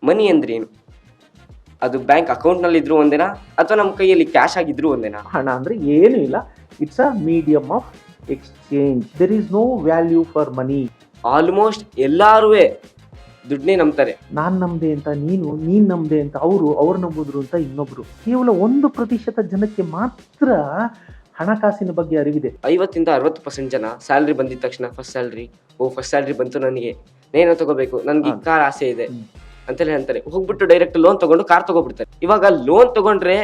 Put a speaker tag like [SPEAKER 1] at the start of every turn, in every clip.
[SPEAKER 1] ಮನಿ ಅಂದ್ರೆ ಏನು? ಅದು ಬ್ಯಾಂಕ್ ಅಕೌಂಟ್ನಲ್ಲಿ ಇದ್ರೂ ಒಂದೇನಾ ಅಥವಾ ನಮ್ಮ ಕೈಯಲ್ಲಿ ಕ್ಯಾಶ್ ಆಗಿದ್ರು ಒಂದೇನಾ?
[SPEAKER 2] ಹಣ ಅಂದರೆ ಏನೂ ಇಲ್ಲ, it's a medium of exchange. There is no value for money.
[SPEAKER 1] Almost ಎಲ್ಲಾರು ದುಡ್ಡನ್ನೇ ನಂಬ್ತಾರೆ.
[SPEAKER 2] ನಾನು ನಂಬದೆ ಅಂತ ನೀನು ನಂಬದೆ ಅಂತ ಅವ್ರು ನಂಬುದ್ರು ಅಂತ ಇನ್ನೊಬ್ರು. ಕೇವಲ 1% ಜನಕ್ಕೆ ಮಾತ್ರ ಹಣಕಾಸಿನ ಬಗ್ಗೆ ಅರಿವಿದೆ.
[SPEAKER 1] 50-60% ಜನ ಸ್ಯಾಲ್ರಿ ಬಂದಿದ ತಕ್ಷಣ ಫಸ್ಟ್ ಸ್ಯಾಲ್ರಿ ಬಂತು, ನನಗೆ ನೇನೋ ತಗೋಬೇಕು, ನನ್ಗೆ ಕಾರ್ ಆಸೆ ಇದೆ ಅಂತೆಲ್ಲ ಹೇಳ್ತಾರೆ. ಹೋಗ್ಬಿಟ್ಟು ಡೈರೆಕ್ಟ್ ಲೋನ್ ತಗೊಂಡು ಕಾರ್ ತಗೋಬಿಡ್ತಾರೆ. ಇವಾಗ ಲೋನ್ ತಗೊಂಡ್ರೆ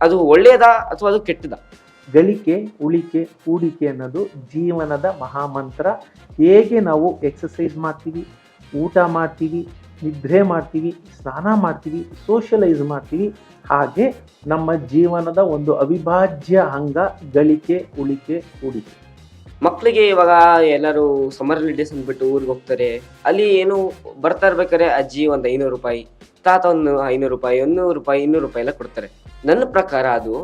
[SPEAKER 1] ಅದು ಒಳ್ಳೇದಾ ಅಥವಾ ಅದು ಕೆಟ್ಟದಾ?
[SPEAKER 2] ಗಳಿಕೆ, ಉಳಿಕೆ, ಹೂಡಿಕೆ ಅನ್ನೋದು ಜೀವನದ ಮಹಾಮಂತ್ರ. ಹೇಗೆ ನಾವು ಎಕ್ಸಸೈಸ್ ಮಾಡ್ತೀವಿ, ಊಟ ಮಾಡ್ತೀವಿ, ನಿದ್ರೆ ಮಾಡ್ತೀವಿ, ಸ್ನಾನ ಮಾಡ್ತೀವಿ, ಸೋಷಲೈಸ್ ಮಾಡ್ತೀವಿ, ಹಾಗೆ ನಮ್ಮ ಜೀವನದ ಒಂದು ಅವಿಭಾಜ್ಯ ಅಂಗ ಗಳಿಕೆ, ಉಳಿಕೆ, ಹೂಡಿಕೆ.
[SPEAKER 1] ಮಕ್ಕಳಿಗೆ ಇವಾಗ ಎಲ್ಲರೂ ಸಮ್ಮರ್ ಹಾಲಿಡೇಸ್ ಅಂದ್ಬಿಟ್ಟು ಊರಿಗೆ ಹೋಗ್ತಾರೆ. ಅಲ್ಲಿ ಏನು ಬರ್ತಾ ಇರ್ಬೇಕಾದ್ರೆ ಅಜ್ಜಿ ಒಂದು 500 ರೂಪಾಯಿ, ತಾತ ಒಂದು 500 ರೂಪಾಯಿ, 100 ರೂಪಾಯಿ, 200 ರೂಪಾಯಿ ಎಲ್ಲ ಕೊಡ್ತಾರೆ. ನನ್ನ ಪ್ರಕಾರ ಅದು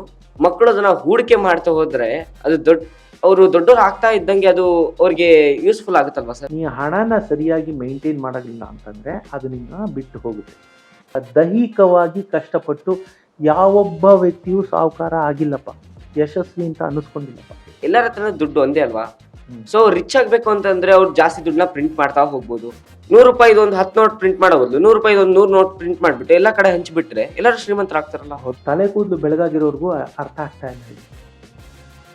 [SPEAKER 1] ಮಕ್ಕಳು ಅದನ್ನ ಹೂಡಿಕೆ ಮಾಡ್ತಾ ಹೋದ್ರೆ ಅದು ಅವರು ದೊಡ್ಡವ್ರು ಆಗ್ತಾ ಇದ್ದಂಗೆ ಅದು ಅವ್ರಿಗೆ ಯೂಸ್ಫುಲ್ ಆಗುತ್ತಲ್ವಾ ಸರ್?
[SPEAKER 2] ನೀ ಹಣನ ಸರಿಯಾಗಿ ಮೇಂಟೈನ್ ಮಾಡೋದಿಲ್ಲ ಅಂತಂದ್ರೆ ಅದು ನಿನ್ನ ಬಿಟ್ಟು ಹೋಗುತ್ತೆ. ದೈಹಿಕವಾಗಿ ಕಷ್ಟಪಟ್ಟು ಯಾವೊಬ್ಬ ವ್ಯಕ್ತಿಯೂ ಸಾಹುಕಾರ ಆಗಿಲ್ಲಪ್ಪ, ಯಶಸ್ವಿ ಅಂತ ಅನ್ನಿಸ್ಕೊಂಡಿಲ್ಲಪ್ಪ.
[SPEAKER 1] ಎಲ್ಲರ ಹತ್ರ ದುಡ್ಡು ಒಂದೇ ಅಲ್ವಾ? ಸೊ ರಿಚ್ ಆಗ್ಬೇಕು ಅಂತಂದ್ರೆ ಅವ್ರು ಜಾಸ್ತಿ ದುಡ್ಡನ್ನ ಪ್ರಿಂಟ್ ಮಾಡ್ತಾ ಹೋಗ್ಬೋದು. 100 ರೂಪಾಯಿದು ಒಂದು 10 ನೋಟ್ ಪ್ರಿಂಟ್ ಮಾಡೋದು, 100 ರೂಪಾಯಿದು ಒಂದು 100 ನೋಟ್ ಪ್ರಿಂಟ್ ಮಾಡ್ಬಿಟ್ಟು ಎಲ್ಲ ಕಡೆ ಹಂಚ್ಬಿಟ್ರೆ ಎಲ್ಲರೂ ಶ್ರೀಮಂತರಾಗ್ತಾರಲ್ಲ.
[SPEAKER 2] ತಲೆ ಕೂದಲು ಬೆಳಗಾಗಿರೋರ್ಗೂ ಅರ್ಥ ಆಗ್ತಾ ಇಲ್ಲ.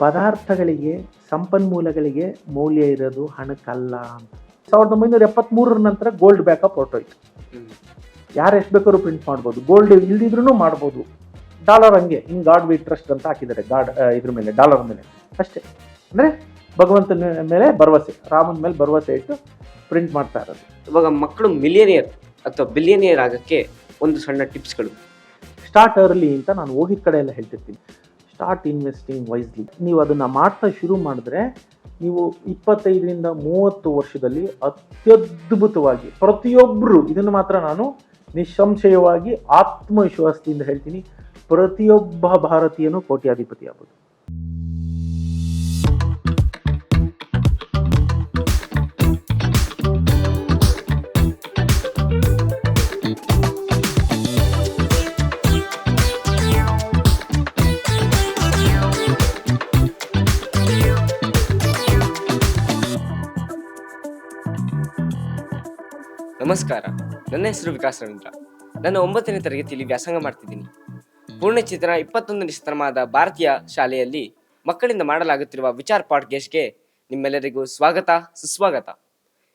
[SPEAKER 2] ಪದಾರ್ಥಗಳಿಗೆ, ಸಂಪನ್ಮೂಲಗಳಿಗೆ ಮೌಲ್ಯ ಇರೋದು ಹಣಕ್ಕಲ್ಲ ಅಂತ. 1973 ನಂತರ ಗೋಲ್ಡ್ ಬ್ಯಾಕಪ್ ಹೊರಟೋಯ್ತು. ಯಾರು ಎಷ್ಟು ಬೇಕಾದ್ರೂ ಪ್ರಿಂಟ್ ಮಾಡ್ಬೋದು, ಗೋಲ್ಡ್ ಇಲ್ದಿದ್ರು ಮಾಡ್ಬೋದು. ಡಾಲರ್ ಹಂಗೆ ಇನ್ ಗಾಡ್ ವಿ ಟ್ರಸ್ಟ್ ಅಂತ ಹಾಕಿದ್ದಾರೆ, ಇದ್ರ ಮೇಲೆ, ಡಾಲರ್ ಮೇಲೆ ಅಷ್ಟೇ. ಅಂದರೆ ಭಗವಂತನ ಮೇಲೆ ಭರವಸೆ, ರಾಮನ ಮೇಲೆ ಭರವಸೆ ಇಟ್ಟು ಪ್ರಿಂಟ್ ಮಾಡ್ತಾ ಇರೋದು.
[SPEAKER 1] ಇವಾಗ ಮಕ್ಕಳು ಮಿಲಿಯನಿಯರ್ ಅಥವಾ ಬಿಲಿಯನಿಯರ್ ಆಗಕ್ಕೆ ಒಂದು ಸಣ್ಣ ಟಿಪ್ಸ್ಗಳು.
[SPEAKER 2] ಸ್ಟಾರ್ಟ್ ಅರ್ಲಿ ಅಂತ ನಾನು ಹೋಗಿದ ಕಡೆ ಎಲ್ಲ ಹೇಳ್ತಿರ್ತೀನಿ. Start investing wisely. ನೀವು ಅದನ್ನು ಮಾಡ್ತಾ ಶುರು ಮಾಡಿದ್ರೆ ನೀವು 25-30 ವರ್ಷದಲ್ಲಿ ಅತ್ಯದ್ಭುತವಾಗಿ ಪ್ರತಿಯೊಬ್ಬರು, ಇದನ್ನು ಮಾತ್ರ ನಾನು ನಿಸ್ಸಂಶಯವಾಗಿ ಆತ್ಮವಿಶ್ವಾಸದಿಂದ ಹೇಳ್ತೀನಿ, ಪ್ರತಿಯೊಬ್ಬ ಭಾರತೀಯನು ಕೋಟ್ಯಾಧಿಪತಿ ಆಗ್ಬೋದು.
[SPEAKER 1] ನಮಸ್ಕಾರ, ನನ್ನ ಹೆಸರು ವಿಕಾಸ್ ರವೀಂದ್ರ. ನಾನು 9ನೇ ತರಗತಿಯಲ್ಲಿ ವ್ಯಾಸಂಗ ಮಾಡ್ತಿದ್ದೀನಿ. ಪೂರ್ಣಚೇತನ 21ನೇ ಶತಮಾನದ ಭಾರತೀಯ ಶಾಲೆಯಲ್ಲಿ ಮಕ್ಕಳಿಂದ ಮಾಡಲಾಗುತ್ತಿರುವ ವಿಚಾರ ಪಾಡ್ಕಾಸ್ಟ್ಗೆ ನಿಮ್ಮೆಲ್ಲರಿಗೂ ಸ್ವಾಗತ, ಸುಸ್ವಾಗತ.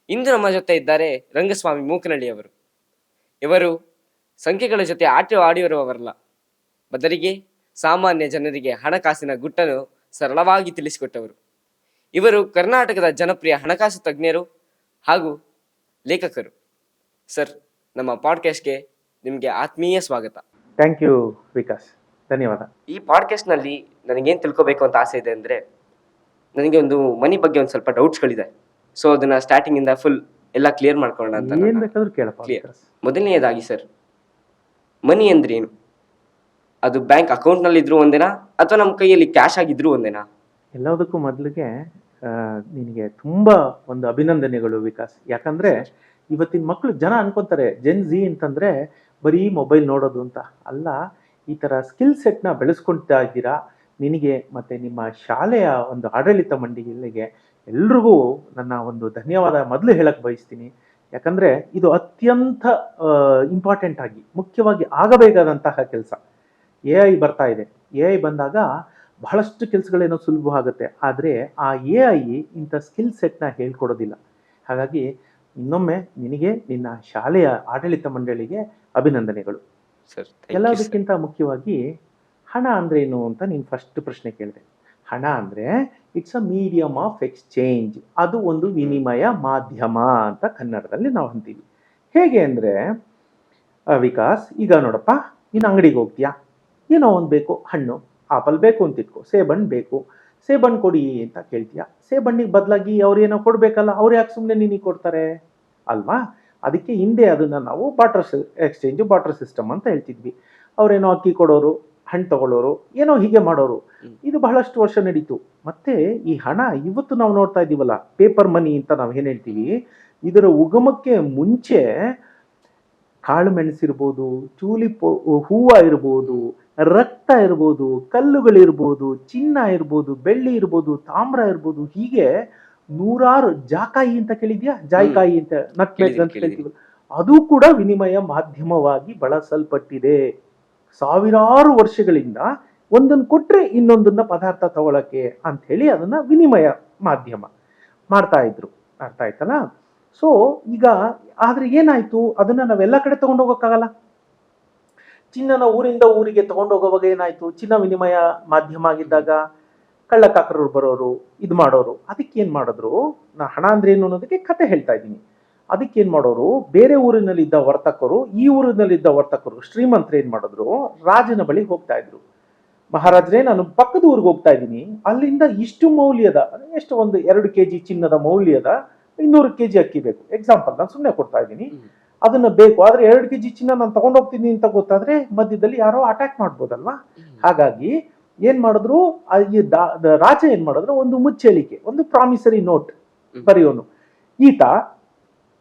[SPEAKER 1] ಇಂದು ನಮ್ಮ ಜೊತೆ ಇದ್ದಾರೆ ರಂಗಸ್ವಾಮಿ ಮೂಕನಹಳ್ಳಿ ಅವರು. ಇವರು ಸಂಖ್ಯೆಗಳ ಜೊತೆ ಆಟ ಆಡಿರುವವರಲ್ಲ, ಬದಲಿಗೆ ಸಾಮಾನ್ಯ ಜನರಿಗೆ ಹಣಕಾಸಿನ ಗುಟ್ಟನ್ನು ಸರಳವಾಗಿ ತಿಳಿಸಿಕೊಟ್ಟವರು. ಇವರು ಕರ್ನಾಟಕದ ಜನಪ್ರಿಯ ಹಣಕಾಸು ತಜ್ಞರು ಹಾಗೂ ಲೇಖಕರು. ಸರ್, ನಮ್ಮ ಪಾಡ್ಕಾಸ್ಟ್ಗೆ ನಿಮಗೆ ಆತ್ಮೀಯ ಸ್ವಾಗತ.
[SPEAKER 2] ಥ್ಯಾಂಕ್ ಯು ವಿಕಾಸ್, ಧನ್ಯವಾದ.
[SPEAKER 1] ಈ ಪಾಡ್ಕಾಸ್ಟ್ನಲ್ಲಿ ನನಗೇನು ತಿಳ್ಕೊಬೇಕು ಅಂತ ಆಸೆ ಇದೆ ಅಂದರೆ, ನನಗೆ ಒಂದು ಮನಿ ಬಗ್ಗೆ ಒಂದು ಸ್ವಲ್ಪ ಡೌಟ್ಸ್ಗಳಿದೆ. ಸೊ ಅದನ್ನ ಸ್ಟಾರ್ಟಿಂಗಿಂದ ಫುಲ್ ಎಲ್ಲ ಕ್ಲಿಯರ್ ಮಾಡ್ಕೊಳ್ಳೋಣ ಅಂತ.
[SPEAKER 2] ಏನು ಬೇಕಾದ್ರೂ ಕೇಳಪ್ಪ.
[SPEAKER 1] ಮೊದಲನೆಯದಾಗಿ ಸರ್, ಮನಿ ಅಂದ್ರೆ ಏನು? ಅದು ಬ್ಯಾಂಕ್ ಅಕೌಂಟ್ನಲ್ಲಿ ಇದ್ರೂ ಒಂದೇನಾ ಅಥವಾ ನಮ್ಮ ಕೈಯಲ್ಲಿ ಕ್ಯಾಶ್ ಆಗಿದ್ರು ಒಂದೇನಾ?
[SPEAKER 2] ಎಲ್ಲದಕ್ಕೂ ಮೊದಲಿಗೆ ನಿನಗೆ ತುಂಬ ಒಂದು ಅಭಿನಂದನೆಗಳು ವಿಕಾಸ್. ಯಾಕಂದರೆ ಇವತ್ತಿನ ಮಕ್ಕಳು ಜನ ಅನ್ಕೊತಾರೆ ಜೆನ್ ಝಿ ಅಂತಂದರೆ ಬರೀ ಮೊಬೈಲ್ ನೋಡೋದು ಅಂತ. ಅಲ್ಲ, ಈ ಥರ ಸ್ಕಿಲ್ ಸೆಟ್ನ ಬೆಳೆಸ್ಕೊಳ್ತಾ ಇದ್ದೀರಾ. ನಿನಗೆ ಮತ್ತು ನಿಮ್ಮ ಶಾಲೆಯ ಒಂದು ಆಡಳಿತ ಮಂಡಳಿಗೆ ಎಲ್ರಿಗೂ ನನ್ನ ಒಂದು ಧನ್ಯವಾದ ಮೊದಲು ಹೇಳಕ್ಕೆ ಬಯಸ್ತೀನಿ. ಯಾಕಂದರೆ ಇದು ಅತ್ಯಂತ ಇಂಪಾರ್ಟೆಂಟ್ ಆಗಿ, ಮುಖ್ಯವಾಗಿ ಆಗಬೇಕಾದಂತಹ ಕೆಲಸ. AI ಬರ್ತಾ ಇದೆ. AI ಬಂದಾಗ ಬಹಳಷ್ಟು ಕೆಲಸಗಳೇನೋ ಸುಲಭ ಆಗುತ್ತೆ, ಆದರೆ ಆ AI ಇಂಥ ಸ್ಕಿಲ್ ಸೆಟ್ನ ಹೇಳ್ಕೊಡೋದಿಲ್ಲ. ಹಾಗಾಗಿ ಇನ್ನೊಮ್ಮೆ ನಿನಗೆ, ನಿನ್ನ ಶಾಲೆಯ ಆಡಳಿತ ಮಂಡಳಿಗೆ ಅಭಿನಂದನೆಗಳು.
[SPEAKER 1] ಸರ್,
[SPEAKER 2] ಎಲ್ಲದಕ್ಕಿಂತ ಮುಖ್ಯವಾಗಿ ಹಣ ಅಂದರೆ ಏನು ಅಂತ ನೀನು ಫಸ್ಟ್ ಪ್ರಶ್ನೆ ಕೇಳಿದೆ. ಹಣ ಅಂದರೆ it's a medium of exchange. ಅದು ಒಂದು ವಿನಿಮಯ ಮಾಧ್ಯಮ ಅಂತ ಕನ್ನಡದಲ್ಲಿ ನಾವು ಅಂತೀವಿ. ಹೇಗೆ ಅಂದರೆ ವಿಕಾಸ್, ಈಗ ನೋಡಪ್ಪ, ನೀನು ಅಂಗಡಿಗೆ ಹೋಗ್ತೀಯಾ, ಏನೋ ಒಂದು ಬೇಕು, ಹಣ್ಣು, ಆಪಲ್ ಬೇಕು ಅಂತ ಇಟ್ಕೋ, ಸೇಬಣ್ಣು ಬೇಕು, ಸೇಬಣ್ಣು ಕೊಡಿ ಅಂತ ಕೇಳ್ತೀಯ. ಸೇಬಣ್ಣಿಗೆ ಬದಲಾಗಿ ಅವ್ರು ಏನೋ ಕೊಡಬೇಕಲ್ಲ, ಅವ್ರು ಯಾಕೆ ಸುಮ್ಮನೆ ನಿನಗೆ ಕೊಡ್ತಾರೆ ಅಲ್ವಾ? ಅದಕ್ಕೆ ಹಿಂದೆ ಅದನ್ನು ನಾವು ಬಾಟರ್ ಸಿಸ್ಟಮ್ ಅಂತ ಹೇಳ್ತಿದ್ವಿ. ಅವರೇನೋ ಅಕ್ಕಿ ಕೊಡೋರು, ಹಣ್ಣು ತಗೊಳ್ಳೋರು, ಏನೋ ಹೀಗೆ ಮಾಡೋರು. ಇದು ಬಹಳಷ್ಟು ವರ್ಷ ನಡೀತು. ಮತ್ತೆ ಈ ಹಣ ಇವತ್ತು ನಾವು ನೋಡ್ತಾ ಇದ್ದೀವಲ್ಲ, ಪೇಪರ್ ಮನಿ ಅಂತ ನಾವು ಏನು ಹೇಳ್ತೀವಿ, ಇದರ ಉಗಮಕ್ಕೆ ಮುಂಚೆ ಕಾಳು ಮೆಣಸಿರ್ಬೋದು, ಚೂಲಿಪ್ ಹೂವ ಇರ್ಬೋದು, ರಕ್ತ ಇರ್ಬೋದು, ಕಲ್ಲುಗಳಿರ್ಬೋದು, ಚಿನ್ನ ಇರ್ಬೋದು, ಬೆಳ್ಳಿ ಇರ್ಬೋದು, ತಾಮ್ರ ಇರ್ಬೋದು, ಹೀಗೆ ನೂರಾರು ಜಾಕಾಯಿ ಅಂತ ಕೇಳಿದ್ಯಾ? ಜಾಯ್ಕಾಯಿ ಅಂತ ನಟ್ಮೆಗ್ ಅಂತ ಹೇಳ್ತೀವಿ, ಅದು ಕೂಡ ವಿನಿಮಯ ಮಾಧ್ಯಮವಾಗಿ ಬಳಸಲ್ಪಟ್ಟಿದೆ. ಸಾವಿರಾರು ವರ್ಷಗಳಿಂದ ಒಂದನ್ನು ಕೊಟ್ರೆ ಇನ್ನೊಂದನ್ನ ಪದಾರ್ಥ ತಗೊಳಕ್ಕೆ ಅಂತ ಹೇಳಿ ಅದನ್ನ ವಿನಿಮಯ ಮಾಧ್ಯಮ ಮಾಡ್ತಾ ಇದ್ರು. ಅರ್ಥ ಆಯ್ತಲ್ಲ? ಸೊ ಈಗ ಆದ್ರೆ ಏನಾಯ್ತು, ಅದನ್ನ ನಾವೆಲ್ಲ ಕಡೆ ತಗೊಂಡೋಗಕ್ಕಾಗಲ್ಲ. ಚಿನ್ನನ ಊರಿಂದ ಊರಿಗೆ ತಗೊಂಡೋಗೋವಾಗ ಏನಾಯ್ತು, ಚಿನ್ನ ವಿನಿಮಯ ಮಾಧ್ಯಮ ಆಗಿದ್ದಾಗ ಕಳ್ಳಕಾಕರು ಬರೋರು, ಇದು ಮಾಡೋರು. ಅದಕ್ಕೆ ಏನ್ ಮಾಡಿದ್ರು, ನಾ ಹಣ ಅಂದ್ರೆ ಏನು ಅನ್ನೋದಕ್ಕೆ ಕತೆ ಹೇಳ್ತಾ ಇದ್ದೀನಿ. ಅದಕ್ಕೆ ಏನ್ ಮಾಡೋರು, ಬೇರೆ ಊರಿನಲ್ಲಿದ್ದ ವರ್ತಕರು ಈ ಊರಿನಲ್ಲಿದ್ದ ವರ್ತಕರು ಶ್ರೀಮಂತರು ಏನ್ ಮಾಡಿದ್ರು, ರಾಜನ ಬಳಿ ಹೋಗ್ತಾ ಇದ್ರು. ಮಹಾರಾಜ್ರೆ, ನಾನು ಪಕ್ಕದ ಊರಿಗೆ ಹೋಗ್ತಾ ಇದ್ದೀನಿ, ಅಲ್ಲಿಂದ ಇಷ್ಟು ಮೌಲ್ಯದ, ಎಷ್ಟು ಒಂದು 2 kg ಚಿನ್ನದ ಮೌಲ್ಯದ 200 kg ಅಕ್ಕಿ ಬೇಕು, ಎಕ್ಸಾಂಪಲ್ ನಾನು ಸುಮ್ಮನೆ ಕೊಡ್ತಾ ಇದ್ದೀನಿ, ಅದನ್ನ ಬೇಕು, ಆದ್ರೆ 2 kg ಚಿನ್ನ ನಾನು ತಗೊಂಡೋಗ್ತೀನಿ ಅಂತ ಗೊತ್ತಾದ್ರೆ ಮಧ್ಯದಲ್ಲಿ ಯಾರೋ ಅಟ್ಯಾಕ್ ಮಾಡ್ಬೋದಲ್ವಾ. ಹಾಗಾಗಿ ಏನ್ ಮಾಡಿದ್ರು, ರಾಜ ಏನ್ ಮಾಡಿದ್ರು, ಒಂದು ಮುಚ್ಚಳಿಕೆ, ಒಂದು ಪ್ರಾಮಿಸರಿ ನೋಟ್ ಬರೆಯೋನು. ಈತ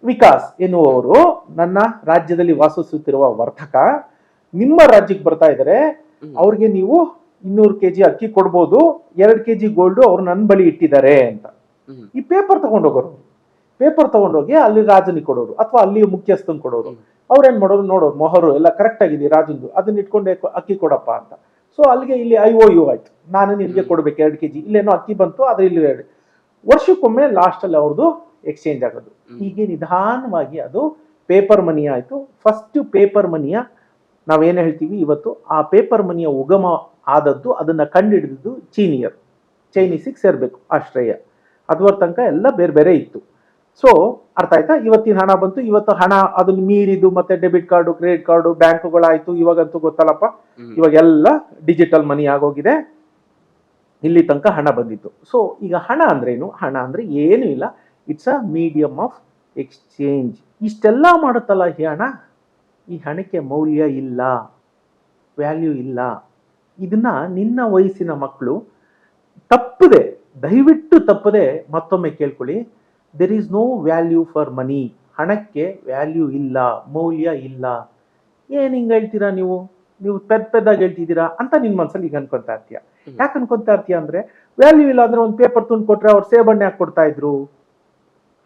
[SPEAKER 2] ವಿಕಾಸ್ ಎನ್ನುವವರು ನನ್ನ ರಾಜ್ಯದಲ್ಲಿ ವಾಸಿಸುತ್ತಿರುವ ವರ್ತಕ, ನಿಮ್ಮ ರಾಜ್ಯಕ್ಕೆ ಬರ್ತಾ ಇದ್ದಾರೆ, ಅವ್ರಿಗೆ ನೀವು 200 kg ಅಕ್ಕಿ ಕೊಡ್ಬೋದು, 2 kg ಗೋಲ್ಡ್ ಅವ್ರು ನನ್ನ ಬಳಿ ಇಟ್ಟಿದ್ದಾರೆ ಅಂತ. ಈ ಪೇಪರ್ ತಗೊಂಡೋಗೋರು, ಪೇಪರ್ ತಗೊಂಡೋಗಿ ಅಲ್ಲಿ ರಾಜನಿಗೆ ಕೊಡೋರು ಅಥವಾ ಅಲ್ಲಿ ಮುಖ್ಯಸ್ಥನ್ ಕೊಡೋರು. ಅವ್ರೇನ್ ಮಾಡೋರು, ನೋಡೋರು ಮೊಹರು ಎಲ್ಲ ಕರೆಕ್ಟ್ ಆಗಿದೆ ರಾಜಂದು, ಅದನ್ನ ಇಟ್ಕೊಂಡೆ ಅಕ್ಕಿ ಕೊಡಪ್ಪ ಅಂತ. ಸೊ ಅಲ್ಲಿಗೆ ಇಲ್ಲಿ IOU ಆಯ್ತು, ನಾನು ನಿನ್ಗೆ ಕೊಡ್ಬೇಕು 2 kg, ಇಲ್ಲೇನೋ ಅಕ್ಕಿ ಬಂತು, ಆದ್ರೆ ಇಲ್ಲಿ ವರ್ಷಕ್ಕೊಮ್ಮೆ ಲಾಸ್ಟ್ ಅಲ್ಲಿ ಅವ್ರದ್ದು ಎಕ್ಸ್ಚೇಂಜ್ ಆಗೋದು. ಹೀಗೆ ನಿಧಾನವಾಗಿ ಅದು ಪೇಪರ್ ಮನಿ ಆಯ್ತು. ಫಸ್ಟ್ ಪೇಪರ್ ಮನಿಯ ನಾವೇನು ಹೇಳ್ತೀವಿ ಇವತ್ತು, ಆ ಪೇಪರ್ ಮನಿಯ ಉಗಮ ಆದದ್ದು, ಅದನ್ನ ಕಂಡುಹಿಡಿದಿದ್ದು ಚೈನೀಸಿಗೆ ಸೇರ್ಬೇಕು, ಆಶ್ರಯ. ಅದುವರ ತನಕ ಎಲ್ಲ ಬೇರೆ ಬೇರೆ ಇತ್ತು. ಸೊ ಅರ್ಥ ಆಯ್ತಾ? ಇವತ್ತಿನ ಹಣ ಬಂತು, ಇವತ್ತು ಹಣ ಅದನ್ನ ಮೀರಿದು ಮತ್ತೆ ಡೆಬಿಟ್ ಕಾರ್ಡು, ಕ್ರೆಡಿಟ್ ಕಾರ್ಡು, ಬ್ಯಾಂಕುಗಳಾಯ್ತು. ಇವಾಗಂತೂ ಗೊತ್ತಲ್ಲಪ್ಪ, ಇವಾಗೆಲ್ಲ ಡಿಜಿಟಲ್ ಮನಿ ಆಗೋಗಿದೆ. ಇಲ್ಲಿ ತನಕ ಹಣ ಬಂದಿತ್ತು. ಸೊ ಈಗ ಹಣ ಅಂದ್ರೇನು? ಹಣ ಅಂದ್ರೆ ಏನು ಇಲ್ಲ, it's a medium of exchange. ಇಷ್ಟೆಲ್ಲ ಮಾಡುತ್ತಲ್ಲ ಈ ಹಣ, ಈ ಹಣಕ್ಕೆ ಮೌಲ್ಯ ಇಲ್ಲ, ವ್ಯಾಲ್ಯೂ ಇಲ್ಲ. ಇದನ್ನ ನಿನ್ನ ವಯಸ್ಸಿನ ಮಕ್ಕಳು ತಪ್ಪದೆ, ದಯವಿಟ್ಟು ತಪ್ಪದೆ ಮತ್ತೊಮ್ಮೆ ಕೇಳ್ಕೊಳ್ಳಿ. There is no value for money. ಹಣಕ್ಕೆ ವ್ಯಾಲ್ಯೂ ಇಲ್ಲ, ಮೌಲ್ಯ ಇಲ್ಲ. ಏನ್ ಹಿಂಗ ಹೇಳ್ತೀರಾ ನೀವು ಪೆದ್ದಾಗಿ ಹೇಳ್ತಿದ್ದೀರಾ ಅಂತ ನಿನ್ ಮನ್ಸಲ್ಲಿ ಈಗ ಅನ್ಕೊಂತಾ ಇರ್ತೀಯ. ಯಾಕೆ ಅನ್ಕೊಂತಾ ಇರ್ತೀಯ ಅಂದ್ರೆ, ವ್ಯಾಲ್ಯೂ ಇಲ್ಲ ಅಂದ್ರೆ ಒಂದು ಪೇಪರ್ ತುಂಡು ಕೊಟ್ರೆ ಅವ್ರು ಸೇಬಣ್ಣೆ ಹಾಕಿ ಕೊಡ್ತಾ ಇದ್ರು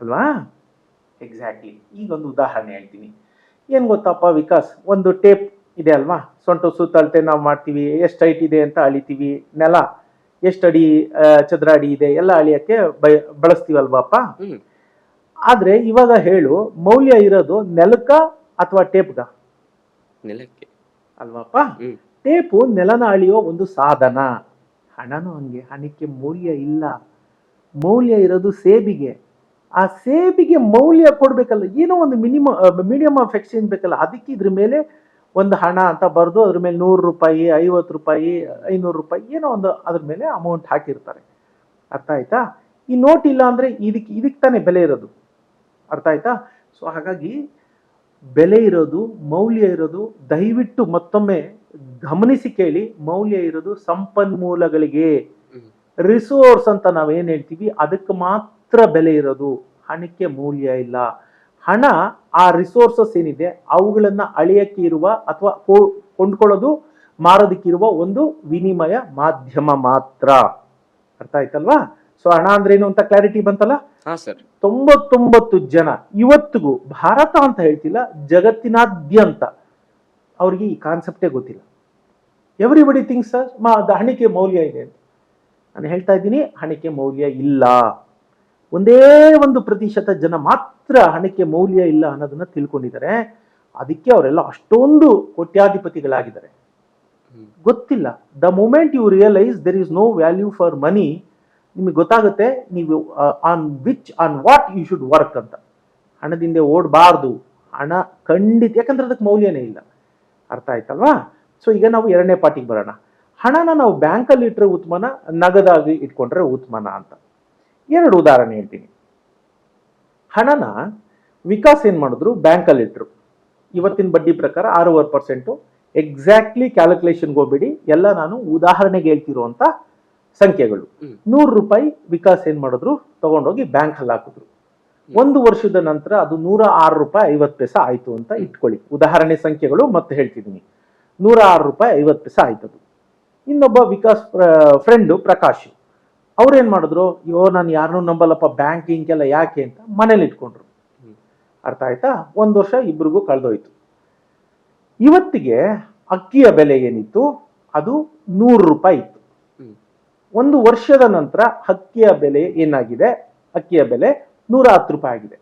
[SPEAKER 2] ಅಲ್ವಾ? ಎಕ್ಸಾಕ್ಟ್ಲಿ. ಈಗ ಒಂದು ಉದಾಹರಣೆ ಹೇಳ್ತೀನಿ. ಏನ್ ಗೊತ್ತಪ್ಪ ವಿಕಾಸ್, ಒಂದು ಟೇಪ್ ಇದೆ ಅಲ್ವಾ, ಸೊಂಟು ಸುತ್ತ ಅಳತೆ ನಾವು ಮಾಡ್ತೀವಿ, ಎಷ್ಟು ಹೈಟ್ ಇದೆ ಅಂತ ಅಳಿತೀವಿ, ನೆಲ ಎಷ್ಟು ಅಡಿ ಚದರ ಅಡಿ ಇದೆ ಎಲ್ಲ ಅಳಿಯಕ್ಕೆ ಬಳಸ್ತೀವಲ್ವಾಪ್ಪ. ಆದ್ರೆ ಇವಾಗ ಹೇಳು, ಮೌಲ್ಯ ಇರೋದು ನೆಲಕ್ಕ ಅಥವಾ ಟೇಪ್ಗ?
[SPEAKER 1] ನೆಲಕ್ಕೆ
[SPEAKER 2] ಅಲ್ವಾಪ್ಪ. ಟೇಪು ನೆಲನ ಅಳಿಯೋ ಒಂದು ಸಾಧನ. ಹಣನೂ ಹಂಗೆ, ಹಣಕ್ಕೆ ಮೌಲ್ಯ ಇಲ್ಲ. ಮೌಲ್ಯ ಇರೋದು ಸೇಬಿಗೆ. ಆ ಸೇಬಿಗೆ ಮೌಲ್ಯ ಕೊಡ್ಬೇಕಲ್ಲ, ಏನೋ ಒಂದು ಮೀಡಿಯಮ್ ಆಫ್ ಎಕ್ಸ್ಚೇಂಜ್ ಬೇಕಲ್ಲ. ಅದಕ್ಕೆ ಇದ್ರ ಮೇಲೆ ಒಂದು ಹಣ ಅಂತ ಬರೆದು ಅದ್ರ ಮೇಲೆ 100 ರೂಪಾಯಿ, 50 ರೂಪಾಯಿ, 500 ರೂಪಾಯಿ ಏನೋ ಒಂದು ಅದ್ರ ಮೇಲೆ ಅಮೌಂಟ್ ಹಾಕಿರ್ತಾರೆ. ಅರ್ಥ ಆಯ್ತಾ? ಈ ನೋಟ್ ಇಲ್ಲ ಅಂದ್ರೆ ಇದಕ್ಕೆ ತಾನೇ ಬೆಲೆ ಇರೋದು. ಅರ್ಥ ಆಯ್ತಾ? ಸೊ ಹಾಗಾಗಿ ಬೆಲೆ ಇರೋದು, ಮೌಲ್ಯ ಇರೋದು, ದಯವಿಟ್ಟು ಮತ್ತೊಮ್ಮೆ ಗಮನಿಸಿ ಕೇಳಿ, ಮೌಲ್ಯ ಇರೋದು ಸಂಪನ್ಮೂಲಗಳಿಗೆ, ರಿಸೋರ್ಸ್ ಅಂತ ನಾವೇನ್ ಹೇಳ್ತೀವಿ ಅದಕ್ಕೆ ಮಾತ್ರ ಬೆಲೆ ಇರೋದು. ಹಣಕ್ಕೆ ಮೌಲ್ಯ ಇಲ್ಲ. ಹಣ ಆ ರಿಸೋರ್ಸಸ್ ಏನಿದೆ ಅವುಗಳನ್ನ ಅಳೆಯಕ್ಕೆ ಇರುವ ಅಥವಾ ಕೊಂಡ್ಕೊಳ್ಳೋದು, ಮಾರೋದಕ್ಕಿರುವ ಒಂದು ವಿನಿಮಯ ಮಾಧ್ಯಮ ಮಾತ್ರ. ಅರ್ಥ ಆಯ್ತಲ್ವಾ? ಸೊ ಹಣ ಅಂದ್ರೇನು ಅಂತ ಕ್ಲಾರಿಟಿ ಬಂತಲ್ಲ? 99 ಜನ ಇವತ್ತಿಗೂ, ಭಾರತ ಅಂತ ಹೇಳ್ತಿಲ್ಲ, ಜಗತ್ತಿನಾದ್ಯಂತ ಅವ್ರಿಗೆ ಈ ಕಾನ್ಸೆಪ್ಟೇ ಗೊತ್ತಿಲ್ಲ. ಎವ್ರಿಬಡಿ ಥಿಂಕ್ಸ್ ಹಣಕ್ಕೆ ಮೌಲ್ಯ ಇದೆ ಅಂತ. ನಾನು ಹೇಳ್ತಾ ಇದ್ದೀನಿ, ಹಣಕ್ಕೆ ಮೌಲ್ಯ ಇಲ್ಲ. ಒಂದೇ 1% ಜನ ಮಾತ್ರ ಹಣಕ್ಕೆ ಮೌಲ್ಯ ಇಲ್ಲ ಅನ್ನೋದನ್ನ ತಿಳ್ಕೊಂಡಿದ್ದಾರೆ. ಅದಕ್ಕೆ ಅವರೆಲ್ಲ ಅಷ್ಟೊಂದು ಕೋಟ್ಯಾಧಿಪತಿಗಳಾಗಿದ್ದಾರೆ. ಗೊತ್ತಿಲ್ಲ. The moment you realise there is no value for money, ನಿಮಗೆ ಗೊತ್ತಾಗುತ್ತೆ ನೀವು on what you should work ಅಂತ. ಹಣದಿಂದ ಓಡಬಾರ್ದು. ಹಣ ಖಂಡಿತ, ಯಾಕಂದ್ರೆ ಅದಕ್ಕೆ ಮೌಲ್ಯನೇ ಇಲ್ಲ. ಅರ್ಥ ಆಯ್ತಲ್ವಾ? ಸೊ ಈಗ ನಾವು 2ನೇ ಪಾರ್ಟಿಗೆ ಬರೋಣ. ಹಣನ ನಾವು ಬ್ಯಾಂಕಲ್ಲಿ ಇಟ್ಟರೆ ಉತ್ತಮನ, ನಗದಾಗಿ ಇಟ್ಕೊಂಡ್ರೆ ಉತ್ತಮನ ಅಂತ 2 ಉದಾಹರಣೆ ಹೇಳ್ತೀನಿ. ಹಣನ ವಿಕಾಸ್ ಏನ್ ಮಾಡಿದ್ರು, ಬ್ಯಾಂಕಲ್ಲಿ ಇಟ್ರು. ಇವತ್ತಿನ ಬಡ್ಡಿ ಪ್ರಕಾರ 6.5%. ಎಕ್ಸಾಕ್ಟ್ಲಿ ಕ್ಯಾಲ್ಕುಲೇಷನ್ಗೆ ಹೋಗ್ಬೇಡಿ, ಎಲ್ಲ ನಾನು ಉದಾಹರಣೆಗೆ ಹೇಳ್ತಿರುವಂತ ಸಂಖ್ಯೆಗಳು. 100 ರೂಪಾಯಿ ವಿಕಾಸ್ ಏನ್ ಮಾಡಿದ್ರು, ತಗೊಂಡೋಗಿ ಬ್ಯಾಂಕ್ ಅಲ್ಲಿ ಹಾಕಿದ್ರು. 1 ವರ್ಷದ ನಂತರ ಅದು 106 ರೂಪಾಯಿ 50 ಪೈಸೆ ಆಯ್ತು ಅಂತ ಇಟ್ಕೊಳ್ಳಿ. ಉದಾಹರಣೆ ಸಂಖ್ಯೆಗಳು ಮತ್ತೆ ಹೇಳ್ತಿದ್ದೀನಿ. 106 ರೂಪಾಯಿ 50 ಪೈಸೆ ಆಯ್ತದು. ಇನ್ನೊಬ್ಬ ವಿಕಾಸ್ ಫ್ರೆಂಡು ಪ್ರಕಾಶ್, ಅವ್ರೇನ್ ಮಾಡಿದ್ರು, ಅಯ್ಯೋ ನಾನು ಯಾರನ್ನೂ ನಂಬಲ್ಲಪ್ಪ, ಬ್ಯಾಂಕಿಂಗ್ ಯಾಕೆ ಅಂತ ಮನೇಲಿ ಇಟ್ಕೊಂಡ್ರು. ಅರ್ಥ ಆಯ್ತಾ? 1 ವರ್ಷ ಇಬ್ರಿಗೂ ಕಳೆದೋಯ್ತು. ಇವತ್ತಿಗೆ ಅಕ್ಕಿಯ ಬೆಲೆ ಏನಿತ್ತು ಅದು 100 ರೂಪಾಯಿ ಇತ್ತು. 1 ವರ್ಷದ ನಂತರ ಅಕ್ಕಿಯ ಬೆಲೆ ಏನಾಗಿದೆ, ಅಕ್ಕಿಯ ಬೆಲೆ 110 ರೂಪಾಯಿ ಆಗಿದೆ.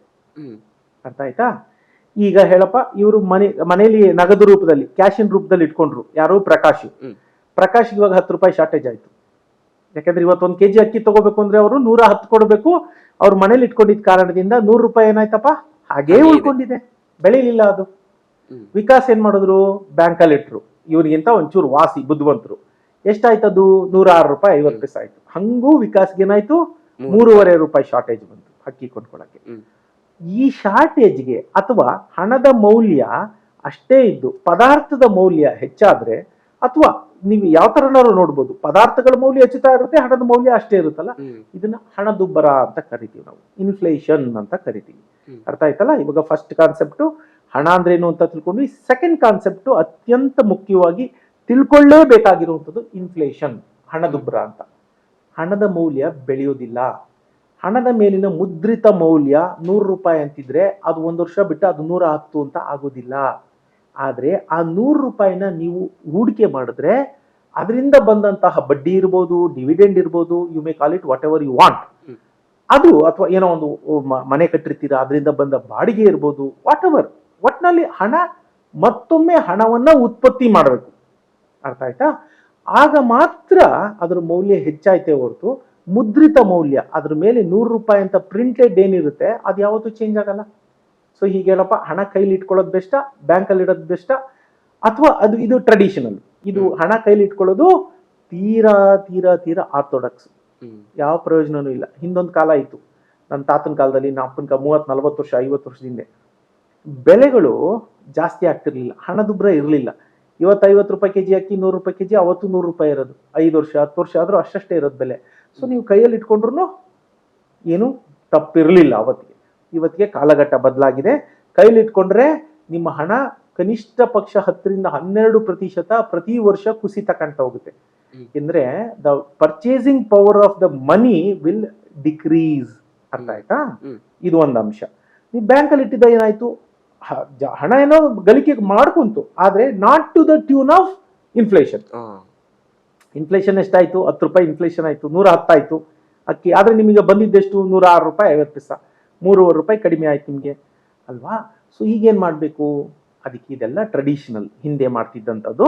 [SPEAKER 2] ಅರ್ಥ ಆಯ್ತಾ? ಈಗ ಹೇಳಪ್ಪ, ಇವರು ಮನೆಯಲ್ಲಿ ನಗದು ರೂಪದಲ್ಲಿ, ಕ್ಯಾಶಿನ ರೂಪದಲ್ಲಿ ಇಟ್ಕೊಂಡ್ರು. ಯಾರು? ಪ್ರಕಾಶ್ ಇವಾಗ 10 ರೂಪಾಯಿ ಶಾರ್ಟೇಜ್ ಆಯ್ತು. ಯಾಕಂದ್ರೆ ಇವತ್ತು 1 kg ಅಕ್ಕಿ ತಗೋಬೇಕು ಅಂದ್ರೆ ಅವರು 110 ಕೊಡಬೇಕು. ಅವ್ರ ಮನೇಲಿ ಇಟ್ಕೊಂಡಿದ್ದ ಕಾರಣದಿಂದ 100 ರೂಪಾಯಿ ಏನಾಯ್ತಪ್ಪ, ಹಾಗೇ ಉಳ್ಕೊಂಡಿದೆ, ಬೆಳಿಲಿಲ್ಲ ಅದು. ವಿಕಾಸ್ ಏನ್ ಮಾಡಿದ್ರು, ಬ್ಯಾಂಕಲ್ಲಿ ಇಟ್ರು. ಇವ್ರಿಗಿಂತ ಒಂಚೂರು ವಾಸಿ ಬುದ್ಧಿವಂತರು. ಎಷ್ಟಾಯ್ತದು? 106 ರೂಪಾಯಿ 50 ಪೈಸೆ ಆಯ್ತು. ಹಂಗೂ ವಿಕಾಸ್ಗೆ ಏನಾಯ್ತು, 3.5 ರೂಪಾಯಿ ಶಾರ್ಟೇಜ್ ಬಂತು ಅಕ್ಕಿ ಕೊಂಡ್ಕೊಳಕ್ಕೆ. ಈ ಶಾರ್ಟೇಜ್ಗೆ ಅಥವಾ ಹಣದ ಮೌಲ್ಯ ಅಷ್ಟೇ ಇದ್ದು ಪದಾರ್ಥದ ಮೌಲ್ಯ ಹೆಚ್ಚಾದ್ರೆ, ಅಥವಾ ನೀವು ಯಾವ ತರನಾರು ನೋಡ್ಬೋದು, ಪದಾರ್ಥಗಳ ಮೌಲ್ಯ ಹೆಚ್ಚುತ್ತಾ ಇರುತ್ತೆ, ಹಣದ ಮೌಲ್ಯ ಅಷ್ಟೇ ಇರುತ್ತಲ್ಲ, ಇದನ್ನ ಹಣದುಬ್ಬರ ಅಂತ ಕರಿತೀವಿ ನಾವು, ಇನ್ಫ್ಲೇಷನ್ ಅಂತ ಕರಿತೀವಿ. ಅರ್ಥ ಆಯ್ತಲ್ಲ? ಇವಾಗ ಫಸ್ಟ್ ಕಾನ್ಸೆಪ್ಟ್ ಹಣ ಅಂದ್ರೆ ಏನು ಅಂತ ತಿಳ್ಕೊಂಡ್ವಿ. ಸೆಕೆಂಡ್ ಕಾನ್ಸೆಪ್ಟ್ ಅತ್ಯಂತ ಮುಖ್ಯವಾಗಿ ತಿಳ್ಕೊಳ್ಳೇಬೇಕಾಗಿರುವಂಥದ್ದು ಇನ್ಫ್ಲೇಷನ್, ಹಣದುಬ್ಬರ ಅಂತ. ಹಣದ ಮೌಲ್ಯ ಬೆಳೆಯೋದಿಲ್ಲ. ಹಣದ ಮೇಲಿನ ಮುದ್ರಿತ ಮೌಲ್ಯ 100 ರೂಪಾಯಿ ಅಂತಿದ್ರೆ ಅದು 1 ವರ್ಷ ಬಿಟ್ಟು ಅದು 110 ಅಂತ ಆಗೋದಿಲ್ಲ. ಆದ್ರೆ ಆ 100 ರೂಪಾಯಿನ ನೀವು ಹೂಡಿಕೆ ಮಾಡಿದ್ರೆ ಅದರಿಂದ ಬಂದಂತಹ ಬಡ್ಡಿ ಇರ್ಬೋದು, ಡಿವಿಡೆಂಡ್ ಇರ್ಬೋದು, you may call it whatever you want, ಅದು, ಅಥವಾ ಏನೋ ಒಂದು ಮನೆ ಕಟ್ಟಿರ್ತೀರಾ, ಅದರಿಂದ ಬಂದ ಬಾಡಿಗೆ ಇರ್ಬೋದು, ವಾಟ್ ಎವರ್, ಒಟ್ನಲ್ಲಿ ಹಣ ಮತ್ತೊಮ್ಮೆ ಹಣವನ್ನ ಉತ್ಪತ್ತಿ ಮಾಡಬೇಕು. ಅರ್ಥ ಆಯ್ತಾ? ಆಗ ಮಾತ್ರ ಅದರ ಮೌಲ್ಯ ಹೆಚ್ಚಾಯ್ತೇ ಹೊರತು ಮುದ್ರಿತ ಮೌಲ್ಯ, ಅದ್ರ ಮೇಲೆ 100 ರೂಪಾಯಿ ಅಂತ ಪ್ರಿಂಟೆಡ್ ಏನಿರುತ್ತೆ ಅದು ಯಾವತ್ತೂ ಚೇಂಜ್ ಆಗಲ್ಲ. ಸೊ ಹೀಗೇನಪ್ಪ, ಹಣ ಕೈಲಿ ಇಟ್ಕೊಳ್ಳೋದು ಬೆಸ್ಟಾ, ಬ್ಯಾಂಕಲ್ಲಿ ಇಡೋದು ಬೆಸ್ಟಾ, ಅಥವಾ ಇದು ಟ್ರೆಡಿಷನಲ್? ಇದು ಹಣ ಕೈಲಿ ಇಟ್ಕೊಳ್ಳೋದು ತೀರಾ ತೀರಾ ತೀರಾ ಆರ್ಥೋಡಕ್ಸ್. ಯಾವ ಪ್ರಯೋಜನನೂ ಇಲ್ಲ. ಹಿಂದೊಂದು ಕಾಲ ಇತ್ತು, ನನ್ನ ತಾತನ ಕಾಲದಲ್ಲಿ, ನಮ್ಮ ಅಪ್ಪನ 30-40 ವರ್ಷ 50 ವರ್ಷದ ಹಿಂದೆ ಬೆಲೆಗಳು ಜಾಸ್ತಿ ಆಗ್ತಿರ್ಲಿಲ್ಲ, ಹಣದುಬ್ಬರ ಇರಲಿಲ್ಲ. ಇವತ್ತು 50 ರೂಪಾಯಿ ಕೆಜಿ ಅಕ್ಕಿ, 100 ರೂಪಾಯಿ ಕೆಜಿ, ಅವತ್ತು 100 ರೂಪಾಯಿ ಇರೋದು. 5 ವರ್ಷ 10 ವರ್ಷ ಆದ್ರೂ ಅಷ್ಟೇ ಇರೋದು ಬೆಲೆ. ಸೊ ನೀವು ಕೈಯಲ್ಲಿ ಇಟ್ಕೊಂಡ್ರು ಏನು ತಪ್ಪಿರಲಿಲ್ಲ ಅವತ್ತಿಗೆ. ಇವತ್ತಿಗೆ ಕಾಲಘಟ್ಟ ಬದಲಾಗಿದೆ. ಕೈಲಿ ಇಟ್ಕೊಂಡ್ರೆ ನಿಮ್ಮ ಹಣ ಕನಿಷ್ಠ ಪಕ್ಷ 10-12% ಪ್ರತಿ ವರ್ಷ ಕುಸಿತ ಕಾಣ್ತಾ ಹೋಗುತ್ತೆ. ಅಂದ್ರೆ the purchasing power of the money will decrease. ಅರ್ಥ ಆಯ್ತಾ? ಇದು ಒಂದು ಅಂಶ. ನೀವು ಬ್ಯಾಂಕಲ್ಲಿ ಇಟ್ಟಿದ್ದ ಏನಾಯ್ತು, ಹಣ ಏನೋ ಗಳಿಕೆ ಮಾಡ್ಕೊಂತು, ಆದ್ರೆ not to the tune of inflation. Inflation ಎಷ್ಟಾಯ್ತು? 10 ರೂಪಾಯಿ ಇನ್ಫ್ಲೇಷನ್ ಆಯ್ತು, 110 ಆಯ್ತು ಅಕ್ಕಿ. ಆದ್ರೆ ನಿಮಗೆ ಬಂದಿದ್ದೆಷ್ಟು? 106 ರೂಪಾಯಿ 50 ಪೈಸೆ, 3.5 ರೂಪಾಯಿ ಕಡಿಮೆ ಆಯ್ತು ನಿಮ್ಗೆ, ಅಲ್ವಾ? ಸೊ ಈಗೇನ್ ಮಾಡ್ಬೇಕು? ಅದಕ್ಕೆ ಇದೆಲ್ಲ ಟ್ರೆಡಿಷನಲ್, ಹಿಂದೆ ಮಾಡ್ತಿದ್ದಂಥದ್ದು.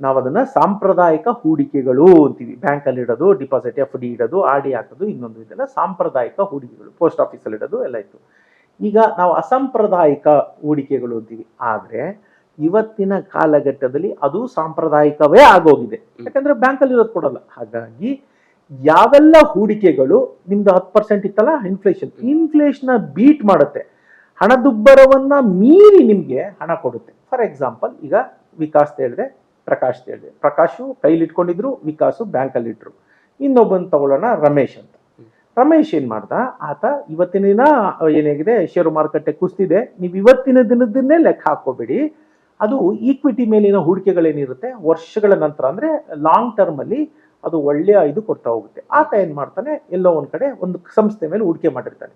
[SPEAKER 2] ನಾವು ಅದನ್ನ ಸಾಂಪ್ರದಾಯಿಕ ಹೂಡಿಕೆಗಳು ಅಂತೀವಿ. ಬ್ಯಾಂಕಲ್ಲಿ ಇಡೋದು, ಡಿಪಾಸಿಟ್, FD ಇಡೋದು, RD ಹಾಕೋದು, ಇನ್ನೊಂದು, ಇದೆಲ್ಲ ಸಾಂಪ್ರದಾಯಿಕ ಹೂಡಿಕೆಗಳು. ಪೋಸ್ಟ್ ಆಫೀಸಲ್ಲಿ ಇಡೋದು ಎಲ್ಲ ಇತ್ತು. ಈಗ ನಾವು ಅಸಾಂಪ್ರದಾಯಿಕ ಹೂಡಿಕೆಗಳು ಅಂತೀವಿ. ಆದ್ರೆ ಇವತ್ತಿನ ಕಾಲಘಟ್ಟದಲ್ಲಿ ಅದು ಸಾಂಪ್ರದಾಯಿಕವೇ ಆಗೋಗಿದೆ. ಯಾಕಂದ್ರೆ ಬ್ಯಾಂಕಲ್ಲಿ ಇರೋದು ಕೊಡಲ್ಲ. ಹಾಗಾಗಿ ಯಾವೆಲ್ಲ ಹೂಡಿಕೆಗಳು, ನಿಮ್ದು 10% ಇತ್ತಲ್ಲ ಇನ್ಫ್ಲೇಷನ್ ಬೀಟ್ ಮಾಡುತ್ತೆ, ಹಣದುಬ್ಬರವನ್ನ ಮೀರಿ ನಿಮ್ಗೆ ಹಣ ಕೊಡುತ್ತೆ. ಫಾರ್ ಎಕ್ಸಾಂಪಲ್, ಈಗ ವಿಕಾಸ್ ಹೇಳಿದೆ, ಪ್ರಕಾಶ್ ಹೇಳಿದೆ. ಪ್ರಕಾಶು ಕೈಲಿ ಇಟ್ಕೊಂಡಿದ್ರು, ವಿಕಾಸು ಬ್ಯಾಂಕಲ್ಲಿ ಇಟ್ರು. ಇನ್ನೊಬ್ಬನ್ ತಗೊಳ್ಳೋಣ, ರಮೇಶ್ ಅಂತ. ರಮೇಶ್ ಏನ್ ಮಾಡ್ದ, ಆತ ಇವತ್ತಿನ ದಿನ ಏನಾಗಿದೆ, ಷೇರು ಮಾರುಕಟ್ಟೆ ಕುಸ್ತಿದೆ, ನೀವು ಇವತ್ತಿನ ದಿನದನ್ನೇ ಲೆಕ್ಕ ಹಾಕೋಬೇಡಿ. ಅದು ಈಕ್ವಿಟಿ ಮೇಲಿನ ಹೂಡಿಕೆಗಳೇನಿರುತ್ತೆ ವರ್ಷಗಳ ನಂತರ, ಅಂದ್ರೆ ಲಾಂಗ್ ಟರ್ಮ್ ಅಲ್ಲಿ ಅದು ಒಳ್ಳೆಯ ಇದು ಕೊಡ್ತಾ ಹೋಗುತ್ತೆ. ಆತ ಏನ್ ಮಾಡ್ತಾನೆ, ಎಲ್ಲೋ ಒಂದ್ ಕಡೆ ಒಂದು ಸಂಸ್ಥೆ ಮೇಲೆ ಹೂಡಿಕೆ ಮಾಡಿರ್ತಾನೆ.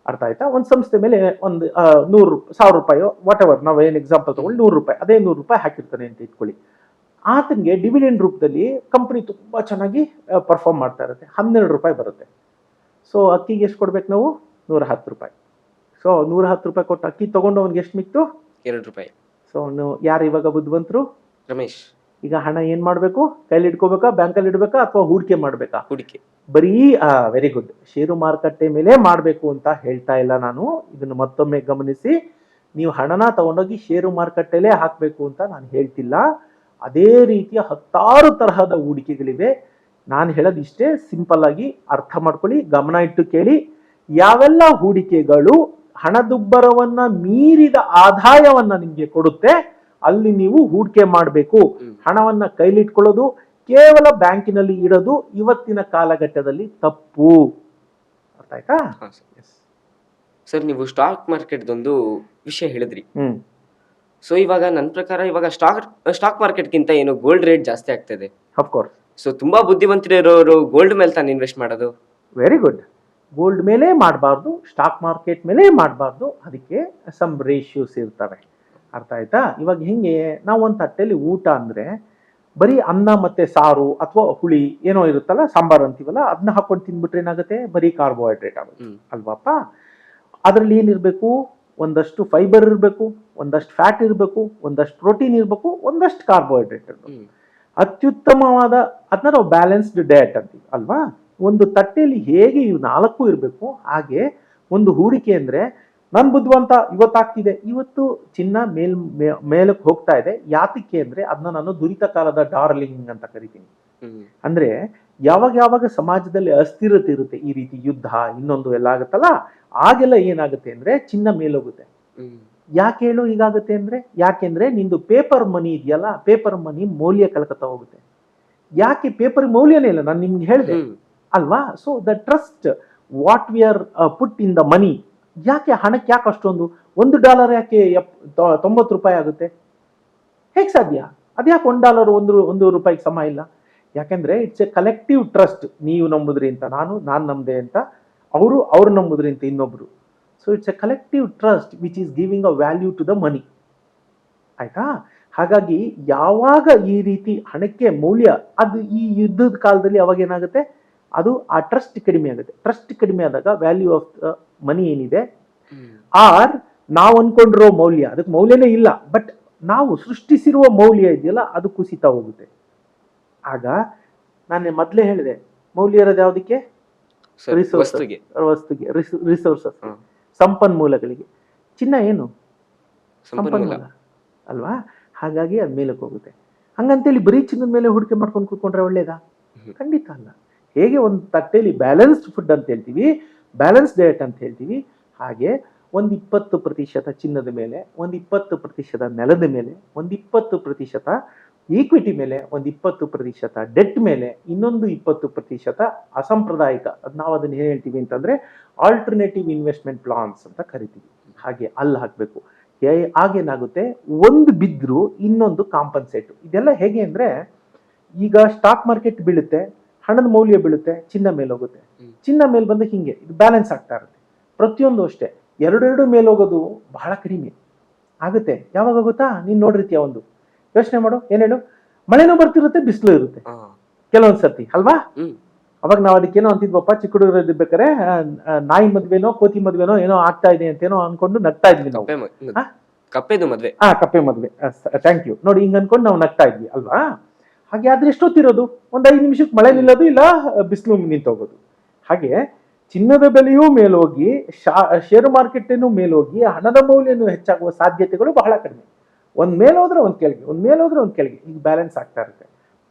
[SPEAKER 2] ಅರ್ಥ ಆಯ್ತಾ? ಒಂದು ಸಂಸ್ಥೆ ಮೇಲೆ ಒಂದು 100,000 ರೂಪಾಯಿ ವಾಟ್ ಎವರ್, ನಾವು ಏನ್ ಎಕ್ಸಾಂಪಲ್ ತಗೊಳ್ಳಿ, 100 ರೂಪಾಯಿ, ಅದೇ 100 ರೂಪಾಯಿ ಹಾಕಿರ್ತಾನೆ ಅಂತ ಇಟ್ಕೊಳ್ಳಿ. ಆತನಿಗೆ ಡಿವಿಡೆಂಡ್ ರೂಪದಲ್ಲಿ ಕಂಪನಿ ತುಂಬಾ ಚೆನ್ನಾಗಿ ಪರ್ಫಾರ್ಮ್ ಮಾಡ್ತಾ ಇರುತ್ತೆ, 12 ರೂಪಾಯಿ ಬರುತ್ತೆ. ಸೊ ಅಕ್ಕಿಗೆ ಎಷ್ಟು ಕೊಡ್ಬೇಕು ನಾವು? 110 ರೂಪಾಯಿ. ಸೊ 110 ರೂಪಾಯಿ ಕೊಟ್ಟು ಅಕ್ಕಿ ತಗೊಂಡು ಅವ್ನಿಗೆ ಎಷ್ಟು ಮಿಕ್ತು?
[SPEAKER 1] 2 ರೂಪಾಯಿ. ಸೊ
[SPEAKER 2] ಯಾರು ಇವಾಗ ಬುದ್ಧಿವಂತರು?
[SPEAKER 1] ರಮೇಶ್.
[SPEAKER 2] ಈಗ ಹಣ ಏನ್ ಮಾಡ್ಬೇಕು? ಕೈಲಿ ಇಟ್ಕೋಬೇಕಾ, ಬ್ಯಾಂಕಲ್ಲಿ ಇಡ್ಬೇಕಾ, ಅಥವಾ ಹೂಡಿಕೆ ಮಾಡ್ಬೇಕಾ?
[SPEAKER 1] ಹೂಡಿಕೆ.
[SPEAKER 2] ಬರೀ ವೆರಿ ಗುಡ್, ಷೇರು ಮಾರುಕಟ್ಟೆ ಮೇಲೆ ಮಾಡ್ಬೇಕು ಅಂತ ಹೇಳ್ತಾ ಇಲ್ಲ ನಾನು. ಇದನ್ನು ಮತ್ತೊಮ್ಮೆ ಗಮನಿಸಿ, ನೀವು ಹಣನ ತಗೊಂಡೋಗಿ ಷೇರು ಮಾರುಕಟ್ಟೆಲೇ ಹಾಕ್ಬೇಕು ಅಂತ ನಾನು ಹೇಳ್ತಿಲ್ಲ. ಅದೇ ರೀತಿಯ 10 ತರಹದ ಹೂಡಿಕೆಗಳಿವೆ. ನಾನು ಹೇಳೋದು ಇಷ್ಟೇ, ಸಿಂಪಲ್ ಆಗಿ ಅರ್ಥ ಮಾಡ್ಕೊಳ್ಳಿ, ಗಮನ ಇಟ್ಟು ಕೇಳಿ. ಯಾವೆಲ್ಲ ಹೂಡಿಕೆಗಳು ಹಣದುಬ್ಬರವನ್ನ ಮೀರಿದ ಆದಾಯವನ್ನ ನಿಮ್ಗೆ ಕೊಡುತ್ತೆ, ಅಲ್ಲಿ ನೀವು ಹೂಡಿಕೆ ಮಾಡಬೇಕು. ಹಣವನ್ನ ಕೈಲಿಟ್ಕೊಳ್ಳೋದು, ಕೇವಲ ಬ್ಯಾಂಕಿನಲ್ಲಿ ಇಡೋದು ಇವತ್ತಿನ ಕಾಲಘಟ್ಟದಲ್ಲಿ ತಪ್ಪು. ಅರ್ಥ ಆಯ್ತಾ?
[SPEAKER 1] ಸರ್ ನೀವು ಸ್ಟಾಕ್ ಮಾರ್ಕೆಟ್ದೊಂದು ವಿಷಯ ಹೇಳಿದ್ರಿ.
[SPEAKER 2] ಹ್ಮ್
[SPEAKER 1] ಸೊ ಇವಾಗ ನನ್ನ ಪ್ರಕಾರ ಇವಾಗ ಸ್ಟಾಕ್ ಮಾರ್ಕೆಟ್ಗಿಂತ ಏನು ಗೋಲ್ಡ್ ರೇಟ್ ಜಾಸ್ತಿ ಆಗ್ತದೆ.
[SPEAKER 2] ಅಫ್ಕೋರ್ಸ್.
[SPEAKER 1] ಸೊ ತುಂಬಾ ಬುದ್ಧಿವಂತರಿರೋರು ಗೋಲ್ಡ್ ಮೇಲೆ ತಾನು ಇನ್ವೆಸ್ಟ್ ಮಾಡೋದು.
[SPEAKER 2] Very good. ಗೋಲ್ಡ್ ಮೇಲೆ ಮಾಡಬಾರ್ದು, ಸ್ಟಾಕ್ ಮಾರ್ಕೆಟ್ ಮೇಲೆ ಮಾಡಬಾರ್ದು. ಅದಕ್ಕೆ ಸಮ್ ರೇಷಿಯೋಸ್ ಇರ್ತವೆ. ಅರ್ಥ ಆಯ್ತಾ? ಇವಾಗ ಹಿಂಗೆ ನಾವು ಒಂದು ತಟ್ಟೆಯಲ್ಲಿ ಊಟ ಅಂದರೆ ಬರೀ ಅನ್ನ ಮತ್ತು ಸಾರು ಅಥವಾ ಹುಳಿ ಏನೋ ಇರುತ್ತಲ್ಲ, ಸಾಂಬಾರು ಅಂತೀವಲ್ಲ, ಅದನ್ನ ಹಾಕೊಂಡು ತಿಂದ್ಬಿಟ್ರೆ ಏನಾಗುತ್ತೆ? ಬರೀ ಕಾರ್ಬೋಹೈಡ್ರೇಟ್ ಆಗುತ್ತೆ ಅಲ್ವಪ್ಪ. ಅದರಲ್ಲಿ ಏನಿರಬೇಕು? ಒಂದಷ್ಟು ಫೈಬರ್ ಇರಬೇಕು, ಒಂದಷ್ಟು ಫ್ಯಾಟ್ ಇರಬೇಕು, ಒಂದಷ್ಟು ಪ್ರೋಟೀನ್ ಇರಬೇಕು, ಒಂದಷ್ಟು ಕಾರ್ಬೋಹೈಡ್ರೇಟ್ ಇರಬೇಕು. ಅತ್ಯುತ್ತಮವಾದ ಅದನ್ನ ನಾವು ಬ್ಯಾಲೆನ್ಸ್ಡ್ ಡಯಟ್ ಅಂತೀವಿ ಅಲ್ವಾ. ಒಂದು ತಟ್ಟೆಯಲ್ಲಿ ಹೇಗೆ ಇವು 4 ಇರಬೇಕು, ಹಾಗೆ ಒಂದು ಹೂಡಿಕೆ ಅಂದರೆ ನಾನು ಬುದ್ಧಿವಂತ ಇವತ್ತಾಗ್ತಿದೆ, ಇವತ್ತು ಚಿನ್ನ ಮೇಲಕ್ಕೆ ಹೋಗ್ತಾ ಇದೆ. ಯಾತಕ್ಕೆ ಅಂದರೆ ಅದನ್ನ ನಾನು ದುರಿತ ಕಾಲದ ಡಾರ್ಲಿಂಗ್ ಅಂತ ಕರಿತೀನಿ. ಅಂದ್ರೆ ಯಾವಾಗ ಸಮಾಜದಲ್ಲಿ ಅಸ್ಥಿರತೆ ಇರುತ್ತೆ, ಈ ರೀತಿ ಯುದ್ಧ ಇನ್ನೊಂದು ಎಲ್ಲ ಆಗುತ್ತಲ್ಲ, ಆಗೆಲ್ಲ ಏನಾಗುತ್ತೆ ಅಂದ್ರೆ ಚಿನ್ನ ಮೇಲೋಗುತ್ತೆ. ಯಾಕೆ ಹೇಳು ಹೀಗಾಗುತ್ತೆ ಅಂದ್ರೆ? ಯಾಕೆಂದ್ರೆ ನಿಂದು ಪೇಪರ್ ಮನಿ ಇದೆಯಲ್ಲ, ಪೇಪರ್ ಮನಿ ಮೌಲ್ಯ ಕಳ್ಕೊತಾ ಹೋಗುತ್ತೆ. ಯಾಕೆ? ಪೇಪರ್ ಮೌಲ್ಯನೇ ಇಲ್ಲ, ನಾನು ನಿಮ್ಗೆ ಹೇಳಿದೆ ಅಲ್ವಾ. So the trust what we are put in the money. ಯಾಕೆ ಹಣಕ್ಕೆ ಯಾಕೆ ಅಷ್ಟೊಂದು? $1 ಯಾಕೆ $90 ಆಗುತ್ತೆ? ಹೇಗೆ ಸಾಧ್ಯ? ಅದ್ಯಾಕೆ $1 ಒಂದು ರೂಪಾಯಿಗೆ ಸಮ ಇಲ್ಲ? ಯಾಕೆಂದ್ರೆ ಇಟ್ಸ್ ಎ ಕಲೆಕ್ಟಿವ್ ಟ್ರಸ್ಟ್. ನೀವು ನಂಬುದ್ರಿಂತ ನಾನು ನಂಬದೆ ಅಂತ ಅವ್ರು ನಂಬುದ್ರಿಂತ ಇನ್ನೊಬ್ರು. So it's a collective trust which is giving a value to the money. ಆಯ್ತಾ? ಹಾಗಾಗಿ ಯಾವಾಗ ಈ ರೀತಿ ಹಣಕ್ಕೆ ಮೌಲ್ಯ, ಅದು ಈ ಯುದ್ಧದ ಕಾಲದಲ್ಲಿ ಅವಾಗ ಏನಾಗುತ್ತೆ? ಅದು ಆ ಟ್ರಸ್ಟ್ ಕಡಿಮೆ ಆಗುತ್ತೆ. ಟ್ರಸ್ಟ್ ಕಡಿಮೆ ಆದಾಗ ವ್ಯಾಲ್ಯೂ ಆಫ್ ದ ಮನಿ ಏನಿದೆ, ಆರ್ ನಾವು ಅನ್ಕೊಂಡಿರೋ ಮೌಲ್ಯ, ಅದಕ್ಕೆ ಮೌಲ್ಯನೇ ಇಲ್ಲ, ಬಟ್ ನಾವು ಸೃಷ್ಟಿಸಿರುವ ಮೌಲ್ಯ ಇದೆಯಲ್ಲ, ಅದು ಕುಸಿತಾ ಹೋಗುತ್ತೆ. ಆಗ ನಾನು ಮೊದಲೇ ಹೇಳಿದೆ, ಮೌಲ್ಯ ಇರೋದು ಯಾವುದಕ್ಕೆ? ವಸ್ತುಗೆ, ರಿಸೋರ್ಸಸ್, ಸಂಪನ್ಮೂಲಗಳಿಗೆ. ಚಿನ್ನ ಏನು? ಸಂಪನ್ಮೂಲ ಅಲ್ವಾ. ಹಾಗಾಗಿ ಅದ್ ಮೇಲಕ್ಕೆ ಹೋಗುತ್ತೆ. ಹಂಗಂತೇಳಿ ಬರೀ ಚಿನ್ನದ ಮೇಲೆ ಹೂಡಿಕೆ ಮಾಡ್ಕೊಂಡು ಕೂತ್ಕೊಂಡ್ರೆ ಒಳ್ಳೇದಾ? ಖಂಡಿತ ಅಲ್ಲ. ಹೇಗೆ ಒಂದು ತಟ್ಟೆಯಲ್ಲಿ ಬ್ಯಾಲೆನ್ಸ್ಡ್ ಫುಡ್ ಅಂತ ಹೇಳ್ತೀವಿ, ಬ್ಯಾಲೆನ್ಸ್ ಡಯಟ್ ಅಂತ ಹೇಳ್ತೀವಿ, ಹಾಗೆ ಒಂದು 20% ಚಿನ್ನದ ಮೇಲೆ, ಒಂದು 20% ನೆಲದ ಮೇಲೆ, ಒಂದು 20% ಈಕ್ವಿಟಿ ಮೇಲೆ, ಒಂದು 20% ಡೆಟ್ ಮೇಲೆ, ಇನ್ನೊಂದು 20% ಅಸಾಂಪ್ರದಾಯಿಕ, ನಾವು ಅದನ್ನ ಏನ್ ಹೇಳ್ತೀವಿ ಅಂತಂದ್ರೆ ಆಲ್ಟರ್ನೇಟಿವ್ ಇನ್ವೆಸ್ಟ್ಮೆಂಟ್ ಪ್ಲಾನ್ಸ್ ಅಂತ ಕರಿತೀವಿ. ಹಾಗೆ ಅಲ್ಲಿ ಹಾಕಬೇಕು. ಆಗೇನಾಗುತ್ತೆ? ಒಂದು ಬಿದ್ದರೂ ಇನ್ನೊಂದು ಕಾಂಪನ್ಸೇಟ್. ಇದೆಲ್ಲ ಹೇಗೆ ಅಂದ್ರೆ, ಈಗ ಸ್ಟಾಕ್ ಮಾರ್ಕೆಟ್ ಬೀಳುತ್ತೆ, ಹಣದ ಮೌಲ್ಯ ಬೀಳುತ್ತೆ, ಚಿನ್ನ ಮೇಲೆ ಹೋಗುತ್ತೆ. ಚಿನ್ನ ಮೇಲೆ ಬಂದ ಹಿಂಗೆ ಇದು ಬ್ಯಾಲೆನ್ಸ್ ಆಗ್ತಾ ಇರುತ್ತೆ. ಪ್ರತಿಯೊಂದು ಅಷ್ಟೇ. ಎರಡು ಮೇಲೆ ಹೋಗೋದು ಬಹಳ ಕಡಿಮೆ ಆಗುತ್ತೆ. ಯಾವಾಗ ಆಗುತ್ತಾ? ನೀನ್ ನೋಡಿರ್ತೀಯ, ಒಂದು ಯೋಚನೆ ಮಾಡು. ಏನ್ ಹೇಳು? ಮಳೆನೂ ಬರ್ತಿರುತ್ತೆ, ಬಿಸಿಲು ಇರುತ್ತೆ ಕೆಲವೊಂದ್ ಸರ್ತಿ ಅಲ್ವಾ. ಅವಾಗ ನಾವು ಅದಕ್ಕೇನೋ ಅಂತಿದ್ವಪ್ಪ, ಚಿಕ್ಕ ಹುಡುಗರು ಇರ್ಬೇಕಾರೆ, ನಾಯಿ ಮದ್ವೆನೋ ಕೋತಿ ಮದ್ವೆನೋ ಏನೋ ಆಗ್ತಾ ಇದೆ ಅಂತೇನೋ ಅನ್ಕೊಂಡು ನಗ್ತಾ ಇದ್ವಿ ನಾವು.
[SPEAKER 1] ಕಪ್ಪೆದು ಮದ್ವೆ,
[SPEAKER 2] ಕಪ್ಪೆ ಮದ್ವೆ, ಥ್ಯಾಂಕ್ ಯು. ನೋಡಿ, ಹಿಂಗ್ ಅನ್ಕೊಂಡು ನಾವು ನಗ್ತಾ ಇದ್ವಿ ಅಲ್ವಾ. ಹಾಗೆ ಆದ್ರೆ ಎಷ್ಟೊತ್ತಿರೋದು? ಒಂದು 5 ನಿಮಿಷಕ್ಕೆ ಮಳೆ ನಿಲ್ಲೋದು, ಇಲ್ಲ ಬಿಸಿಲು ನಿಂತೋಗೋದು. ಹಾಗೆ ಚಿನ್ನದ ಬೆಲೆಯೂ ಮೇಲೋಗಿ, ಷೇರು ಮಾರ್ಕೆಟೇನು ಮೇಲೋಗಿ, ಹಣದ ಮೌಲ್ಯನೂ ಹೆಚ್ಚಾಗುವ ಸಾಧ್ಯತೆಗಳು ಬಹಳ ಕಡಿಮೆ. ಒಂದ್ ಮೇಲೋದ್ರೆ ಒಂದ್ ಕೆಳಗೆ, ಒಂದ್ ಮೇಲೋದ್ರೆ ಒಂದ್ ಕೆಳಗೆ, ಈಗ ಬ್ಯಾಲೆನ್ಸ್ ಆಗ್ತಾ ಇರುತ್ತೆ.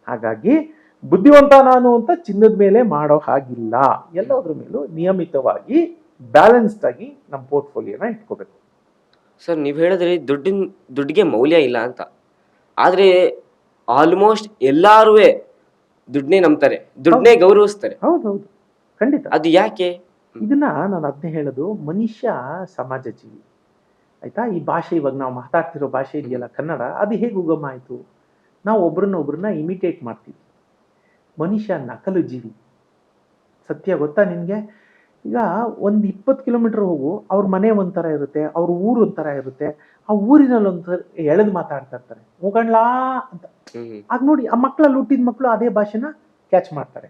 [SPEAKER 2] ಹಾಗಾಗಿ ಬುದ್ಧಿವಂತ ನಾನು ಅಂತ ಚಿನ್ನದ ಮೇಲೆ ಮಾಡೋ ಹಾಗಿಲ್ಲ. ಎಲ್ಲೋದ್ರ ಮೇಲೂ ನಿಯಮಿತವಾಗಿ ಬ್ಯಾಲೆನ್ಸ್ಡ್ ಆಗಿ ನಮ್ಮ ಪೋರ್ಟ್ಫೋಲಿಯೋನ ಇಟ್ಕೋಬೇಕು.
[SPEAKER 1] ಸರ್ ನೀವು ಹೇಳಿದ್ರಿ ದುಡ್ಡಿಗೆ ಮೌಲ್ಯ ಇಲ್ಲ ಅಂತ. ಆದ್ರೆ ಆಲ್ಮೋಸ್ಟ್ ಎಲ್ಲಾರು ದುಡ್ಡನ್ನೇ ನಂಬ್ತಾರೆ, ದುಡ್ಡನ್ನೇ ಗೌರವಿಸ್ತಾರೆ.
[SPEAKER 2] ಹೌದೌದು, ಖಂಡಿತ.
[SPEAKER 1] ಅದು ಯಾಕೆ?
[SPEAKER 2] ಇದನ್ನ ನಾನು ಅದನ್ನೇ ಹೇಳೋದು, ಮನುಷ್ಯ ಸಮಾಜ ಜೀವಿ. ಆಯ್ತಾ? ಈ ಭಾಷೆ, ಇವಾಗ ನಾವು ಮಾತಾಡ್ತಿರೋ ಭಾಷೆ ಇದೆಯಲ್ಲ ಕನ್ನಡ, ಅದು ಹೇಗೆ ಉಗಮ ಆಯ್ತು? ನಾವು ಒಬ್ರನ್ನ ಇಮಿಟೇಟ್ ಮಾಡ್ತೀವಿ. ಮನುಷ್ಯ ನಕಲು ಜೀವಿ. ಸತ್ಯ ಗೊತ್ತಾ ನಿನ್ಗೆ? ಈಗ ಒಂದು 20 ಕಿಲೋಮೀಟರ್ ಹೋಗು, ಅವ್ರ ಮನೆ ಒಂಥರ ಇರುತ್ತೆ, ಅವ್ರ ಊರು ಒಂಥರ ಇರುತ್ತೆ, ಆ ಊರಿನಲ್ಲಿ ಒಂಥರ ಎಳೆದು ಮಾತಾಡ್ತಾ ಇರ್ತಾರೆ, ಹೋಗಣ್ಲಾ ಅಂತ. ಆಗ ನೋಡಿ, ಆ ಮಕ್ಕಳಲ್ಲಿ ಹುಟ್ಟಿದ ಮಕ್ಕಳು ಅದೇ ಭಾಷೆನ ಕ್ಯಾಚ್ ಮಾಡ್ತಾರೆ.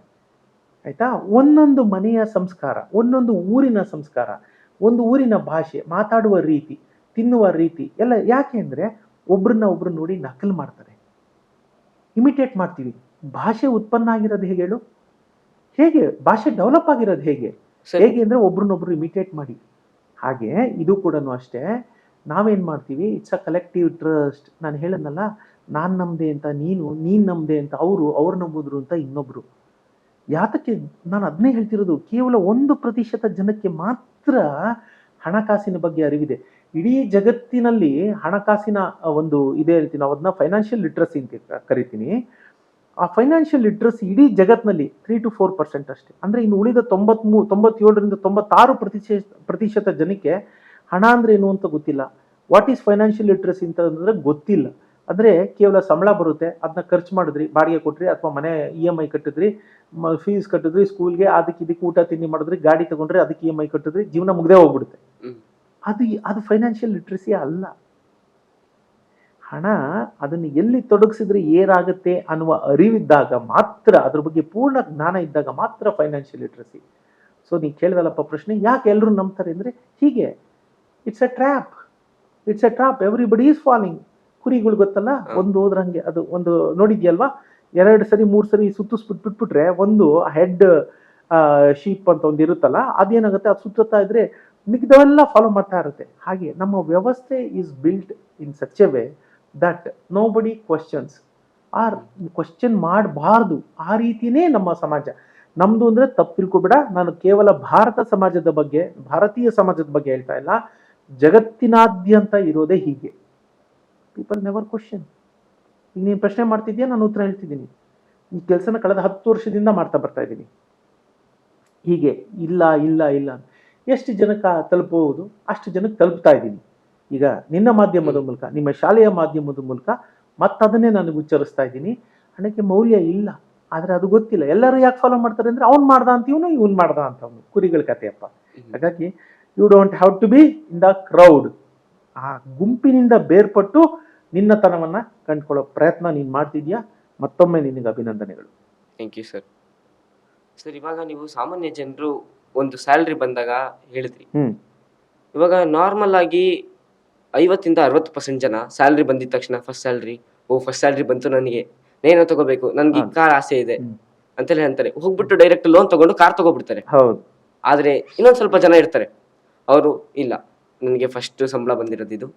[SPEAKER 2] ಆಯ್ತಾ? ಒಂದೊಂದು ಮನೆಯ ಸಂಸ್ಕಾರ, ಒಂದೊಂದು ಊರಿನ ಸಂಸ್ಕಾರ, ಒಂದು ಊರಿನ ಭಾಷೆ, ಮಾತಾಡುವ ರೀತಿ, ತಿನ್ನುವ ರೀತಿ ಎಲ್ಲ. ಯಾಕೆ ಅಂದ್ರೆ ಒಬ್ರನ್ನ ನೋಡಿ ನಕಲು ಮಾಡ್ತಾರೆ, ಇಮಿಟೇಟ್ ಮಾಡ್ತೀವಿ. ಭಾಷೆ ಉತ್ಪನ್ನ ಆಗಿರೋದು ಹೇಗೆ ಹೇಳು? ಹೇಗೆ ಭಾಷೆ ಡೆವಲಪ್ ಆಗಿರೋದು ಹೇಗೆ ಅಂದ್ರೆ ಒಬ್ರನ್ನೊಬ್ರು ಇಮಿಟೇಟ್ ಮಾಡಿ. ಹಾಗೆ ಇದು ಕೂಡ ಅಷ್ಟೇ. ನಾವೇನ್ ಮಾಡ್ತೀವಿ? It's a collective trust. ನಾನು ಹೇಳದ್ನಲ್ಲ, ನಾನ್ ನಮ್ದೆ ಅಂತ ನೀನ್ ನಮ್ದೆ ಅಂತ ಅವ್ರು ನಂಬುದ್ರು ಅಂತ ಇನ್ನೊಬ್ರು. ಯಾತಕ್ಕೆ ನಾನು ಅದನ್ನೇ ಹೇಳ್ತಿರೋದು? ಕೇವಲ 1% ಜನಕ್ಕೆ ಮಾತ್ರ ಹಣಕಾಸಿನ ಬಗ್ಗೆ ಅರಿವಿದೆ. ಇಡೀ ಜಗತ್ತಿನಲ್ಲಿ ಹಣಕಾಸಿನ ಒಂದು ಇದೇ ಹೇಳ್ತೀನಿ, ನಾವು ಅದನ್ನ ಫೈನಾನ್ಷಿಯಲ್ ಲಿಟ್ರಸಿ ಅಂತ ಕರಿತೀನಿ. ಆ ಫೈನಾನ್ಷಿಯಲ್ ಲಿಟ್ರಸಿ ಇಡೀ ಜಗತ್ನಲ್ಲಿ 3 to 4% ಅಷ್ಟೇ. ಅಂದರೆ ಇನ್ನು ಉಳಿದ 97ರಿಂದ 96% ಜನಕ್ಕೆ ಹಣ ಅಂದರೆ ಏನು ಅಂತ ಗೊತ್ತಿಲ್ಲ. ವಾಟ್ ಈಸ್ ಫೈನಾನ್ಷಿಯಲ್ ಲಿಟ್ರಸಿ ಅಂತಂದರೆ ಗೊತ್ತಿಲ್ಲ. ಅಂದರೆ ಕೇವಲ ಸಂಬಳ ಬರುತ್ತೆ, ಅದನ್ನ ಖರ್ಚು ಮಾಡಿದ್ರಿ, ಬಾಡಿಗೆ ಕೊಟ್ರಿ, ಅಥವಾ ಮನೆ EMI ಕಟ್ಟಿದ್ರಿ, ಫೀಸ್ ಕಟ್ಟಿದ್ರಿ, ಸ್ಕೂಲ್ಗೆ ಅದಕ್ಕೆ ಇದಕ್ಕೆ ಊಟ ತಿಂಡಿ ಮಾಡಿದ್ರಿ, ಗಾಡಿ ತಗೊಂಡ್ರಿ, ಅದಕ್ಕೆ EMI ಕಟ್ಟಿದ್ರಿ, ಜೀವನ ಮುಗ್ದೇ ಹೋಗ್ಬಿಡುತ್ತೆ. ಅದು ಫೈನಾನ್ಷಿಯಲ್ ಲಿಟ್ರಸಿ ಅಲ್ಲ. ಹಣ ಅದನ್ನು ಎಲ್ಲಿ ತೊಡಗಿಸಿದ್ರೆ ಏನಾಗುತ್ತೆ ಅನ್ನುವ ಅರಿವಿದ್ದಾಗ ಮಾತ್ರ, ಅದ್ರ ಬಗ್ಗೆ ಪೂರ್ಣ ಜ್ಞಾನ ಇದ್ದಾಗ ಮಾತ್ರ ಫೈನಾನ್ಷಿಯಲ್ ಲಿಟ್ರಸಿ. ಸೊ ನೀವು ಕೇಳಿದಲ್ಲಪ್ಪ ಪ್ರಶ್ನೆ, ಯಾಕೆ ಎಲ್ಲರೂ ನಂಬ್ತಾರೆ ಅಂದರೆ ಹೀಗೆ, it's A trap, everybody is falling. ಕುರಿಗಳು ಗೊತ್ತಲ್ಲ, ಒಂದು ಹೋದ್ರಂಗೆ, ಅದು ಒಂದು ನೋಡಿದ್ಯಲ್ವಾ, 2 ಸರಿ 3 ಸರಿ ಬಿಟ್ಬಿಟ್ರೆ ಒಂದು ಹೆಡ್ ಶೀಪ್ ಅಂತ ಒಂದು ಇರುತ್ತಲ್ಲ, ಅದೇನಾಗುತ್ತೆ, ಅದು ಸುತ್ತಾ ಇದ್ರೆ ಮಿಕ್ದವೆಲ್ಲ ಫಾಲೋ ಮಾಡ್ತಾ ಇರುತ್ತೆ. ಹಾಗೆ ನಮ್ಮ ವ್ಯವಸ್ಥೆ is built in such A way that nobody question ಮಾಡಬಾರ್ದು. ಆ ರೀತಿನೇ ನಮ್ಮ ಸಮಾಜ. ನಮ್ದು ಅಂದರೆ ತಪ್ಪು ತಿಳ್ಕೊಬೇಡ, ನಾನು ಕೇವಲ ಭಾರತೀಯ ಸಮಾಜದ ಬಗ್ಗೆ ಹೇಳ್ತಾ ಇಲ್ಲ, ಜಗತ್ತಿನಾದ್ಯಂತ ಇರೋದೇ ಹೀಗೆ. People never question. ಈಗ ನೀನು ಪ್ರಶ್ನೆ ಮಾಡ್ತಿದ್ಯಾ, ನಾನು ಉತ್ತರ ಹೇಳ್ತಿದ್ದೀನಿ. ಈ ಕೆಲಸನ ಕಳೆದ 10 ವರ್ಷದಿಂದ ಮಾಡ್ತಾ ಬರ್ತಾ ಇದ್ದೀನಿ. ಹೀಗೆ ಇಲ್ಲ ಇಲ್ಲ ಇಲ್ಲ ಎಷ್ಟು ಜನಕ್ಕೆ ತಲುಪಬಹುದು ಅಷ್ಟು ಜನಕ್ಕೆ ತಲುಪ್ತಾ ಇದ್ದೀನಿ. ಈಗ ನಿನ್ನ ಮಾಧ್ಯಮದ ಮೂಲಕ, ನಿಮ್ಮ ಶಾಲೆಯ ಮಾಧ್ಯಮದ ಮೂಲಕ ಮತ್ತದನ್ನೇ ನನಗೆ ಉಚ್ಚರಿಸ್ತಾ ಇದ್ದೀನಿ. ಹಣಕ್ಕೆ ಮೌಲ್ಯ ಇಲ್ಲ, ಆದರೆ ಅದು ಗೊತ್ತಿಲ್ಲ. ಎಲ್ಲರೂ ಯಾಕೆ ಫಾಲೋ ಮಾಡ್ತಾರೆ ಅಂದರೆ ಅವ್ನು ಮಾಡ್ದ ಅಂತ ಇವನು ಮಾಡ್ದ ಅಂತ ಅವನು, ಕುರಿಗಳ ಕಥೆಯಪ್ಪ. ಹಾಗಾಗಿ you don't have to be in the crowd. ಆ ಗುಂಪಿನಿಂದ ಬೇರ್ಪಟ್ಟು ನಿನ್ನತನವನ್ನು ಕಂಡುಕೊಳ್ಳೋ ಪ್ರಯತ್ನ ನೀನು ಮಾಡ್ತಿದ್ಯಾ. ಮತ್ತೊಮ್ಮೆ ನಿನಗೆ ಅಭಿನಂದನೆಗಳು.
[SPEAKER 1] Thank you sir. ಸರ್, ಇವಾಗ ನೀವು ಸಾಮಾನ್ಯ ಜನರು ಒಂದು ಸ್ಯಾಲ್ರಿ ಬಂದಾಗ ಹೇಳಿದ್ರಿ, ಇವಾಗ ನಾರ್ಮಲ್ ಆಗಿ 50-60% ಜನ ಸ್ಯಾಲ್ರಿ ಬಂದಿದ ತಕ್ಷಣ ಫಸ್ಟ್ ಸ್ಯಾಲ್ರಿ ಬಂತು, ನನಗೆ ಏನೋ ತಗೋಬೇಕು, ನನ್ಗೆ ಕಾರ್ ಆಸೆ ಇದೆ ಅಂತೆಲ್ಲ ಅಂತಾರೆ. ಹೋಗ್ಬಿಟ್ಟು ಡೈರೆಕ್ಟ್ ಲೋನ್ ತಗೊಂಡು ಕಾರ್ ತಗೋಬಿಡ್ತಾರೆ.
[SPEAKER 2] ಹೌದು.
[SPEAKER 1] ಆದ್ರೆ ಇನ್ನೊಂದ್ ಸ್ವಲ್ಪ ಜನ ಇರ್ತಾರೆ, ಅವರು ಇಲ್ಲ, ನನಗೆ ಫಸ್ಟ್ ಸಂಬಳ ಬಂದಿರೋದಿದು,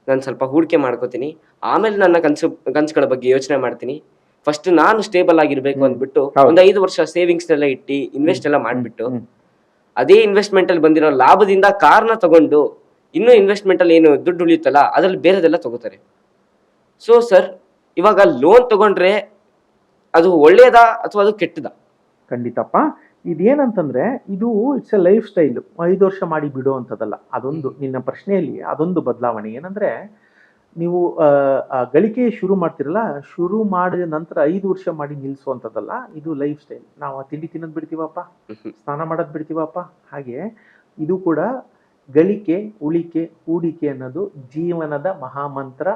[SPEAKER 1] ನಾನು ಸ್ವಲ್ಪ ಹೂಡಿಕೆ ಮಾಡ್ಕೋತೀನಿ, ಆಮೇಲೆ ನನ್ನ ಕನಸುಗಳ ಬಗ್ಗೆ ಯೋಚನೆ ಮಾಡ್ತೀನಿ, ಫಸ್ಟ್ ನಾನು ಸ್ಟೇಬಲ್ ಆಗಿರ್ಬೇಕು ಅಂದ್ಬಿಟ್ಟು ಒಂದು 5 ವರ್ಷ ಸೇವಿಂಗ್ಸ್ ಎಲ್ಲ ಇಟ್ಟು ಇನ್ವೆಸ್ಟ್ ಎಲ್ಲ ಮಾಡ್ಬಿಟ್ಟು ಅದೇ ಇನ್ವೆಸ್ಟ್ಮೆಂಟ್ ಅಲ್ಲಿ ಬಂದಿರೋ ಲಾಭದಿಂದ ಕಾರ್ನ ತಗೊಂಡು ಇನ್ನೂ ಇನ್ವೆಸ್ಟ್ಮೆಂಟ್ ಅಲ್ಲಿ ಏನು ದುಡ್ಡು ಉಳಿಯುತ್ತಲ್ಲ ಅದ್ರಲ್ಲಿ ಬೇರೆದೆಲ್ಲ ತಗೋತಾರೆ. ಸೊ ಸರ್, ಇವಾಗ ಲೋನ್ ತಗೊಂಡ್ರೆ ಅದು ಒಳ್ಳೇದಾ ಅಥವಾ ಅದು ಕೆಟ್ಟದಾ?
[SPEAKER 2] ಖಂಡಿತಪ್ಪ. ಇದೇನಂತಂದ್ರೆ ಇದು ಇಟ್ಸ್ ಎ ಲೈಫ್ ಸ್ಟೈಲ್. 5 ವರ್ಷ ಮಾಡಿ ಬಿಡೋ ಅಂತದಲ್ಲ. ಅದೊಂದು ನಿನ್ನ ಪ್ರಶ್ನೆಯಲ್ಲಿ ಅದೊಂದು ಬದಲಾವಣೆ ಏನಂದ್ರೆ, ನೀವು ಗಳಿಕೆ ಶುರು ಮಾಡ್ತಿರಲ್ಲ, ಶುರು ಮಾಡಿದ ನಂತರ 5 ವರ್ಷ ಮಾಡಿ ನಿಲ್ಲಿಸುವಂಥದ್ದಲ್ಲ. ಇದು ಲೈಫ್ ಸ್ಟೈಲ್. ನಾವು ತಿಂಡಿ ತಿನ್ನೋದು ಬಿಡ್ತೀವಪ್ಪ, ಸ್ನಾನ ಮಾಡೋದು ಬಿಡ್ತೀವಪ್ಪ, ಹಾಗೆ ಇದು ಕೂಡ ಗಳಿಕೆ, ಉಳಿಕೆ, ಹೂಡಿಕೆ ಅನ್ನೋದು ಜೀವನದ ಮಹಾಮಂತ್ರ.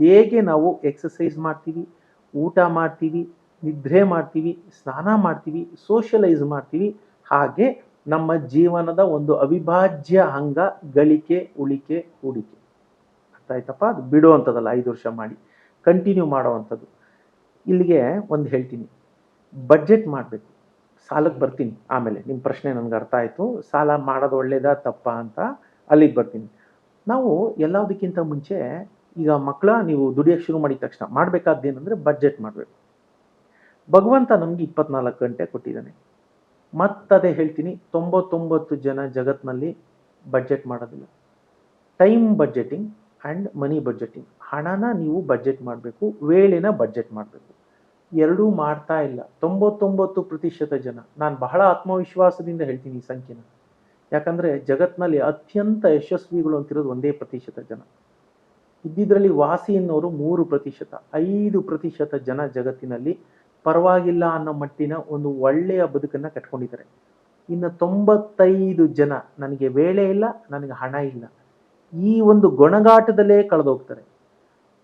[SPEAKER 2] ಹೇಗೆ ನಾವು ಎಕ್ಸಸೈಸ್ ಮಾಡ್ತೀವಿ, ಊಟ ಮಾಡ್ತೀವಿ, ನಿದ್ರೆ ಮಾಡ್ತೀವಿ, ಸ್ನಾನ ಮಾಡ್ತೀವಿ, ಸೋಷಿಯಲೈಸ್ ಮಾಡ್ತೀವಿ, ಹಾಗೆ ನಮ್ಮ ಜೀವನದ ಒಂದು ಅವಿಭಾಜ್ಯ ಅಂಗ ಗಳಿಕೆ, ಉಳಿಕೆ, ಹೂಡಿಕೆ. ಅರ್ಥ ಆಯ್ತಪ್ಪ? ಅದು ಬಿಡುವಂಥದ್ದಲ್ಲ, 5 ವರ್ಷ ಮಾಡಿ ಕಂಟಿನ್ಯೂ ಮಾಡೋವಂಥದ್ದು. ಇಲ್ಲಿಗೆ ಒಂದು ಹೇಳ್ತೀನಿ, ಬಡ್ಜೆಟ್ ಮಾಡಬೇಕು. ಸಾಲಕ್ಕೆ ಬರ್ತೀನಿ ಆಮೇಲೆ. ನಿಮ್ಮ ಪ್ರಶ್ನೆ ನನಗೆ ಅರ್ಥ ಆಯಿತು. ಸಾಲ ಮಾಡೋದು ಒಳ್ಳೇದಾ ತಪ್ಪಾ ಅಂತ ಅಲ್ಲಿಗೆ ಬರ್ತೀನಿ. ನಾವು ಎಲ್ಲದಕ್ಕಿಂತ ಮುಂಚೆ ಈಗ ನೀವು ದುಡಿಯೋಕ್ಕೆ ಶುರು ಮಾಡಿದ ತಕ್ಷಣ ಮಾಡಬೇಕಾದ್ದೇನೆಂದರೆ ಬಡ್ಜೆಟ್ ಮಾಡಬೇಕು. ಭಗವಂತ ನಮಗೆ 24 ಗಂಟೆ ಕೊಟ್ಟಿದ್ದಾನೆ. ಮತ್ತದೇ ಹೇಳ್ತೀನಿ, 99 ಜನ ಜಗತ್ತಿನಲ್ಲಿ ಬಡ್ಜೆಟ್ ಮಾಡೋದಿಲ್ಲ. Time budgeting and money budgeting. ಹಣನ ನೀವು ಬಡ್ಜೆಟ್ ಮಾಡಬೇಕು, ವೇಳೆನ ಬಡ್ಜೆಟ್ ಮಾಡಬೇಕು. ಎರಡೂ ಮಾಡ್ತಾ ಇಲ್ಲ 99% ಜನ. ನಾನು ಬಹಳ ಆತ್ಮವಿಶ್ವಾಸದಿಂದ ಹೇಳ್ತೀನಿ ಈ ಸಂಖ್ಯೆನ, ಯಾಕಂದರೆ ಜಗತ್ತಿನಲ್ಲಿ ಅತ್ಯಂತ ಯಶಸ್ವಿಗಳು ಅಂತಿರೋದು 1% ಜನ. ಇದ್ದಿದ್ರಲ್ಲಿ ವಾಸಿ ಅನ್ನೋರು 3%. 5% ಜನ ಜಗತ್ತಿನಲ್ಲಿ ಪರವಾಗಿಲ್ಲ ಅನ್ನೋ ಮಟ್ಟಿನ ಒಂದು ಒಳ್ಳೆಯ ಬದುಕನ್ನು ಕಟ್ಕೊಂಡಿದ್ದಾರೆ. ಇನ್ನು 95 ಜನ ನನಗೆ ವೇಳೆ ಇಲ್ಲ, ನನಗೆ ಹಣ ಇಲ್ಲ, ಈ ಒಂದು ಗೊಣಗಾಟದಲ್ಲೇ ಕಳೆದೋಗ್ತಾರೆ.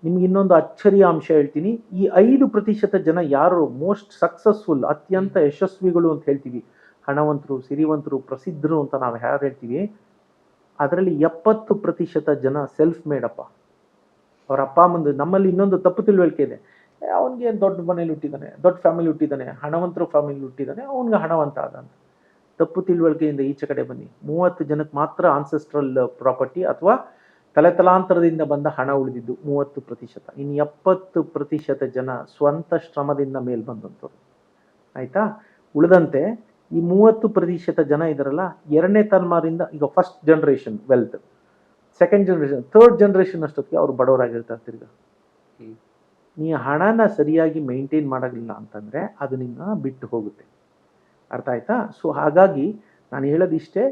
[SPEAKER 2] ನಿಮ್ಗೆ ಇನ್ನೊಂದು ಅಚ್ಚರಿಯ ಅಂಶ ಹೇಳ್ತೀನಿ. ಈ 5% ಜನ ಯಾರು ಮೋಸ್ಟ್ ಸಕ್ಸಸ್ಫುಲ್, ಅತ್ಯಂತ ಯಶಸ್ವಿಗಳು ಅಂತ ಹೇಳ್ತೀವಿ, ಹಣವಂತರು, ಸಿರಿವಂತರು, ಪ್ರಸಿದ್ಧರು ಅಂತ ನಾವು ಯಾರು ಹೇಳ್ತೀವಿ, ಅದರಲ್ಲಿ 70% ಜನ ಸೆಲ್ಫ್ ಮೇಡಪ್ಪ. ಅವ್ರ ಅಪ್ಪ ಅಮ್ಮಂದು. ನಮ್ಮಲ್ಲಿ ಇನ್ನೊಂದು ತಪ್ಪು ತಿಳುವಳಿಕೆ ಇದೆ, ಅವನಿಗೆ ದೊಡ್ಡ ಮನೇಲಿ ಹುಟ್ಟಿದ್ದಾನೆ, ದೊಡ್ಡ ಫ್ಯಾಮಿಲಿ ಹುಟ್ಟಿದ್ದಾನೆ, ಹಣವಂತರು ಫ್ಯಾಮಿಲಿ ಹುಟ್ಟಿದ್ದಾನೆ, ಅವನಿಗೆ ಹಣವಂತ ಆದಂತ. ತಪ್ಪು ತಿಳುವಳಿಕೆಯಿಂದ ಈಚೆ ಕಡೆ ಬನ್ನಿ. 30 ಜನಕ್ಕೆ ಮಾತ್ರ ಆನ್ಸೆಸ್ಟ್ರಲ್ ಪ್ರಾಪರ್ಟಿ ಅಥವಾ ತಲೆತಲಾಂತರದಿಂದ ಬಂದ ಹಣ ಉಳಿದಿದ್ದು 30%. ಇನ್ನು 70% ಜನ ಸ್ವಂತ ಶ್ರಮದಿಂದ ಮೇಲ್ ಬಂದಂಥವ್ರು. ಆಯ್ತಾ? ಉಳಿದಂತೆ ಈ 30% ಜನ ಇದಾರಲ್ಲ, 2ನೇ ತಲೆಮಾರಿಂದ, ಈಗ first generation wealth, second generation, third generation ಅಷ್ಟೊತ್ತಿಗೆ ಅವ್ರು ಬಡವರಾಗಿರ್ತಾರೆ ತಿರ್ಗ. ನೀ ಹಣನ ಸರಿಯಾಗಿ ಮೇಂಟೈನ್ ಮಾಡೋದಿಲ್ಲ ಅಂತಂದರೆ ಅದು ನಿನ್ನ ಬಿಟ್ಟು ಹೋಗುತ್ತೆ. ಅರ್ಥ ಆಯ್ತಾ? ಸೊ ಹಾಗಾಗಿ ನಾನು ಹೇಳೋದಿಷ್ಟೇ,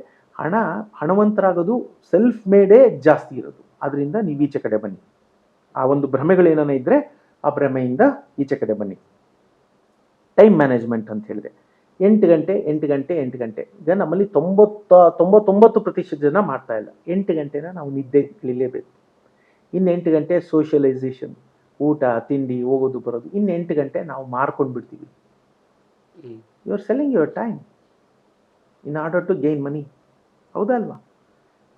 [SPEAKER 2] ಹಣವಂತರಾಗೋದು ಸೆಲ್ಫ್ ಮೇಡೇ ಜಾಸ್ತಿ ಇರೋದು. ಅದರಿಂದ ನೀವು ಈಚೆ ಕಡೆ ಬನ್ನಿ. ಆ ಒಂದು ಭ್ರಮೆಗಳೇನ ಇದ್ದರೆ ಆ ಭ್ರಮೆಯಿಂದ ಈಚೆ ಕಡೆ ಬನ್ನಿ. ಟೈಮ್ ಮ್ಯಾನೇಜ್ಮೆಂಟ್ ಅಂತ ಹೇಳಿದೆ. 8 ಗಂಟೆ 8 ಗಂಟೆ 8 ಗಂಟೆ. ಈಗ ನಮ್ಮಲ್ಲಿ 99% ಜನ ಮಾಡ್ತಾ ಇಲ್ಲ. 8 ಗಂಟೆನ ನಾವು ನಿದ್ದೆ ಇಳಿಲೇಬೇಕು. ಇನ್ನು 8 ಗಂಟೆ ಸೋಷಿಯಲೈಸೇಷನ್, ಊಟ ತಿಂಡಿ ಹೋಗೋದು ಬರೋದು. ಇನ್ನು 8 ಗಂಟೆ ನಾವು ಮಾರ್ಕೊಂಡು ಬಿಡ್ತೀವಿ. You are selling your time in order to gain money. ಹೌದಾ ಅಲ್ವಾ?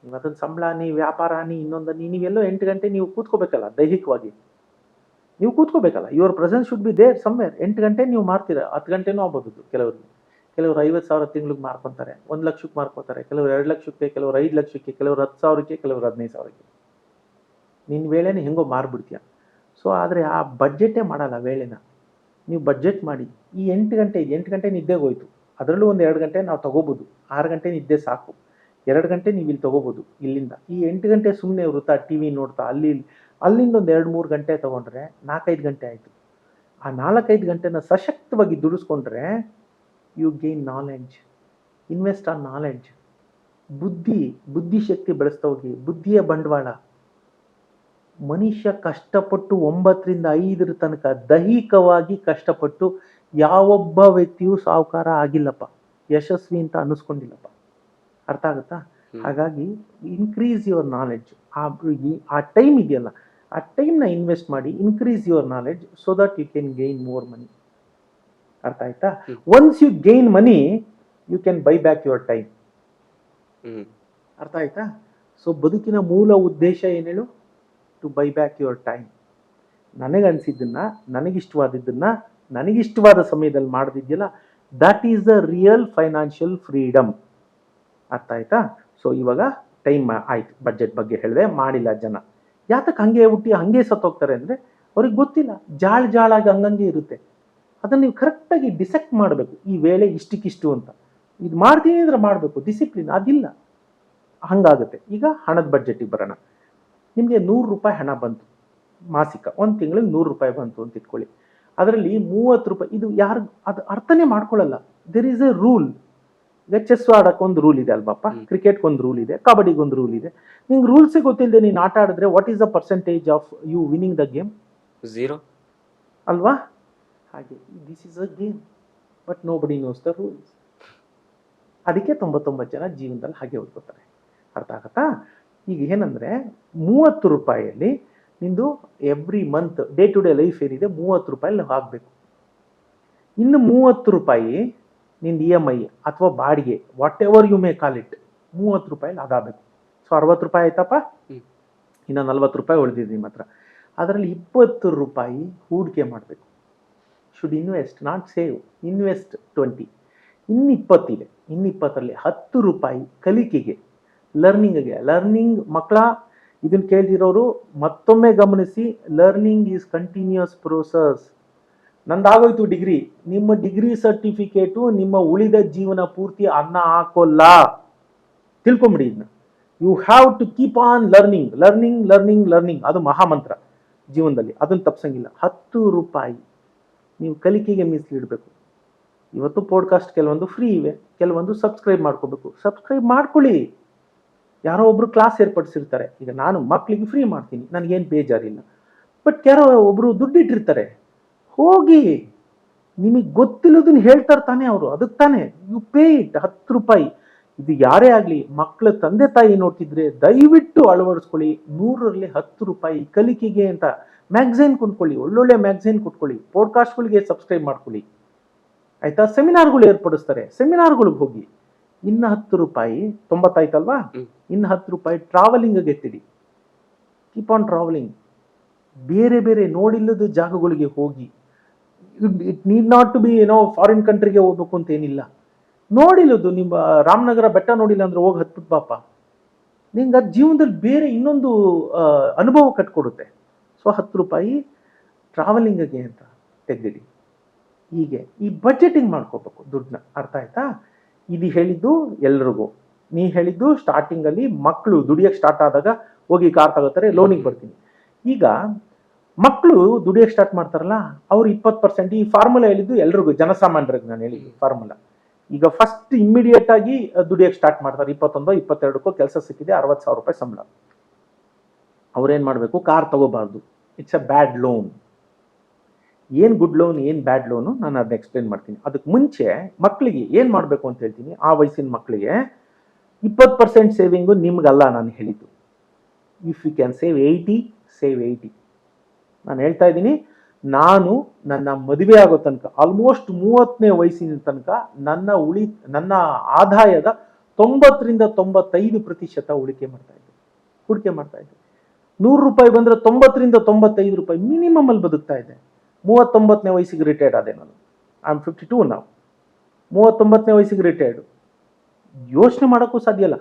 [SPEAKER 2] ನೀವು ಅದನ್ನು ಸಂಬಳ ನೀ ವ್ಯಾಪಾರ ಇನ್ನೊಂದು ನೀವೆಲ್ಲೋ 8 ಗಂಟೆ ನೀವು ಕೂತ್ಕೋಬೇಕಲ್ಲ, ದೈಹಿಕವಾಗಿ ನೀವು ಕೂತ್ಕೋಬೇಕಲ್ಲ. Your presence should be there somewhere. 8 ಗಂಟೆ ನೀವು ಮಾರ್ತೀರ, 10 ಗಂಟೆನೂ ಆಗ್ಬೋದು ಕೆಲವರು 50,000 ತಿಂಗ್ಳಿಗೆ ಮಾರ್ಕೊತಾರೆ, 1 ಲಕ್ಷಕ್ಕೆ ಮಾರ್ಕೋತಾರೆ, ಕೆಲವರು 2 ಲಕ್ಷಕ್ಕೆ, ಕೆಲವರು 5 ಲಕ್ಷಕ್ಕೆ, ಕೆಲವರು 10,000ಕ್ಕೆ, ಕೆಲವರು 15,000ಕ್ಕೆ. ನಿನ್ನ ವೇಳೆನ ಹೆಂಗೋ ಮಾರ್ಬಿಡ್ತೀಯ. ಸೊ ಆದರೆ ಆ ಬಡ್ಜೆಟೇ ಮಾಡಲ್ಲ ವೇಳೆನ. ನೀವು ಬಡ್ಜೆಟ್ ಮಾಡಿ. ಈ 8 ಗಂಟೆ ನಿದ್ದೆಗೆ ಹೋಯ್ತು, ಅದರಲ್ಲೂ ಒಂದು 2 ಗಂಟೆ ನಾವು ತಗೋಬೋದು. 6 ಗಂಟೆ ನಿದ್ದೆ ಸಾಕು. 2 ಗಂಟೆ ನೀವು ಇಲ್ಲಿ ತೊಗೋಬೋದು ಇಲ್ಲಿಂದ. ಈ 8 ಗಂಟೆ ಸುಮ್ಮನೆ ವೃತ್ತ ಟಿ ವಿ ನೋಡ್ತಾ ಅಲ್ಲಿಂದ ಒಂದು 2-3 ಗಂಟೆ ತೊಗೊಂಡ್ರೆ 4-5 ಗಂಟೆ ಆಯಿತು. ಆ 4-5 ಗಂಟೆನ ಸಶಕ್ತವಾಗಿ ದುಡಿಸ್ಕೊಂಡ್ರೆ you gain knowledge. Invest on knowledge. ಬುದ್ಧಿಶಕ್ತಿ ಬೆಳೆಸ್ತಾ ಹೋಗಿ. ಬುದ್ಧಿಯ ಬಂಡವಾಳ. ಮನುಷ್ಯ ಕಷ್ಟಪಟ್ಟು 9ರಿಂದ 5 ತನಕ ದೈಹಿಕವಾಗಿ ಕಷ್ಟಪಟ್ಟು ಯಾವೊಬ್ಬ ವ್ಯಕ್ತಿಯೂ ಸಾಹುಕಾರ ಆಗಿಲ್ಲಪ್ಪ, ಯಶಸ್ವಿ ಅಂತ ಅನ್ನಿಸ್ಕೊಂಡಿಲ್ಲಪ್ಪ. ಅರ್ಥ ಆಗುತ್ತಾ? ಹಾಗಾಗಿ ಇನ್ಕ್ರೀಸ್ ಯುವರ್ ನಾಲೆಡ್ಜ್. ಆ ಟೈಮ್ ಇದೆಯಲ್ಲ, ಆ ಟೈಮ್ನ ಇನ್ವೆಸ್ಟ್ ಮಾಡಿ. Increase your knowledge so that you can gain more money. ಅರ್ಥ ಆಯ್ತಾ? Once you gain money you can buy back your time. ಅರ್ಥ ಆಯ್ತಾ? ಸೊ ಬದುಕಿನ ಮೂಲ ಉದ್ದೇಶ ಏನು ಹೇಳು? To buy back your time. ನನಗನ್ಸಿದ್ದನ್ನ, ನನಗಿಷ್ಟವಾದದ್ದನ್ನ ನನಗಿಷ್ಟವಾದ ಸಮಯದಲ್ಲಿ ಮಾಡೋದಿದೆಯಲ್ಲ, that is the real financial freedom. ಅರ್ಥ ಆಯ್ತಾ? ಸೊ ಇವಾಗ ಟೈಮ್ ಆಯ್ತು. ಬಡ್ಜೆಟ್ ಬಗ್ಗೆ ಹೇಳಿದೆ, ಮಾಡಿಲ್ಲ ಜನ. ಯಾತಕ್ಕೆ ಹಂಗೆ ಹುಟ್ಟಿ ಹಂಗೆ ಸತ್ತೋಗ್ತಾರೆ ಅಂದರೆ ಅವ್ರಿಗೆ ಗೊತ್ತಿಲ್ಲ. ಜಾಳಾಗಿ ಹಂಗಂಗೆ ಇರುತ್ತೆ. ಅದನ್ನು ನೀವು ಕರೆಕ್ಟಾಗಿ ಡಿಸೆಕ್ಟ್ ಮಾಡಬೇಕು. ಈ ವೇಳೆ ಇಷ್ಟಕ್ಕಿಷ್ಟು ಅಂತ ಇದು ಮಾಡ್ತೀನಿ ಅಂದರೆ ಮಾಡಬೇಕು. ಡಿಸಿಪ್ಲಿನ್ ಅದಿಲ್ಲ, ಹಂಗಾಗುತ್ತೆ. ಈಗ ಹಣದ ಬಡ್ಜೆಟಿಗೆ ಬರೋಣ. ನಿಮಗೆ 100 ರೂಪಾಯಿ ಹಣ ಬಂತು ಮಾಸಿಕ, ಒಂದು ತಿಂಗಳಿಗೆ 100 ರೂಪಾಯಿ ಬಂತು ಅಂತ ಇಟ್ಕೊಳ್ಳಿ. ಅದರಲ್ಲಿ 30 ರೂಪಾಯಿ ಇದು ಯಾರು ಅದು ಅರ್ಥನೇ ಮಾಡ್ಕೊಳ್ಳಲ್ಲ. There is a rule. ಈಗ ಚೆಸ್ ಆಡೋಕೆ ಒಂದು ರೂಲ್ ಇದೆ ಅಲ್ವಪ್ಪ, ಕ್ರಿಕೆಟ್ಗೊಂದು ರೂಲ್ ಇದೆ, ಕಬಡ್ಡಿಗೊಂದು ರೂಲ್ ಇದೆ. ನಿಂಗೆ ರೂಲ್ಸೇ ಗೊತ್ತಿಲ್ಲದೆ ನೀನು ಆಟ ಆಡಿದ್ರೆ what is the percentage of you winning the game?
[SPEAKER 1] 0
[SPEAKER 2] ಅಲ್ವಾ? ಹಾಗೆ this is a game, but nobody knows the rules. ಅದಕ್ಕೆ 99 ಜನ ಜೀವನದಲ್ಲಿ ಹಾಗೆ ಓದ್ಕೋತಾರೆ. ಅರ್ಥ ಆಗತ್ತಾ? ಈಗ ಏನಂದರೆ 30 ರೂಪಾಯಿಯಲ್ಲಿ ನಿಂದು every month day to day life ಏನಿದೆ 30 ರೂಪಾಯಿ ಆಗಬೇಕು. ಇನ್ನು 30 ರೂಪಾಯಿ ನಿಂದು EMI ಅಥವಾ ಬಾಡಿಗೆ, whatever you may call it, 30 ರೂಪಾಯಿ ಆಗಬೇಕು. ಸೊ 60 ರೂಪಾಯಿ ಆಯ್ತಪ್ಪ. ಇನ್ನು 40 ರೂಪಾಯಿ ಉಳಿದಿದೆ ನಿಮ್ಮ ಹತ್ರ. ಅದರಲ್ಲಿ 20 ರೂಪಾಯಿ ಹೂಡಿಕೆ ಮಾಡಬೇಕು. Should invest, not save. Invest 20. ಇನ್ನು 20 ಇದೆ. ಇನ್ನು 20ರಲ್ಲಿ 10 ರೂಪಾಯಿ ಕಲಿಕೆಗೆ, ಲರ್ನಿಂಗ್. ಮಕ್ಕಳ ಇದನ್ನು ಕೇಳ್ತಿರೋರು ಮತ್ತೊಮ್ಮೆ ಗಮನಿಸಿ. Learning is continuous process. ನಂದಾಗೋಯ್ತು ಡಿಗ್ರಿ, ನಿಮ್ಮ ಡಿಗ್ರಿ ಸರ್ಟಿಫಿಕೇಟು ನಿಮ್ಮ ಉಳಿದ ಜೀವನ ಪೂರ್ತಿ ಅನ್ನ ಹಾಕೋಲ್ಲ. ತಿಳ್ಕೊಂಬಿಡಿ ಇದನ್ನ. You have to keep on learning. ಅದು ಮಹಾಮಂತ್ರ ಜೀವನದಲ್ಲಿ, ಅದನ್ನು ತಪ್ಸಂಗಿಲ್ಲ. 10 ರೂಪಾಯಿ ನೀವು ಕಲಿಕೆಗೆ ಮೀಸಲಿಡಬೇಕು. ಇವತ್ತು ಪಾಡ್ಕಾಸ್ಟ್ ಕೆಲವೊಂದು ಫ್ರೀ ಇವೆ, ಕೆಲವೊಂದು ಸಬ್ಸ್ಕ್ರೈಬ್ ಮಾಡ್ಕೋಬೇಕು. ಸಬ್ಸ್ಕ್ರೈಬ್ ಮಾಡ್ಕೊಳ್ಳಿ. ಯಾರೋ ಒಬ್ರು ಕ್ಲಾಸ್ ಏರ್ಪಡಿಸಿರ್ತಾರೆ. ಈಗ ನಾನು ಮಕ್ಕಳಿಗೆ ಫ್ರೀ ಮಾಡ್ತೀನಿ, ನನಗೇನು ಬೇಜಾರಿಲ್ಲ. ಬಟ್ ಯಾರೋ ಒಬ್ರು ದುಡ್ಡಿಟ್ಟಿರ್ತಾರೆ, ಹೋಗಿ ನಿಮಗೆ ಗೊತ್ತಿಲ್ಲದನ್ನ ಹೇಳ್ತಾರೆ ತಾನೇ ಅವರು, ಅದಕ್ಕೆ ತಾನೇ ಯು ಪೇ ಇಟ್. 10 ರೂಪಾಯಿ. ಇದು ಯಾರೇ ಆಗಲಿ, ಮಕ್ಕಳ ತಂದೆ ತಾಯಿ ನೋಡ್ತಿದ್ರೆ ದಯವಿಟ್ಟು ಅಳವಡಿಸ್ಕೊಳ್ಳಿ. 100ರಲ್ಲಿ 10 ರೂಪಾಯಿ ಕಲಿಕೆಗೆ ಅಂತ ಮ್ಯಾಗ್ಝೈನ್ ಕೊಂಡ್ಕೊಳ್ಳಿ, ಒಳ್ಳೊಳ್ಳೆ ಮ್ಯಾಗ್ಝೈನ್ ಕೊಟ್ಕೊಳ್ಳಿ. ಪಾಡ್ಕಾಸ್ಟ್ಗಳಿಗೆ ಸಬ್ಸ್ಕ್ರೈಬ್ ಮಾಡ್ಕೊಳ್ಳಿ. ಆಯ್ತಾ? ಸೆಮಿನಾರ್ಗಳು ಏರ್ಪಡಿಸ್ತಾರೆ, ಸೆಮಿನಾರ್ಗಳಿಗೆ ಹೋಗಿ. ಇನ್ನು 10 ರೂಪಾಯಿ 90 ಆಯ್ತಲ್ವಾ? ಇನ್ನು 10 ರೂಪಾಯಿ ಟ್ರಾವೆಲಿಂಗ್ಗೆ ಎತ್ತಿಡಿ. Keep on travelling. ಬೇರೆ ನೋಡಿಲ್ಲದ ಜಾಗಗಳಿಗೆ ಹೋಗಿ. It need not to be foreign ಕಂಟ್ರಿಗೆ ಹೋಗ್ಬೇಕು ಅಂತ ಏನಿಲ್ಲ. ನೋಡಿಲ್ಲದು, ನಿಮ್ಮ ರಾಮನಗರ ಬೆಟ್ಟ ನೋಡಿಲ್ಲ ಅಂದ್ರೆ ಹೋಗಿ ಹತ್ಬಿಟ್ಟು ಬಾಪ. ನಿಂಗೆ ಅದು ಜೀವನದಲ್ಲಿ ಬೇರೆ ಇನ್ನೊಂದು ಅನುಭವ ಕಟ್ಕೊಡುತ್ತೆ. ಸೊ 10 ರೂಪಾಯಿ ಟ್ರಾವೆಲಿಂಗ್ಗೆ ಅಂತ ತೆಗೆದಿಡಿ. ಹೀಗೆ ಈ ಬಡ್ಜೆಟಿಂಗ್ ಮಾಡ್ಕೋಬೇಕು ದುಡ್ಡನ್ನ. ಅರ್ಥ ಆಯ್ತಾ? ಇದು ಹೇಳಿದ್ದು ಎಲ್ರಿಗೂ. ನೀ ಹೇಳಿದ್ದು ಸ್ಟಾರ್ಟಿಂಗಲ್ಲಿ ಮಕ್ಕಳು ದುಡಿಯೋಕ್ಕೆ ಸ್ಟಾರ್ಟ್ ಆದಾಗ ಹೋಗಿ ಕಾರ್ ತಗೋತಾರೆ, ಲೋನಿಗೆ ಬರ್ತೀನಿ. ಈಗ ಮಕ್ಕಳು ದುಡಿಯೋಕೆ ಸ್ಟಾರ್ಟ್ ಮಾಡ್ತಾರಲ್ಲ ಅವ್ರು 20%. ಈ ಫಾರ್ಮುಲಾ ಹೇಳಿದ್ದು ಎಲ್ರಿಗೂ, ಜನಸಾಮಾನ್ಯರಿಗೆ ನಾನು ಹೇಳಿದ್ದು ಫಾರ್ಮುಲಾ. ಈಗ ಫಸ್ಟ್ ಇಮ್ಮಿಡಿಯೇಟ್ ಆಗಿ ದುಡಿಯೋಕೆ ಸ್ಟಾರ್ಟ್ ಮಾಡ್ತಾರೆ. 21-22 ಕೆಲಸ ಸಿಕ್ಕಿದೆ, 60,000 ರೂಪಾಯಿ ಸಂಬಳ. ಅವ್ರೇನ್ ಮಾಡಬೇಕು? ಕಾರ್ ತಗೋಬಾರ್ದು. It's a bad loan. ಏನ್ ಗುಡ್ ಲೋನ್, ಏನ್ ಬ್ಯಾಡ್ ಲೋನು, ನಾನು ಅದನ್ನ ಎಕ್ಸ್ಪ್ಲೇನ್ ಮಾಡ್ತೀನಿ. ಅದಕ್ಕೆ ಮುಂಚೆ ಮಕ್ಕಳಿಗೆ ಏನ್ ಮಾಡಬೇಕು ಅಂತ ಹೇಳ್ತೀನಿ. ಆ ವಯಸ್ಸಿನ ಮಕ್ಕಳಿಗೆ 20% ಸೇವಿಂಗು ನಿಮ್ಗಲ್ಲ ನಾನು ಹೇಳಿದ್ದು. If you can save 80, save 80. ನಾನು ಹೇಳ್ತಾ ಇದ್ದೀನಿ, ನಾನು ನನ್ನ ಮದುವೆ ಆಗೋ ತನಕ ಆಲ್ಮೋಸ್ಟ್ 30ನೇ ವಯಸ್ಸಿನ ತನಕ ನನ್ನ ಆದಾಯದ 90-95% ಹೂಡಿಕೆ ಮಾಡ್ತಾ ಇದ್ದೆ. 100 ರೂಪಾಯಿ ಬಂದ್ರೆ 90-95 ರೂಪಾಯಿ ಮಿನಿಮಮ್ ಅಲ್ಲಿ ಬದುಕ್ತಾ ಇದ್ದೆ. 39ನೇ ವಯಸ್ಸಿಗೆ ರಿಟೈರ್ಡ್ ಆದೆ ನಾನು. ಐ ಆಮ್ 52 ನಾವು. 39ನೇ ವಯಸ್ಸಿಗೆ ರಿಟೈರ್ಡ್. ಯೋಚನೆ ಮಾಡೋಕ್ಕೂ ಸಾಧ್ಯ ಇಲ್ಲ.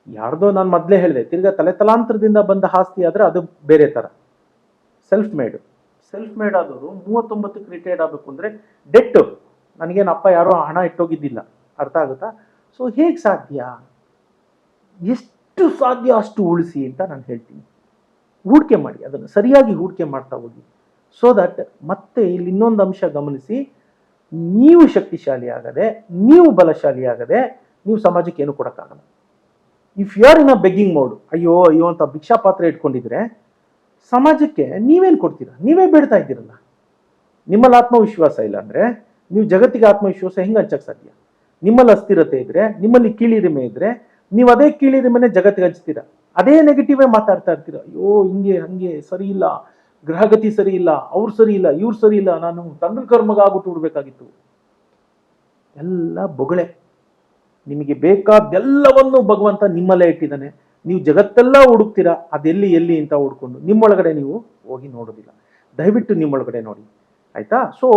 [SPEAKER 2] ಯಾರ್ದೋ ನಾನು ಮೊದಲೇ ಹೇಳಿದೆ, ತಿರ್ಗಾ ತಲೆತಲಾಂತರದಿಂದ ಬಂದ ಆಸ್ತಿ ಆದರೆ ಅದು ಬೇರೆ ಥರ. ಸೆಲ್ಫ್ ಮೇಡ್ ಆದವರು 39ಕ್ಕೆ ರಿಟೈರ್ಡ್ ಆಗಬೇಕು ಅಂದರೆ ಡೆಟ್. ನನಗೇನು ಅಪ್ಪ ಯಾರೋ ಹಣ ಇಟ್ಟೋಗಿದ್ದಿಲ್ಲ, ಅರ್ಥ ಆಗುತ್ತಾ? ಸೊ ಹೇಗೆ ಸಾಧ್ಯ? ಎಷ್ಟು ಸಾಧ್ಯ ಅಷ್ಟು ಉಳಿಸಿ ಅಂತ ನಾನು ಹೇಳ್ತೀನಿ. ಹೂಡಿಕೆ ಮಾಡಿ, ಅದನ್ನು ಸರಿಯಾಗಿ ಹೂಡಿಕೆ ಮಾಡ್ತಾ ಹೋಗಿ. ಸೊ ದಟ್ ಮತ್ತೆ ಇಲ್ಲಿ ಇನ್ನೊಂದು ಅಂಶ ಗಮನಿಸಿ, ನೀವು ಶಕ್ತಿಶಾಲಿ ಆಗದೆ, ನೀವು ಬಲಶಾಲಿ ಆಗದೆ, ನೀವು ಸಮಾಜಕ್ಕೆ ಏನು ಕೊಡೋಕ್ಕಾಗಲ್ಲ. If you are in a begging mode, ಅಯ್ಯೋ ಅಂತ ಭಿಕ್ಷಾ ಪಾತ್ರೆ ಇಟ್ಕೊಂಡಿದ್ರೆ ಸಮಾಜಕ್ಕೆ ನೀವೇನು ಕೊಡ್ತೀರಾ? ನೀವೇ ಬೇಡ್ತಾ ಇದ್ದೀರಲ್ಲ. ನಿಮ್ಮಲ್ಲಿ ಆತ್ಮವಿಶ್ವಾಸ ಇಲ್ಲ ಅಂದರೆ ನೀವು ಜಗತ್ತಿಗೆ ಆತ್ಮವಿಶ್ವಾಸ ಹೆಂಗೆ ಹಂಚಕ್ಕೆ ಸಾಧ್ಯ? ನಿಮ್ಮಲ್ಲಿ ಅಸ್ಥಿರತೆ ಇದ್ರೆ, ನಿಮ್ಮಲ್ಲಿ ಕೀಳಿರಿಮೆ ಇದ್ರೆ, ನೀವು ಅದೇ ಕೀಳಿರಿಮೆನೆ ಜಗತ್ತಿಗೆ ಹಂಚ್ತೀರಾ. ಅದೇ ನೆಗೆಟಿವೇ ಮಾತಾಡ್ತಾ ಇರ್ತೀರ. ಅಯ್ಯೋ ಹಿಂಗೆ ಹಂಗೆ ಸರಿ ಇಲ್ಲ, ಗ್ರಹಗತಿ ಸರಿ ಇಲ್ಲ, ಅವ್ರು ಸರಿ ಇಲ್ಲ, ಇವ್ರು ಸರಿ ಇಲ್ಲ, ನಾನು ತಂಡ್ರಕರ್ ಮಗ ಆಗ್ಬಿಟ್ಟು ಹುಡ್ಬೇಕಾಗಿತ್ತು. ಎಲ್ಲ ಬೊಗಳೆ. ನಿಮಗೆ ಬೇಕಾದೆಲ್ಲವನ್ನು ಭಗವಂತ ನಿಮ್ಮಲ್ಲೇ ಇಟ್ಟಿದ್ದಾನೆ. ನೀವು ಜಗತ್ತೆಲ್ಲ ಹುಡುಕ್ತೀರಾ, ಅದೆಲ್ಲಿ ಎಲ್ಲಿ ಅಂತ ಹುಡ್ಕೊಂಡು ನಿಮ್ಮೊಳಗಡೆ ನೀವು ಹೋಗಿ ನೋಡೋದಿಲ್ಲ. ದಯವಿಟ್ಟು ನಿಮ್ಮೊಳಗಡೆ ನೋಡಿ, ಆಯ್ತಾ? ಸೊ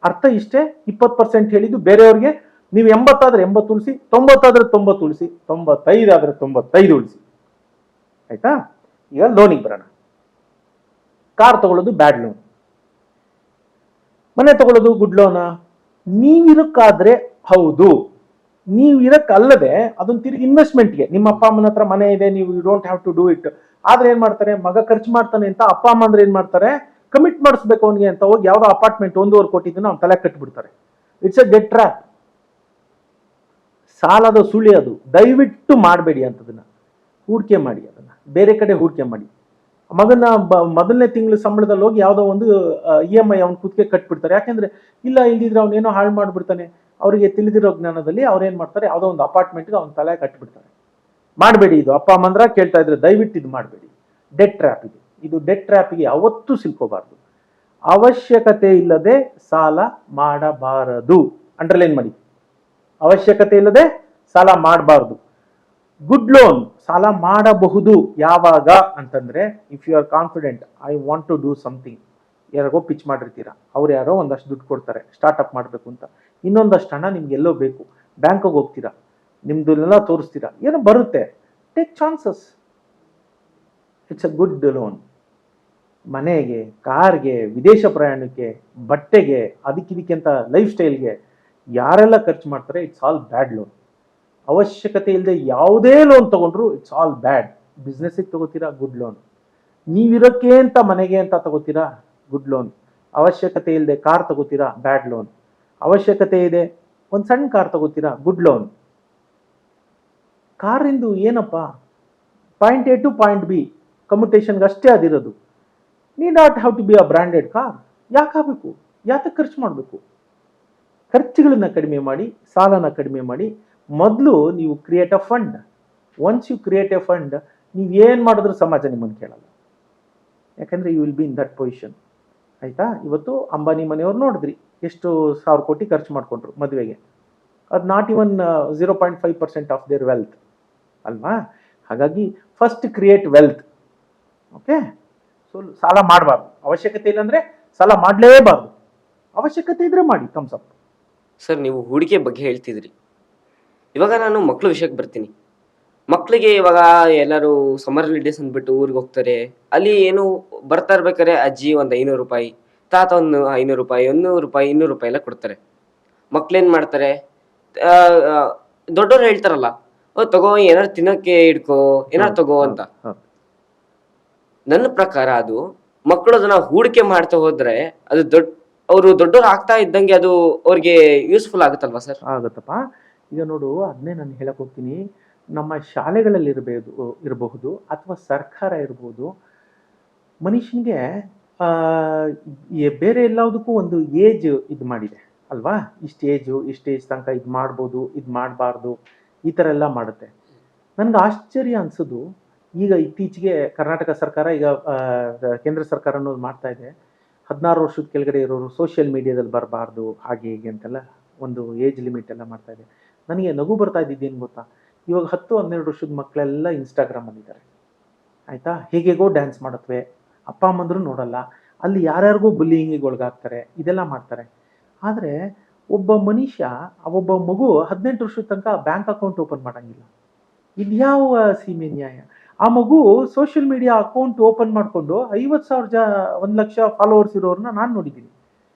[SPEAKER 2] ಅರ್ಥ ಇಷ್ಟೇ. 20% ಹೇಳಿದ್ದು ಬೇರೆಯವ್ರಿಗೆ. ನೀವು 80 ಆದ್ರೆ 80 ಉಳಿಸಿ, 90 ಆದ್ರೆ 90 ಉಳಿಸಿ, 95 ಆದ್ರೆ 95 ಉಳಿಸಿ, ಆಯ್ತಾ? ಈಗ ಲೋನಿಗೆ ಬರೋಣ. ಕಾರ್ ತಗೊಳ್ಳೋದು ಬ್ಯಾಡ್ ಲೋನ್, ಮನೆ ತಗೊಳ್ಳೋದು ಗುಡ್ ಲೋನಾ? ನೀವಿರಕ್ಕಾದ್ರೆ ಹೌದು. ನೀವು ಇರಕ್ಕಲ್ಲದೆ ಅದನ್ನ ತಿರುಗಿ ಇನ್ವೆಸ್ಟ್ಮೆಂಟ್ಗೆ, ನಿಮ್ಮ ಅಪ್ಪ ಅಮ್ಮನ ಹತ್ರ ಮನೆ ಇದೆ, ನೀವು you don't have to do it. ಆದ್ರೆ ಏನ್ ಮಾಡ್ತಾರೆ? ಮಗ ಖರ್ಚು ಮಾಡ್ತಾನೆ ಅಂತ ಅಪ್ಪ ಅಮ್ಮ ಅಂದ್ರೆ ಏನ್ ಮಾಡ್ತಾರೆ? ಕಮಿಟ್ ಮಾಡಿಸ್ಬೇಕು ಅವನಿಗೆ ಅಂತ ಹೋಗಿ ಯಾವ್ದೋ ಅಪಾರ್ಟ್ಮೆಂಟ್ 1.25 ಕೋಟಿ ಅವ್ನ ತಲೆ ಕಟ್ಬಿಡ್ತಾರೆ. It's a debt trap. ಸಾಲದ ಸುಳಿ ಅದು. ದಯವಿಟ್ಟು ಮಾಡಬೇಡಿ ಅಂತದನ್ನ. ಹೂಡಿಕೆ ಮಾಡಿ, ಅದನ್ನ ಬೇರೆ ಕಡೆ ಹೂಡಿಕೆ ಮಾಡಿ. ಮಗನ ಮೊದಲನೇ ತಿಂಗಳು ಸಂಬಳದಲ್ಲಿ ಹೋಗಿ ಯಾವುದೋ ಒಂದು EMI ಅವ್ನ ಕುತ್ತಿಗೆ ಕಟ್ಬಿಡ್ತಾರೆ. ಯಾಕೆಂದ್ರೆ ಇಲ್ಲ ಇಲ್ದಿದ್ರೆ ಅವನೇನೋ ಹಾಳು ಮಾಡ್ಬಿಡ್ತಾನೆ. ಅವರಿಗೆ ತಿಳಿದಿರೋ ಜ್ಞಾನದಲ್ಲಿ ಅವ್ರೇನ್ ಮಾಡ್ತಾರೆ? ಯಾವುದೋ ಒಂದು ಅಪಾರ್ಟ್ಮೆಂಟ್ಗೆ ಅವ್ನ ತಲೆ ಕಟ್ಬಿಡ್ತಾರೆ. ಮಾಡಬೇಡಿ ಇದು. ಅಪ್ಪ ಅಮ್ಮಂದ್ರ ಕೇಳ್ತಾ ಇದ್ರೆ ದಯವಿಟ್ಟು ಇದು ಮಾಡಬೇಡಿ. ಡೆಟ್ ಟ್ರ್ಯಾಪ್ ಇದು ಡೆಟ್ ಟ್ರ್ಯಾಪಿಗೆ ಯಾವತ್ತೂ ಸಿಲ್ಕೋಬಾರ್ದು. ಅವಶ್ಯಕತೆ ಇಲ್ಲದೆ ಸಾಲ ಮಾಡಬಾರದು. ಅಂಡರ್ಲೈನ್ ಮಾಡಿ, ಅವಶ್ಯಕತೆ ಇಲ್ಲದೆ ಸಾಲ ಮಾಡಬಾರ್ದು. ಗುಡ್ ಲೋನ್ ಸಾಲ ಮಾಡಬಹುದು. ಯಾವಾಗ ಅಂತಂದ್ರೆ, if you are confident, I want to do something. ಯಾರಿಗೋ ಪಿಚ್ ಮಾಡಿರ್ತೀರಾ, ಅವ್ರು ಯಾರೋ ಒಂದಷ್ಟು ದುಡ್ಡು ಕೊಡ್ತಾರೆ ಸ್ಟಾರ್ಟ್ಅಪ್ ಮಾಡಬೇಕು ಅಂತ. ಇನ್ನೊಂದಷ್ಟು ಹಣ ನಿಮ್ಗೆ ಎಲ್ಲೋ ಬೇಕು, ಬ್ಯಾಂಕಿಗೆ ಹೋಗ್ತೀರಾ, ನಿಮ್ದನ್ನೆಲ್ಲ ತೋರಿಸ್ತೀರಾ, ಏನೋ ಬರುತ್ತೆ. Take chances. It's a good loan. ಮನೆಗೆ, ಕಾರ್ಗೆ, ವಿದೇಶ ಪ್ರಯಾಣಕ್ಕೆ, ಬಟ್ಟೆಗೆ, ಅದಕ್ಕಿದಕ್ಕೆ ಅಂತ ಲೈಫ್ ಸ್ಟೈಲ್ಗೆ ಯಾರೆಲ್ಲ ಖರ್ಚು ಮಾಡ್ತಾರೆ, ಇಟ್ಸ್ ಆಲ್ ಬ್ಯಾಡ್ ಲೋನ್. ಅವಶ್ಯಕತೆ ಇಲ್ಲದೆ ಯಾವುದೇ ಲೋನ್ ತಗೊಂಡ್ರು ಇಟ್ಸ್ ಆಲ್ ಬ್ಯಾಡ್. ಬಿಸ್ನೆಸ್ಸಿಗೆ ತಗೋತೀರಾ, ಗುಡ್ ಲೋನ್. ನೀವಿರೋಕ್ಕೆ ಅಂತ ಮನೆಗೆ ಅಂತ ತಗೋತೀರಾ, ಗುಡ್ ಲೋನ್. ಅವಶ್ಯಕತೆ ಇಲ್ಲದೆ ಕಾರ್ ತಗೋತೀರಾ, ಬ್ಯಾಡ್ ಲೋನ್. ಅವಶ್ಯಕತೆ ಇದೆ ಒಂದು ಸಣ್ಣ ಕಾರ್ ತಗೋತೀರಾ, ಗುಡ್ ಲೋನ್. ಕಾರಿಂದು ಏನಪ್ಪ, point A to point B ಕಮ್ಯುಟೇಷನ್ಗೆ ಅಷ್ಟೇ ಅದಿರೋದು. ನೀ not have to be a branded car. ಯಾಕೆ ಆಗಬೇಕು? ಯಾತಕ್ಕೆ ಖರ್ಚು ಮಾಡಬೇಕು? ಖರ್ಚುಗಳನ್ನ ಕಡಿಮೆ ಮಾಡಿ, ಸಾಲನ ಕಡಿಮೆ ಮಾಡಿ. ಮೊದಲು ನೀವು create a fund. Once you create a fund, ನೀವು ಏನು ಮಾಡಿದ್ರು ಸಮಾಜ ನಿಮ್ಮನ್ನು ಕೇಳಲ್ಲ. ಯಾಕಂದರೆ you will be in that position. ಆಯಿತಾ? ಇವತ್ತು ಅಂಬಾನಿ ಮನೆಯವ್ರು ನೋಡಿದ್ರಿ ಎಷ್ಟು 1,000 ಕೋಟಿ ಖರ್ಚು ಮಾಡಿಕೊಂಡ್ರು ಮದುವೆಗೆ. ಅದು not even 0.5% of their wealth ಅಲ್ವಾ? ಹಾಗಾಗಿ first create wealth. Okay? So ಸಾಲ ಮಾಡಬಾರ್ದು. ಅವಶ್ಯಕತೆ ಇಲ್ಲಾಂದರೆ ಸಾಲ ಮಾಡಲೇಬಾರ್ದು. ಅವಶ್ಯಕತೆ ಇದ್ರೆ ಮಾಡಿ. Thumbs up.
[SPEAKER 1] ಸರ್, ನೀವು ಹೂಡಿಕೆ ಬಗ್ಗೆ ಹೇಳ್ತಿದ್ರಿ. ಇವಾಗ ನಾನು ಮಕ್ಳ ವಿಷಯಕ್ಕೆ ಬರ್ತೀನಿ. ಮಕ್ಕಳಿಗೆ ಇವಾಗ ಎಲ್ಲರೂ ಸಮ್ಮರ್ ಹಾಲಿಡೇಸ್ ಅಂದ್ಬಿಟ್ಟು ಊರಿಗೆ ಹೋಗ್ತಾರೆ. ಅಲ್ಲಿ ಏನು ಬರ್ತಾ ಇರ್ಬೇಕಾದ್ರೆ ಅಜ್ಜಿ ಒಂದು 500 ರೂಪಾಯಿ, ತಾತ ಒಂದು 500 ರೂಪಾಯಿ, 100 ರೂಪಾಯಿ, 200 ರೂಪಾಯಿ ಎಲ್ಲ ಕೊಡ್ತಾರೆ. ಮಕ್ಳೇನು ಮಾಡ್ತಾರೆ? ದೊಡ್ಡವ್ರು ಹೇಳ್ತಾರಲ್ಲ, ತಗೋ ಏನಾರು ತಿನ್ನೋಕ್ಕೆ ಇಡ್ಕೋ, ಏನಾರು ತಗೋ ಅಂತ. ನನ್ನ ಪ್ರಕಾರ ಅದು ಮಕ್ಕಳು ಅದನ್ನ ಹೂಡಿಕೆ ಮಾಡ್ತಾ ಹೋದ್ರೆ ಅದು ಅವರು ದೊಡ್ಡವರು ಆಗ್ತಾ ಇದ್ದಂಗೆ ಅದು ಅವ್ರಿಗೆ ಯೂಸ್ಫುಲ್ ಆಗುತ್ತಲ್ವಾ ಸರ್?
[SPEAKER 2] ಆಗುತ್ತಪ್ಪ. ಈಗ ನೋಡು, ಅದನ್ನೇ ನಾನು ಹೇಳಕ್ ಹೋಗ್ತೀನಿ. ನಮ್ಮ ಶಾಲೆಗಳಲ್ಲಿ ಇರಬಹುದು ಅಥವಾ ಸರ್ಕಾರ ಇರ್ಬೋದು, ಮನುಷ್ಯನಿಗೆ ಆ, ಬೇರೆ ಎಲ್ಲದಕ್ಕೂ ಒಂದು ಏಜ್ ಇದು ಮಾಡಿದೆ ಅಲ್ವಾ? ಇಷ್ಟು ಏಜ್ ತನಕ ಇದು ಮಾಡ್ಬೋದು, ಇದು ಮಾಡಬಾರ್ದು, ಈ ಥರ ಎಲ್ಲ ಮಾಡುತ್ತೆ. ನನಗೆ ಆಶ್ಚರ್ಯ ಅನ್ಸೋದು, ಈಗ ಇತ್ತೀಚೆಗೆ ಕರ್ನಾಟಕ ಸರ್ಕಾರ, ಈಗ ಕೇಂದ್ರ ಸರ್ಕಾರ ಅನ್ನೋದು ಮಾಡ್ತಾ ಇದೆ, 16 ವರ್ಷದ ಕೆಳಗಡೆ ಇರೋರು ಸೋಷಿಯಲ್ ಮೀಡಿಯಾದಲ್ಲಿ ಬರಬಾರ್ದು, ಹಾಗೆ ಹೀಗೆ ಅಂತೆಲ್ಲ ಒಂದು ಏಜ್ ಲಿಮಿಟ್ ಎಲ್ಲ ಮಾಡ್ತಾ ಇದೆ. ನನಗೆ ನಗು ಬರ್ತಾ ಇದ್ದಿದ್ದೇನು ಗೊತ್ತಾ? ಇವಾಗ 10-12 ವರ್ಷದ ಮಕ್ಕಳೆಲ್ಲ ಇನ್ಸ್ಟಾಗ್ರಾಮಲ್ಲಿದ್ದಾರೆ, ಆಯಿತಾ? ಹೇಗೆಗೋ ಡ್ಯಾನ್ಸ್ ಮಾಡತ್ವೆ, ಅಪ್ಪ ಅಮ್ಮಂದ್ರು ನೋಡಲ್ಲ, ಅಲ್ಲಿ ಯಾರ್ಯಾರಿಗೂ ಬುಲ್ಲಿಂಗಿಗೆ ಒಳಗಾಗ್ತಾರೆ, ಇದೆಲ್ಲ ಮಾಡ್ತಾರೆ. ಆದರೆ ಒಬ್ಬ ಮಗು 18 ವರ್ಷದ ತನಕ ಬ್ಯಾಂಕ್ ಅಕೌಂಟ್ ಓಪನ್ ಮಾಡಂಗಿಲ್ಲ. ಇದ್ಯಾವ ಸೀಮೆ ನ್ಯಾಯ? ಆ ಮಗು ಸೋಷಿಯಲ್ ಮೀಡಿಯಾ ಅಕೌಂಟ್ ಓಪನ್ ಮಾಡಿಕೊಂಡು 50,000 1 ಲಕ್ಷ ಫಾಲೋವರ್ಸ್ ಇರೋರನ್ನ ನಾನು ನೋಡಿದ್ದೀನಿ.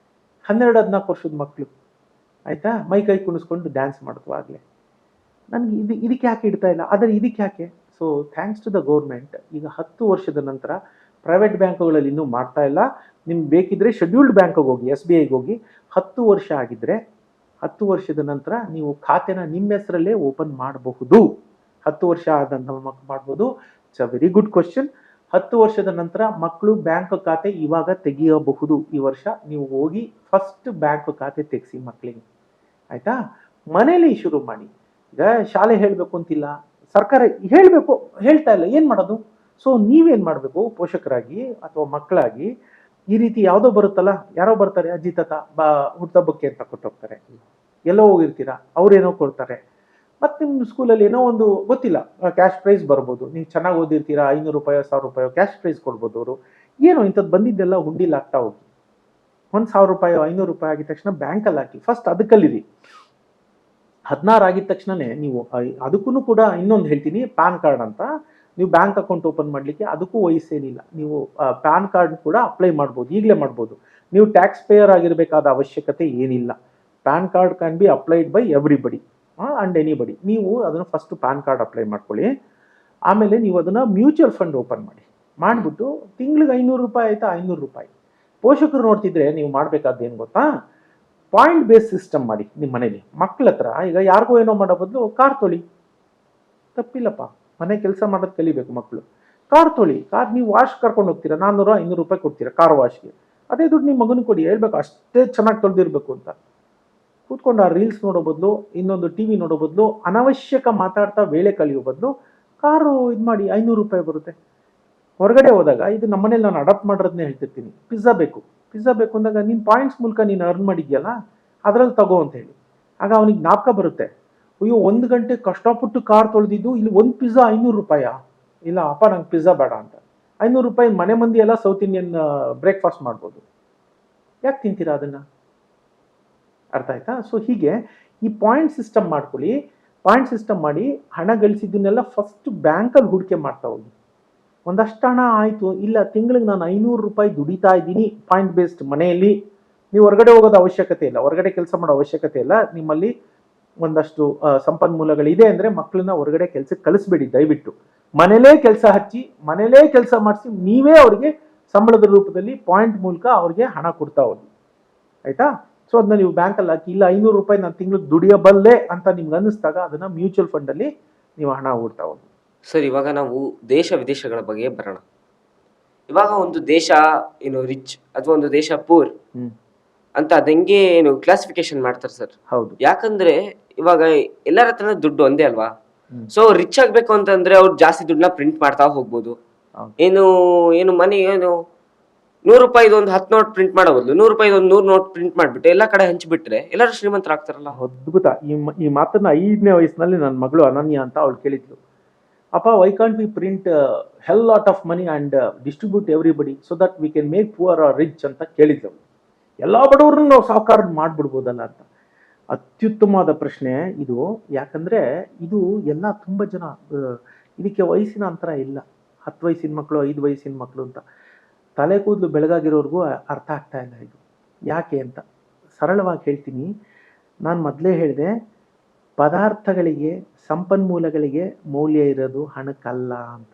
[SPEAKER 2] 12-14 ವರ್ಷದ ಮಕ್ಕಳು, ಆಯಿತಾ? ಮೈ ಕೈ ಕುಣಿಸ್ಕೊಂಡು ಡ್ಯಾನ್ಸ್ ಮಾಡ್ತವೆ ಆಗಲೇ. ನನಗೆ ಇದಕ್ಕೆ ಯಾಕೆ ಇಡ್ತಾ ಇಲ್ಲ? ಆದರೆ ಇದಕ್ಕೆ ಯಾಕೆ? So thanks to the government, ಈಗ 10 ವರ್ಷದ ನಂತರ ಪ್ರೈವೇಟ್ ಬ್ಯಾಂಕ್ಗಳಲ್ಲಿ ಇನ್ನೂ ಮಾಡ್ತಾ ಇಲ್ಲ. ನಿಮ್ಗೆ ಬೇಕಿದ್ರೆ ಶೆಡ್ಯೂಲ್ಡ್ ಬ್ಯಾಂಕಿಗೆ ಹೋಗಿ, SBIಗೆ ಹೋಗಿ, 10 ವರ್ಷ ಆಗಿದ್ದರೆ 10 ವರ್ಷದ ನಂತರ ನೀವು ಖಾತೆನ ನಿಮ್ಮ ಹೆಸರಲ್ಲೇ ಓಪನ್ ಮಾಡಬಹುದು. 10 ವರ್ಷ ಆದಂಥ ಮಕ್ಕಳು ಮಾಡ್ಬೋದು. It's a very good question. 10 ವರ್ಷದ ನಂತರ ಮಕ್ಕಳು ಬ್ಯಾಂಕ್ ಖಾತೆ ಇವಾಗ ತೆಗೆಯಬಹುದು. ಈ ವರ್ಷ ನೀವು ಹೋಗಿ ಫಸ್ಟ್ ಬ್ಯಾಂಕ್ ಖಾತೆ ತೆಗೆಸಿ ಮಕ್ಕಳಿಗೆ, ಆಯಿತಾ? ಮನೇಲಿ ಶುರು ಮಾಡಿ. ಈಗ ಶಾಲೆ ಹೇಳಬೇಕು ಅಂತಿಲ್ಲ, ಸರ್ಕಾರ ಹೇಳಬೇಕು, ಹೇಳ್ತಾ ಇಲ್ಲ, ಏನು ಮಾಡೋದು? ಸೊ ನೀವೇನು ಮಾಡಬೇಕು, ಪೋಷಕರಾಗಿ ಅಥವಾ ಮಕ್ಕಳಾಗಿ, ಈ ರೀತಿ ಯಾವುದೋ ಬರುತ್ತಲ್ಲ, ಯಾರೋ ಬರ್ತಾರೆ, ಅಜ್ಜಿ ತಾತ ಹುಟ್ಟಹಬ್ಬಕ್ಕೆ ಅಂತ ಕೊಟ್ಟೋಗ್ತಾರೆ, ಎಲ್ಲೋ ಹೋಗಿರ್ತೀರಾ, ಅವ್ರೇನೋ ಕೊಡ್ತಾರೆ. ಮತ್ತು ನಿಮ್ಮ ಸ್ಕೂಲಲ್ಲಿ ಏನೋ ಒಂದು ಗೊತ್ತಿಲ್ಲ, ಕ್ಯಾಶ್ ಪ್ರೈಸ್ ಬರ್ಬೋದು, ನೀವು ಚೆನ್ನಾಗಿ ಓದಿರ್ತೀರಾ, 500 ರೂಪಾಯಿ 1000 ರೂಪಾಯಿ ಕ್ಯಾಶ್ ಪ್ರೈಸ್ ಕೊಡ್ಬೋದು ಅವರು. ಏನೋ ಇಂಥದ್ದು ಬಂದಿದ್ದೆಲ್ಲ ಹುಂಡಿಲಿ ಹಾಕ್ತಾ ಹೋಗಿ, 1,000 ರೂಪಾಯಿ 500 ರೂಪಾಯಿ ಆಗಿದ ತಕ್ಷಣ ಬ್ಯಾಂಕಲ್ಲಿ ಹಾಕಿ, ಫಸ್ಟ್ ಅದಕ್ಕಲ್ಲಿರಿ. 16 ಆಗಿದ ತಕ್ಷಣನೇ ನೀವು ಅದಕ್ಕೂ ಕೂಡ ಇನ್ನೊಂದು ಹೇಳ್ತೀನಿ, ಪ್ಯಾನ್ ಕಾರ್ಡ್ ಅಂತ. ನೀವು ಬ್ಯಾಂಕ್ ಅಕೌಂಟ್ ಓಪನ್ ಮಾಡಲಿಕ್ಕೆ ಅದಕ್ಕೂ ವಯಸ್ಸೇನಿಲ್ಲ. ನೀವು ಪ್ಯಾನ್ ಕಾರ್ಡ್ ಕೂಡ ಅಪ್ಲೈ ಮಾಡ್ಬೋದು, ಈಗಲೇ ಮಾಡ್ಬೋದು. ನೀವು ಟ್ಯಾಕ್ಸ್ ಪೇಯರ್ ಆಗಿರಬೇಕಾದ ಅವಶ್ಯಕತೆ ಏನಿಲ್ಲ. PAN card can be applied by everybody and anybody. ನೀವು ಅದನ್ನು ಫಸ್ಟ್ ಪ್ಯಾನ್ ಕಾರ್ಡ್ ಅಪ್ಲೈ ಮಾಡ್ಕೊಳ್ಳಿ. ಆಮೇಲೆ ನೀವು ಅದನ್ನು ಮ್ಯೂಚುವಲ್ ಫಂಡ್ ಓಪನ್ ಮಾಡಿಬಿಟ್ಟು ತಿಂಗಳಿಗೆ 500 ರೂಪಾಯಿ ಆಯಿತಾ, 500 ರೂಪಾಯಿ. ಪೋಷಕರು ನೋಡ್ತಿದ್ರೆ ನೀವು ಮಾಡಬೇಕಾದ್ದು ಏನು ಗೊತ್ತಾ? ಪಾಯಿಂಟ್ ಬೇಸ್ ಸಿಸ್ಟಮ್ ಮಾಡಿ ನಿಮ್ಮ ಮನೇಲಿ. ಮಕ್ಕಳ ಹತ್ರ ಈಗ ಯಾರಿಗೋ ಏನೋ ಮಾಡೋ ಬದಲು ಕಾರ್ ತೊಳಿ, ತಪ್ಪಿಲ್ಲಪ್ಪ. ಮನೆ ಕೆಲಸ ಮಾಡೋದು ಕಲಿಬೇಕು ಮಕ್ಕಳು. ಕಾರ್ ತೊಳಿ, ಕಾರ್ ನೀವು ವಾಶ್ ಕರ್ಕೊಂಡು ಹೋಗ್ತೀರಾ, 400-500 ರೂಪಾಯಿ ಕೊಡ್ತೀರಾ ಕಾರ್ ವಾಶ್ಗೆ. ಅದೇ ದುಡ್ಡು ನಿಮ್ಮ ಮಗನಿಗೆ ಕೊಡಿ, ಹೇಳ್ಬೇಕು ಅಷ್ಟೇ ಚೆನ್ನಾಗಿ ತೊಳೆದಿರ್ಬೇಕು ಅಂತ. ಕೂತ್ಕೊಂಡು ಆ ರೀಲ್ಸ್ ನೋಡೋ ಬದಲು, ಇನ್ನೊಂದು TV ನೋಡೋ ಬದಲು, ಅನವಶ್ಯಕ ಮಾತಾಡ್ತಾ ವೇಳೆ ಕಳೆಯೋ ಬದಲು ಕಾರು ಇದು ಮಾಡಿ, 500 ರೂಪಾಯಿ ಬರುತ್ತೆ. ಹೊರಗಡೆ ಹೋದಾಗ, ಇದು ನಮ್ಮ ಮನೇಲಿ ನಾನು ಅಡಾಪ್ಟ್ ಮಾಡಿರೋದನ್ನೇ ಹೇಳ್ತಿರ್ತೀನಿ, ಪಿಜ್ಜಾ ಬೇಕು ಅಂದಾಗ ನೀನು ಪಾಯಿಂಟ್ಸ್ ಮೂಲಕ ನೀನು ಅರ್ನ್ ಮಾಡಿದ್ಯಲ್ಲ, ಅದರಲ್ಲಿ ತಗೋ ಅಂತ ಹೇಳಿ. ಆಗ ಅವನಿಗೆ ಜ್ಞಾಪಕ ಬರುತ್ತೆ, ಅಯ್ಯೋ 1 ಗಂಟೆ ಕಷ್ಟಪಟ್ಟು ಕಾರ್ ತೊಳೆದಿದ್ದು, ಇಲ್ಲಿ ಒಂದು ಪಿಜ್ಜಾ 500 ರೂಪಾಯಾ? ಇಲ್ಲ ಅಪ್ಪ, ನಂಗೆ ಪಿಜ್ಜಾ ಬೇಡ ಅಂತ. 500 ರೂಪಾಯಿ ಮನೆ ಮಂದಿ ಎಲ್ಲ ಸೌತ್ ಇಂಡಿಯನ್ ಬ್ರೇಕ್ಫಾಸ್ಟ್ ಮಾಡ್ಬೋದು. ಯಾಕೆ ತಿಂತೀರಾ ಅದನ್ನು? ಅರ್ಥ ಆಯ್ತಾ? ಸೊ ಹೀಗೆ ಈ ಪಾಯಿಂಟ್ ಸಿಸ್ಟಮ್ ಮಾಡ್ಕೊಳ್ಳಿ. ಪಾಯಿಂಟ್ ಸಿಸ್ಟಮ್ ಮಾಡಿ ಹಣ ಗಳಿಸಿದ್ದನ್ನೆಲ್ಲ ಫಸ್ಟ್ ಬ್ಯಾಂಕಲ್ಲಿ ಹೂಡಿಕೆ ಮಾಡ್ತಾ ಹೋಗಿ. ಒಂದಷ್ಟು ಹಣ ಆಯಿತು, ಇಲ್ಲ ತಿಂಗಳಿಗೆ ನಾನು 500 ರೂಪಾಯಿ ದುಡಿತಾ ಇದ್ದೀನಿ ಪಾಯಿಂಟ್ ಬೇಸ್ಡ್ ಮನೆಯಲ್ಲಿ. ನೀವು ಹೊರಗಡೆ ಹೋಗೋದು ಅವಶ್ಯಕತೆ ಇಲ್ಲ, ಹೊರಗಡೆ ಕೆಲಸ ಮಾಡೋ ಅವಶ್ಯಕತೆ ಇಲ್ಲ. ನಿಮ್ಮಲ್ಲಿ ಒಂದಷ್ಟು ಸಂಪನ್ಮೂಲಗಳಿದೆ ಅಂದರೆ ಮಕ್ಕಳನ್ನ ಹೊರಗಡೆ ಕೆಲಸಕ್ಕೆ ಕಳಿಸ್ಬೇಡಿ ದಯವಿಟ್ಟು. ಮನೇಲೇ ಕೆಲಸ ಹಚ್ಚಿ, ಮನೇಲೇ ಕೆಲಸ ಮಾಡಿಸಿ, ನೀವೇ ಅವರಿಗೆ ಸಂಬಳದ ರೂಪದಲ್ಲಿ ಪಾಯಿಂಟ್ ಮೂಲಕ ಅವ್ರಿಗೆ ಹಣ ಕೊಡ್ತಾ ಹೋಗಿ, ಆಯಿತಾ? ಸೊ ಅದನ್ನ ನೀವು ಬ್ಯಾಂಕಲ್ಲಿ ಹಾಕಿ, ಇಲ್ಲ 500 ರೂಪಾಯಿ ನಾನು ತಿಂಗಳಿಗೆ ದುಡಿಯಬಲ್ಲೆ ಅಂತ ನಿಮ್ಗೆ ಅನ್ನಿಸ್ದಾಗ ಅದನ್ನು ಮ್ಯೂಚುವಲ್ ಫಂಡಲ್ಲಿ ನೀವು ಹಣ ಹೂಡ್ತಾ ಹೋಗಿ.
[SPEAKER 1] ಸರ್, ಇವಾಗ ನಾವು ದೇಶ ವಿದೇಶಗಳ ಬಗ್ಗೆ ಬರೋಣ. ಇವಾಗ ಒಂದು ದೇಶ ಏನು ರಿಚ್ ಅಥವಾ ಒಂದು ದೇಶ ಪೂರ್ ಅಂತ ಅದಂಗೆ ಏನು ಕ್ಲಾಸಿಫಿಕೇಶನ್ ಮಾಡ್ತಾರೆ ಸರ್?
[SPEAKER 2] ಹೌದು.
[SPEAKER 1] ಯಾಕಂದ್ರೆ ಇವಾಗ ಎಲ್ಲರ ಹತ್ರನೂ ದುಡ್ಡು ಒಂದೇ ಅಲ್ವಾ? ಸೊ ರಿಚ್ ಆಗ್ಬೇಕು ಅಂತಂದ್ರೆ ಅವ್ರು ಜಾಸ್ತಿ ದುಡ್ಡನ್ನ ಪ್ರಿಂಟ್ ಮಾಡ್ತಾ ಹೋಗ್ಬೋದು. ಏನು ಮನಿ 100 ರೂಪಾಯಿದು ಒಂದು 10 ನೋಟ್ ಪ್ರಿಂಟ್ ಮಾಡೋ ಬದಲು 100 ರೂಪಾಯಿದು ಒಂದು 100 ನೋಟ್ ಪ್ರಿಂಟ್ ಮಾಡ್ಬಿಟ್ಟು ಎಲ್ಲ ಕಡೆ ಹಂಚಿಬಿಟ್ರೆ ಎಲ್ಲರೂ ಶ್ರೀಮಂತರಾಗ್ತಾರಲ್ಲ.
[SPEAKER 2] ಅದ್ಭುತ. ಈ ಮಾತನ್ನ 5ನೇ ವಯಸ್ಸಿನಲ್ಲಿ ನನ್ನ ಮಗಳು ಅನನ್ಯ ಅಂತ ಅವಳು ಕೇಳಿದ್ಲು, ಅಪ್ಪ, why can't we print hell lot of money and distribute everybody so that we can make poor are rich ಅಂತ ಕೇಳಿದ್ಲು. ಎಲ್ಲ ಬಡವ್ರನ್ನ ನಾವು ಸಾಕಾರ ಮಾಡಿಬಿಡ್ಬೋದಲ್ಲ ಅಂತ. ಅತ್ಯುತ್ತಮವಾದ ಪ್ರಶ್ನೆ ಇದು. ಯಾಕಂದರೆ ಇದು ಎಲ್ಲ ತುಂಬ ಜನ, ಇದಕ್ಕೆ ವಯಸ್ಸಿನ ಅಂತರ ಇಲ್ಲ. 10 ವಯಸ್ಸಿನ ಮಕ್ಕಳು, 5 ವಯಸ್ಸಿನ ಮಕ್ಕಳು ಅಂತ. ತಲೆ ಕೂದಲು ಬೆಳಗಾಗಿರೋರ್ಗೂ ಅರ್ಥ ಆಗ್ತಾ ಇಲ್ಲ ಇದು ಯಾಕೆ ಅಂತ. ಸರಳವಾಗಿ ಹೇಳ್ತೀನಿ, ನಾನು ಮೊದಲೇ ಹೇಳಿದೆ, ಪದಾರ್ಥಗಳಿಗೆ, ಸಂಪನ್ಮೂಲಗಳಿಗೆ ಮೌಲ್ಯ ಇರೋದು ಹಣಕ್ಕಲ್ಲ ಅಂತ.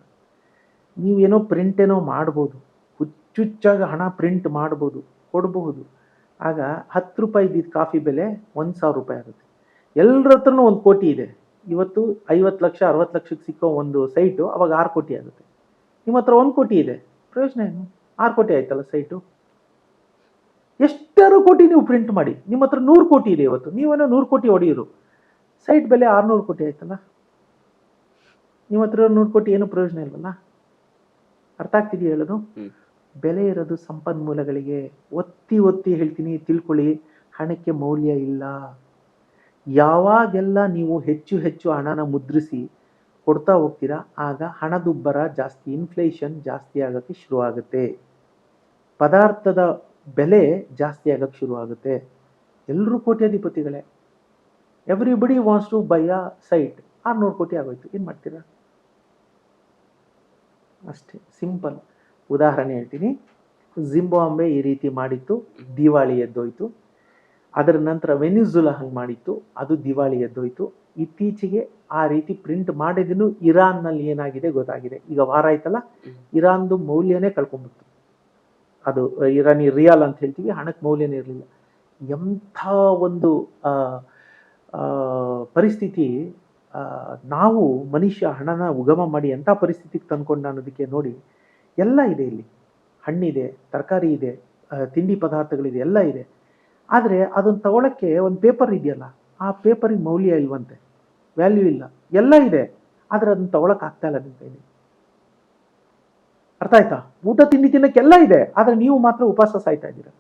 [SPEAKER 2] ನೀವೇನೋ ಪ್ರಿಂಟ್ ಏನೋ ಮಾಡ್ಬೋದು, ಹುಚ್ಚುಚ್ಚಾಗಿ ಹಣ ಪ್ರಿಂಟ್ ಮಾಡ್ಬೋದು, ಕೊಡಬಹುದು. ಆಗ 10 ರೂಪಾಯಿ ಇದ್ದಿದ್ದು ಕಾಫಿ ಬೆಲೆ 1,000 ರೂಪಾಯಿ ಆಗುತ್ತೆ. ಎಲ್ಲರ ಹತ್ರನೂ 1 ಕೋಟಿ ಇದೆ. ಇವತ್ತು 50 ಲಕ್ಷ 60 ಲಕ್ಷಕ್ಕೆ ಸಿಕ್ಕೋ ಒಂದು ಸೈಟು ಅವಾಗ 6 ಕೋಟಿ ಆಗುತ್ತೆ. ನಿಮ್ಮ ಹತ್ರ 1 ಕೋಟಿ ಇದೆ, ಪ್ರಯೋಜನ ಏನು? 6 ಕೋಟಿ ಆಯ್ತಲ್ಲ ಸೈಟು. ಎಷ್ಟಾರು ಕೋಟಿ ನೀವು ಪ್ರಿಂಟ್ ಮಾಡಿ, ನಿಮ್ಮ ಹತ್ರ 100 ಕೋಟಿ ಇದೆ ಇವತ್ತು, ನೀವೇನೋ 100 ಕೋಟಿ ಹೊಡೆಯೋರು, ಸೈಟ್ ಬೆಲೆ 600 ಕೋಟಿ ಆಯ್ತಲ್ಲ. ನಿಮ್ಮ ಹತ್ರ 100 ಕೋಟಿ ಏನು ಪ್ರಯೋಜನ ಇಲ್ವಲ್ಲ. ಅರ್ಥ ಆಗ್ತಿದೆಯಾ ಹೇಳೋದು? ಬೆಲೆ ಇರೋದು ಸಂಪನ್ಮೂಲಗಳಿಗೆ. ಒತ್ತಿ ಒತ್ತಿ ಹೇಳ್ತೀನಿ, ತಿಳ್ಕೊಳ್ಳಿ, ಹಣಕ್ಕೆ ಮೌಲ್ಯ ಇಲ್ಲ. ಯಾವಾಗೆಲ್ಲ ನೀವು ಹೆಚ್ಚು ಹೆಚ್ಚು ಹಣನ ಮುದ್ರಿಸಿ ಕೊಡ್ತಾ ಹೋಗ್ತೀರಾ, ಆಗ ಹಣದುಬ್ಬರ ಜಾಸ್ತಿ, ಇನ್ಫ್ಲೇಷನ್ ಜಾಸ್ತಿ ಆಗೋಕ್ಕೆ ಶುರು ಆಗುತ್ತೆ, ಪದಾರ್ಥದ ಬೆಲೆ ಜಾಸ್ತಿ ಆಗೋಕ್ಕೆ ಶುರು ಆಗುತ್ತೆ. ಎಲ್ಲರೂ ಕೋಟ್ಯಾಧಿಪತಿಗಳೇ. Everybody wants to buy a site. 600 crore ಆಗೋಯ್ತು, ಏನು ಮಾಡ್ತೀರಾ? ಅಷ್ಟೇ ಸಿಂಪಲ್. ಉದಾಹರಣೆ ಹೇಳ್ತೀನಿ. ಜಿಂಬಾಬ್ವೆ ಈ ರೀತಿ ಮಾಡಿತ್ತು, ದಿವಾಳಿ ಎದ್ದೋಯ್ತು. ಅದರ ನಂತರ ವೆನಿಜುಲಾ ಹಂಗೆ ಮಾಡಿತ್ತು, ಅದು ದಿವಾಳಿ ಎದ್ದೋಯ್ತು. ಇತ್ತೀಚೆಗೆ ಆ ರೀತಿ ಪ್ರಿಂಟ್ ಮಾಡಿದನು ಇರಾನ್ನಲ್ಲಿ ಏನಾಗಿದೆ ಗೊತ್ತಾಗಿದೆ. ಈಗ ವಾರ ಆಯ್ತಲ್ಲ, ಇರಾನ್ದು ಮೌಲ್ಯನೇ ಕಳ್ಕೊಂಡ್ಬಿಡ್ತು. ಅದು ಇರಾನಿ ರಿಯಾಲ್ ಅಂತ ಹೇಳ್ತೀವಿ, ಹಣಕ್ಕೆ ಮೌಲ್ಯನೇ ಇರಲಿಲ್ಲ. ಎಂಥ ಒಂದು ಪರಿಸ್ಥಿತಿ. ನಾವು ಮನುಷ್ಯ ಹಣನ ಉಗಮ ಮಾಡಿ ಎಂಥ ಪರಿಸ್ಥಿತಿಗೆ ತಂದ್ಕೊಂಡ ಅನ್ನೋದಕ್ಕೆ ನೋಡಿ. ಎಲ್ಲ ಇದೆ ಇಲ್ಲಿ, ಹಣ್ಣಿದೆ, ತರಕಾರಿ ಇದೆ, ತಿಂಡಿ ಪದಾರ್ಥಗಳಿದೆ, ಎಲ್ಲ ಇದೆ. ಆದರೆ ಅದನ್ನು ತಗೊಳಕ್ಕೆ ಒಂದು ಪೇಪರ್ ಇದೆಯಲ್ಲ, ಆ ಪೇಪರಿಗೆ ಮೌಲ್ಯ ಇಲ್ವಂತೆ, ವ್ಯಾಲ್ಯೂ ಇಲ್ಲ. ಎಲ್ಲ ಇದೆ, ಆದರೆ ಅದನ್ನು ತಗೊಳಕ್ ಆಗ್ತಾ ಇಲ್ಲ ನಿಮ್ಮ ಕೈಲಿ. ಅರ್ಥ ಆಯ್ತಾ? ಊಟ ತಿಂಡಿ ತಿನ್ನಕ್ಕೆಲ್ಲ ಇದೆ, ಆದರೆ ನೀವು ಮಾತ್ರ ಉಪವಾಸ ಸಾಯ್ತಾ ಇದ್ದೀರಾ.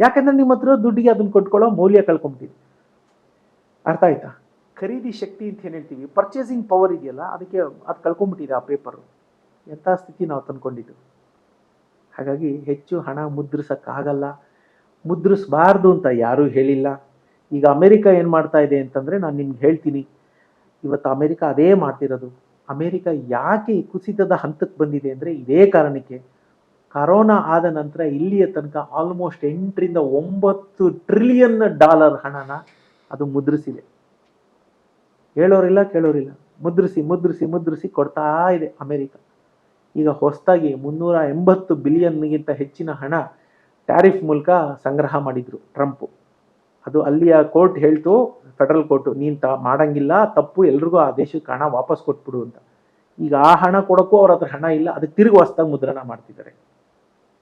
[SPEAKER 2] ಯಾಕಂದ್ರೆ ನಿಮ್ಮ ಹತ್ರ ದುಡ್ಡಿಗೆ ಅದನ್ನು ಕೊಟ್ಕೊಳ್ಳೋ ಮೌಲ್ಯ ಕಳ್ಕೊಂಬಿಟ್ಟಿದೆ. ಅರ್ಥ ಆಯ್ತಾ? ಖರೀದಿ ಶಕ್ತಿ ಅಂತ ಏನು ಹೇಳ್ತೀವಿ, ಪರ್ಚೇಸಿಂಗ್ ಪವರ್ ಇದೆಯಲ್ಲ, ಅದಕ್ಕೆ ಅದು ಕಳ್ಕೊಂಬಿಟ್ಟಿದೆ ಆ ಪೇಪರು. ಎಂಥ ಸ್ಥಿತಿ ನಾವು ತಂದ್ಕೊಂಡಿದ್ದು. ಹಾಗಾಗಿ ಹೆಚ್ಚು ಹಣ ಮುದ್ರಿಸೋಕ್ಕಾಗಲ್ಲ, ಮುದ್ರಿಸಬಾರ್ದು ಅಂತ ಯಾರೂ ಹೇಳಿಲ್ಲ. ಈಗ ಅಮೆರಿಕ ಏನು ಮಾಡ್ತಾ ಇದೆ ಅಂತಂದರೆ, ನಾನು ನಿಮ್ಗೆ ಹೇಳ್ತೀನಿ, ಇವತ್ತು ಅಮೆರಿಕ ಅದೇ ಮಾಡ್ತಿರೋದು. ಅಮೆರಿಕ ಯಾಕೆ ಈ ಕುಸಿತದ ಹಂತಕ್ಕೆ ಬಂದಿದೆ ಅಂದರೆ ಇದೇ ಕಾರಣಕ್ಕೆ. ಕರೋನಾ ಆದ ನಂತರ ಇಲ್ಲಿಯ ತನಕ ಆಲ್ಮೋಸ್ಟ್ 8 ರಿಂದ 9 ಟ್ರಿಲಿಯನ್ ಡಾಲರ್ ಹಣನ ಅದು ಮುದ್ರಿಸಿದೆ. ಹೇಳೋರಿಲ್ಲ ಕೇಳೋರಿಲ್ಲ, ಮುದ್ರಿಸಿ ಮುದ್ರಿಸಿ ಮುದ್ರಿಸಿ ಕೊಡ್ತಾ ಇದೆ ಅಮೆರಿಕ. ಈಗ ಹೊಸದಾಗಿ 380 ಬಿಲಿಯನ್ಗಿಂತ ಹೆಚ್ಚಿನ ಹಣ ಟ್ಯಾರಿಫ್ ಮೂಲಕ ಸಂಗ್ರಹ ಮಾಡಿದ್ರು ಟ್ರಂಪ್. ಅದು ಅಲ್ಲಿಯ ಕೋರ್ಟ್ ಹೇಳ್ತು, ಫೆಡರಲ್ ಕೋರ್ಟು, ನೀನು ಮಾಡಂಗಿಲ್ಲ, ತಪ್ಪು, ಎಲ್ರಿಗೂ ಆ ದೇಶಕ್ಕೆ ಹಣ ವಾಪಸ್ ಕೊಟ್ಬಿಡು ಅಂತ. ಈಗ ಆ ಹಣ ಕೊಡೋಕ್ಕೂ ಅವ್ರ ಹತ್ರ ಹಣ ಇಲ್ಲ, ಅದಕ್ಕೆ ತಿರುಗಿ ಹೊಸದಾಗಿ ಮುದ್ರಣ ಮಾಡ್ತಿದ್ದಾರೆ.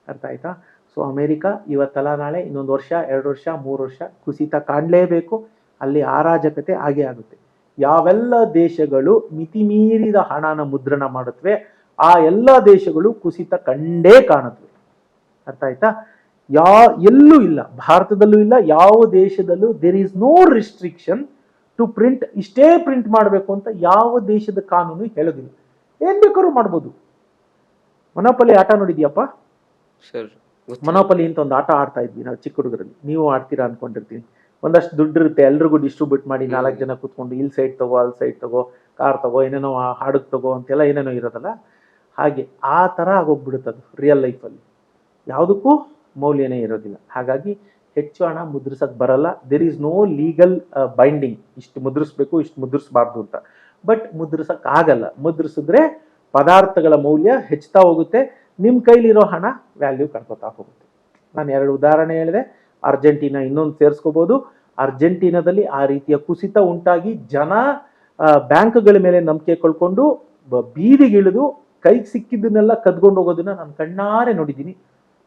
[SPEAKER 2] ಅರ್ಥ ಆಯ್ತಾ? ಸೊ ಅಮೆರಿಕ ಇವತ್ತಲ್ಲ ನಾಳೆ, ಇನ್ನೊಂದು ವರ್ಷ, 2 ವರ್ಷ, 3 ವರ್ಷ ಕುಸಿತ ಕಾಣಲೇಬೇಕು. ಅಲ್ಲಿ ಅರಾಜಕತೆ ಆಗೇ ಆಗುತ್ತೆ. ಯಾವೆಲ್ಲ ದೇಶಗಳು ಮಿತಿಮೀರಿದ ಹಣನ ಮುದ್ರಣ ಮಾಡುತ್ತವೆ, ಆ ಎಲ್ಲ ದೇಶಗಳು ಕುಸಿತ ಕಂಡೇ ಕಾಣುತ್ತವೆ. ಅರ್ಥ ಆಯ್ತಾ? ಎಲ್ಲೂ ಇಲ್ಲ, ಭಾರತದಲ್ಲೂ ಇಲ್ಲ, ಯಾವ ದೇಶದಲ್ಲೂ there is no restriction to print. ಇಷ್ಟೇ ಪ್ರಿಂಟ್ ಮಾಡಬೇಕು ಅಂತ ಯಾವ ದೇಶದ ಕಾನೂನು ಹೇಳೋದಿಲ್ಲ. ಏನ್ ಬೇಕಾದ್ರೂ ಮಾಡ್ಬೋದು. ಮೊನೋಪಲಿ ಆಟ ನೋಡಿದ್ಯಪ್ಪ? ಮೊನೋಪಲಿ ಅಂತ ಒಂದು ಆಟ ಆಡ್ತಾ ಇದ್ವಿ ನಾವು ಚಿಕ್ಕ ಹುಡುಗರಲ್ಲಿ. ನೀವು ಆಡ್ತೀರಾ ಅನ್ಕೊಂಡಿರ್ತೀನಿ. ಒಂದಷ್ಟು ದುಡ್ಡು ಇರುತ್ತೆ, ಎಲ್ರಿಗೂ ಡಿಸ್ಟ್ರಿಬ್ಯೂಟ್ ಮಾಡಿ 4 ಜನ ಕೂತ್ಕೊಂಡು ಇಲ್ಲಿ ಸೈಡ್ ತಗೋ, ಅಲ್ಲಿ ಸೈಡ್ ತಗೋ, ಕಾರ್ ತಗೋ, ಏನೇನೋ ಹಾಡಕ್ ತಗೋ ಅಂತೆಲ್ಲ ಏನೇನೋ ಇರೋದಲ್ಲ, ಹಾಗೆ ಆ ಥರ ಆಗೋಗ್ಬಿಡುತ್ತದು ರಿಯಲ್ ಲೈಫಲ್ಲಿ. ಯಾವುದಕ್ಕೂ ಮೌಲ್ಯನೇ ಇರೋದಿಲ್ಲ. ಹಾಗಾಗಿ ಹೆಚ್ಚು ಹಣ ಮುದ್ರಿಸಕ್ಕೆ ಬರಲ್ಲ. There is no legal binding, ಇಷ್ಟು ಮುದ್ರಿಸ್ಬೇಕು, ಇಷ್ಟು ಮುದ್ರಿಸಬಾರ್ದು ಅಂತ. ಬಟ್ ಮುದ್ರಿಸಕ್ಕೆ ಆಗಲ್ಲ. ಮುದ್ರಿಸಿದ್ರೆ ಪದಾರ್ಥಗಳ ಮೌಲ್ಯ ಹೆಚ್ಚುತ್ತಾ ಹೋಗುತ್ತೆ, ನಿಮ್ಮ ಕೈಲಿರೋ ಹಣ ವ್ಯಾಲ್ಯೂ ಕಳ್ಕೊತಾ ಹೋಗುತ್ತೆ. ನಾನು 2 ಉದಾಹರಣೆ ಹೇಳಿದೆ. ಅರ್ಜೆಂಟೀನಾ ಇನ್ನೊಂದು ಸೇರಿಸ್ಕೋಬಹುದು. ಅರ್ಜೆಂಟೀನಾದಲ್ಲಿ ಆ ರೀತಿಯ ಕುಸಿತ ಉಂಟಾಗಿ ಜನ ಬ್ಯಾಂಕ್ಗಳ ಮೇಲೆ ನಂಬಿಕೆ ಕಳ್ಕೊಂಡು ಬೀದಿಗಿಳಿದು ಕೈಗೆ ಸಿಕ್ಕಿದ್ದನ್ನೆಲ್ಲ ಕದ್ಕೊಂಡು ಹೋಗೋದನ್ನ ನಾನು ಕಣ್ಣಾರೆ ನೋಡಿದ್ದೀನಿ.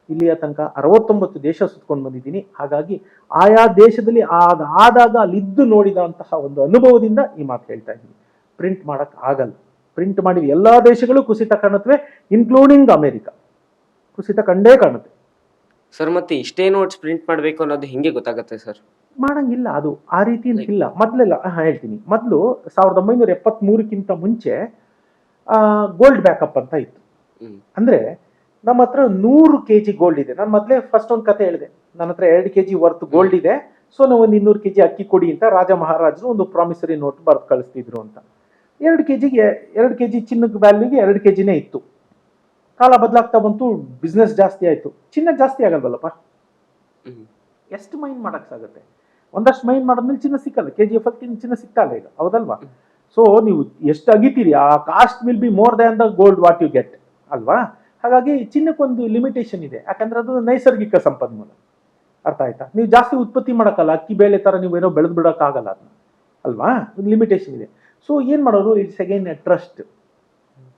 [SPEAKER 2] ಇಲ್ಲಿಯ ತನಕ 69 ದೇಶ ಸುತ್ಕೊಂಡು ಬಂದಿದ್ದೀನಿ. ಹಾಗಾಗಿ ಆಯಾ ದೇಶದಲ್ಲಿ ಆದಾಗ ಅಲ್ಲಿದ್ದು ನೋಡಿದಂತಹ ಒಂದು ಅನುಭವದಿಂದ ಈ ಮಾತು ಹೇಳ್ತಾ ಇದ್ದೀನಿ. ಪ್ರಿಂಟ್ ಮಾಡಕ್ ಆಗಲ್ಲ. ಪ್ರಿಂಟ್ ಮಾಡಿದ ಎಲ್ಲಾ ದೇಶಗಳು ಕುಸಿತ ಕಾಣುತ್ತವೆ, ಇನ್ಕ್ಲೂಡಿಂಗ್ ಅಮೆರಿಕ. ಕುಸಿತ ಕಂಡೇ ಕಾಣುತ್ತೆ
[SPEAKER 1] ಸರ್. ಮತ್ತೆ ಇಷ್ಟೇ ನೋಟ್ಸ್ ಪ್ರಿಂಟ್ ಮಾಡಬೇಕು ಅನ್ನೋದು ಹಿಂಗೆ ಗೊತ್ತಾಗುತ್ತೆ ಸರ್? ಮಾಡಂಗಿಲ್ಲ,
[SPEAKER 2] ಅದು ಆ ರೀತಿ ಇಲ್ಲ. ಮೊದಲೆಲ್ಲ ಹೇಳ್ತೀನಿ, ಮೊದಲು 1973ಕ್ಕಿಂತ ಮುಂಚೆ ಗೋಲ್ಡ್ ಬ್ಯಾಕಪ್ ಅಂತ ಇತ್ತು. ಅಂದ್ರೆ ನಮ್ಮ ಹತ್ರ 100 kg ಗೋಲ್ಡ್ ಇದೆ. ನಾನು ಮೊದಲೇ ಫಸ್ಟ್ ಒಂದು ಕತೆ ಹೇಳಿದೆ, ನನ್ನ ಹತ್ರ 2 kg ವರ್ತ್ ಗೋಲ್ಡ್ ಇದೆ, ಸೊ ನಾವು ಒಂದು 200 kg ಅಕ್ಕಿ ಕೊಡಿ ಅಂತ ರಾಜ ಮಹಾರಾಜರು ಒಂದು ಪ್ರಾಮಿಸರಿ ನೋಟ್ ಬರೆದು ಕಳಿಸ್ತಿದ್ರು ಅಂತ. 2 kg ಚಿನ್ನದ ವ್ಯಾಲ್ಯೂಗೆ 2 kgನೇ ಇತ್ತು. ಕಾಲ ಬದಲಾಗ್ತಾ ಬಂತು, ಬಿಸ್ನೆಸ್ ಜಾಸ್ತಿ ಆಯ್ತು, ಚಿನ್ನ ಜಾಸ್ತಿ ಆಗಲ್ವಲ್ಲಪ್ಪ. ಎಷ್ಟು ಮೈನ್ ಮಾಡಕ್ಕಾಗುತ್ತೆ? ಒಂದಷ್ಟು ಮೈನ್ ಮಾಡಿದ್ಮೇಲೆ ಚಿನ್ನ ಸಿಕ್ಕಲ್ಲ. KGF ಚಿನ್ನ ಸಿಗ್ತಾ ಇಲ್ಲ ಈಗ, ಹೌದಲ್ವಾ? ಸೊ ನೀವು ಎಷ್ಟು ಅಗಿತೀರಿ, ಆ cost will be more than the gold what you get, ಅಲ್ವಾ? ಹಾಗಾಗಿ ಚಿನ್ನಕ್ಕೊಂದು ಲಿಮಿಟೇಷನ್ ಇದೆ, ಯಾಕಂದ್ರೆ ಅದು ನೈಸರ್ಗಿಕ ಸಂಪನ್ಮೂಲ. ಅರ್ಥ ಆಯ್ತಾ? ನೀವು ಜಾಸ್ತಿ ಉತ್ಪತ್ತಿ ಮಾಡೋಕ್ಕಲ್ಲ, ಅಕ್ಕಿ ಬೇಳೆ ಥರ ನೀವೇನೋ ಬೆಳೆದು ಬಿಡೋಕ್ಕಾಗಲ್ಲ ಅದನ್ನ, ಅಲ್ವಾ? ಒಂದು ಲಿಮಿಟೇಷನ್ ಇದೆ. ಸೊ ಏನು ಮಾಡೋರು, ಇಟ್ಸ್ ಅಗೈನ್ ಟ್ರಸ್ಟ್.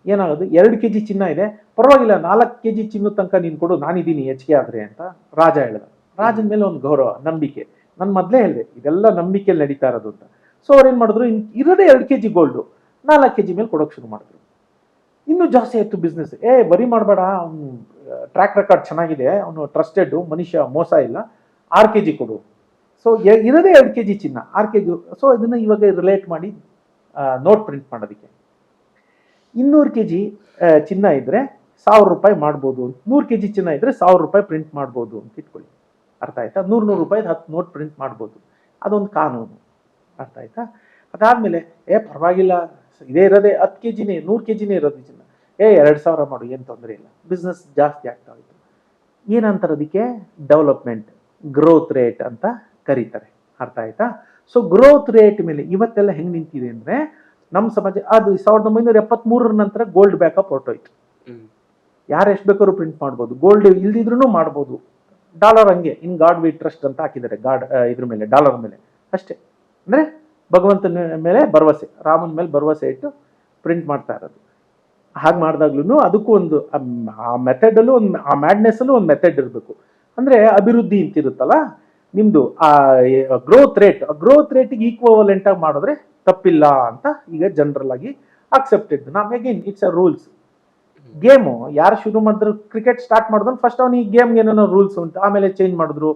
[SPEAKER 2] ಏನಾಗೋದು, 2 kg ಚಿನ್ನ ಇದೆ, ಪರವಾಗಿಲ್ಲ 4 kg ಚಿನ್ನದ ತನಕ ನೀನು ಕೊಡು, ನಾನಿದ್ದೀನಿ ಹೆಚ್ಚಿಗೆ ಆದರೆ ಅಂತ ರಾಜ ಹೇಳ್ದ. ರಾಜನ ಮೇಲೆ ಒಂದು ಗೌರವ, ನಂಬಿಕೆ. ನಾನು ಮೊದಲೇ ಹೇಳಿದೆ ಇದೆಲ್ಲ ನಂಬಿಕೆಯಲ್ಲಿ ನಡೀತಾ ಇರೋದು ಅಂತ. ಸೊ ಅವ್ರು ಏನು ಮಾಡಿದ್ರು, ಇರೋದೇ 2 kg ಗೋಲ್ಡು 4 kg ಮೇಲೆ ಕೊಡೋಕೆ ಶುರು ಮಾಡಿದ್ರು. ಇನ್ನೂ ಜಾಸ್ತಿ ಆಯಿತು ಬಿಸ್ನೆಸ್. ಬರಿ ಮಾಡಬೇಡ, ಅವನು ಟ್ರ್ಯಾಕ್ ರೆಕಾರ್ಡ್ ಚೆನ್ನಾಗಿದೆ, ಅವನು ಟ್ರಸ್ಟೆಡ್ ಮನುಷ್ಯ, ಮೋಸ ಇಲ್ಲ, 6 kg ಕೊಡು. ಸೊ ಇರೋದೇ 2 kg ಚಿನ್ನ, 6 kg. ಸೊ ಇದನ್ನು ಇವಾಗ ರಿಲೇಟ್ ಮಾಡಿ ನೋಟ್ ಪ್ರಿಂಟ್ ಮಾಡೋದಕ್ಕೆ 200 kg ಚಿನ್ನ ಇದ್ದರೆ 1000 ರೂಪಾಯಿ ಮಾಡ್ಬೋದು, 100 kg ಚಿನ್ನ ಇದ್ದರೆ 1000 ರೂಪಾಯಿ ಪ್ರಿಂಟ್ ಮಾಡ್ಬೋದು ಅಂತ ಇಟ್ಕೊಳ್ಳಿ. ಅರ್ಥ ಆಯ್ತಾ? 100 ರೂಪಾಯಿ 10 ನೋಟ್ ಪ್ರಿಂಟ್ ಮಾಡ್ಬೋದು, ಅದೊಂದು ಕಾನೂನು. ಅರ್ಥ ಆಯ್ತಾ? ಅದಾದಮೇಲೆ ಪರವಾಗಿಲ್ಲ, ಇದೇ ಇರೋದೇ 10 kgನೇ, 100 kgನೇ ಇರೋದು ಚಿನ್ನ, 2000 ಮಾಡು, ಏನು ತೊಂದರೆ ಇಲ್ಲ. ಬಿಸ್ನೆಸ್ ಜಾಸ್ತಿ ಆಗ್ತಾ ಹೋಯ್ತು. ಏನಂತಾರೆ ಅದಕ್ಕೆ? ಡೆವಲಪ್ಮೆಂಟ್, ಗ್ರೋತ್ ರೇಟ್ ಅಂತ ಕರೀತಾರೆ. ಅರ್ಥ ಆಯ್ತಾ? ಸೊ ಗ್ರೋತ್ ರೇಟ್ ಮೇಲೆ ಇವತ್ತೆಲ್ಲ ಹೆಂಗೆ ನಿಂತಿದೆ ಅಂದರೆ, ನಮ್ಮ ಸಮಾಜ ಅದು 1973 ನಂತರ ಗೋಲ್ಡ್ ಬ್ಯಾಕಪ್ ಹೊರಟೋಯ್ತು. ಯಾರು ಎಷ್ಟು ಬೇಕಾದ್ರೂ ಪ್ರಿಂಟ್ ಮಾಡ್ಬೋದು, ಗೋಲ್ಡ್ ಇಲ್ದಿದ್ರೂ ಮಾಡ್ಬೋದು. ಡಾಲರ್ ಹಂಗೆ, ಇನ್ ಗಾಡ್ ವಿ ಟ್ರಸ್ಟ್ ಅಂತ ಹಾಕಿದ್ದಾರೆ, ಇದ್ರ ಮೇಲೆ, ಡಾಲರ್ ಮೇಲೆ ಅಷ್ಟೇ. ಅಂದರೆ ಭಗವಂತನ ಮೇಲೆ ಭರವಸೆ, ರಾಮನ ಮೇಲೆ ಭರವಸೆ ಇಟ್ಟು ಪ್ರಿಂಟ್ ಮಾಡ್ತಾ ಇರೋದು. ಹಾಗೆ ಮಾಡಿದಾಗ್ಲೂ ಅದಕ್ಕೂ ಒಂದು ಆ ಮೆಥಡಲ್ಲೂ ಒಂದು, ಆ ಮ್ಯಾಡ್ನೆಸ್ಸಲ್ಲೂ ಒಂದು ಮೆಥಡ್ ಇರಬೇಕು. ಅಂದರೆ ಅಭಿವೃದ್ಧಿ ಅಂತಿರುತ್ತಲ್ಲ ನಿಮ್ಮದು, ಆ ಗ್ರೋತ್ ರೇಟಿಗೆ ಈಕ್ವಲೆಂಟ್ ಆಗಿ ಮಾಡಿದ್ರೆ ತಪ್ಪಿಲ್ಲ ಅಂತ ಈಗ ಜನರಲ್ ಆಗಿ ಅಕ್ಸೆಪ್ಟೆಡ್. ನಾವು again it's a rules. Game ಯಾರು ಶುರು ಮಾಡಿದ್ರು, ಕ್ರಿಕೆಟ್ ಸ್ಟಾರ್ಟ್ ಮಾಡಿದ್ರು ಫಸ್ಟ್ ಅವ್ನು ಈ ಗೇಮ್ಗೆ ಏನೇನೋ ರೂಲ್ಸ್ ಉಂಟು, ಆಮೇಲೆ ಚೇಂಜ್ ಮಾಡಿದ್ರು,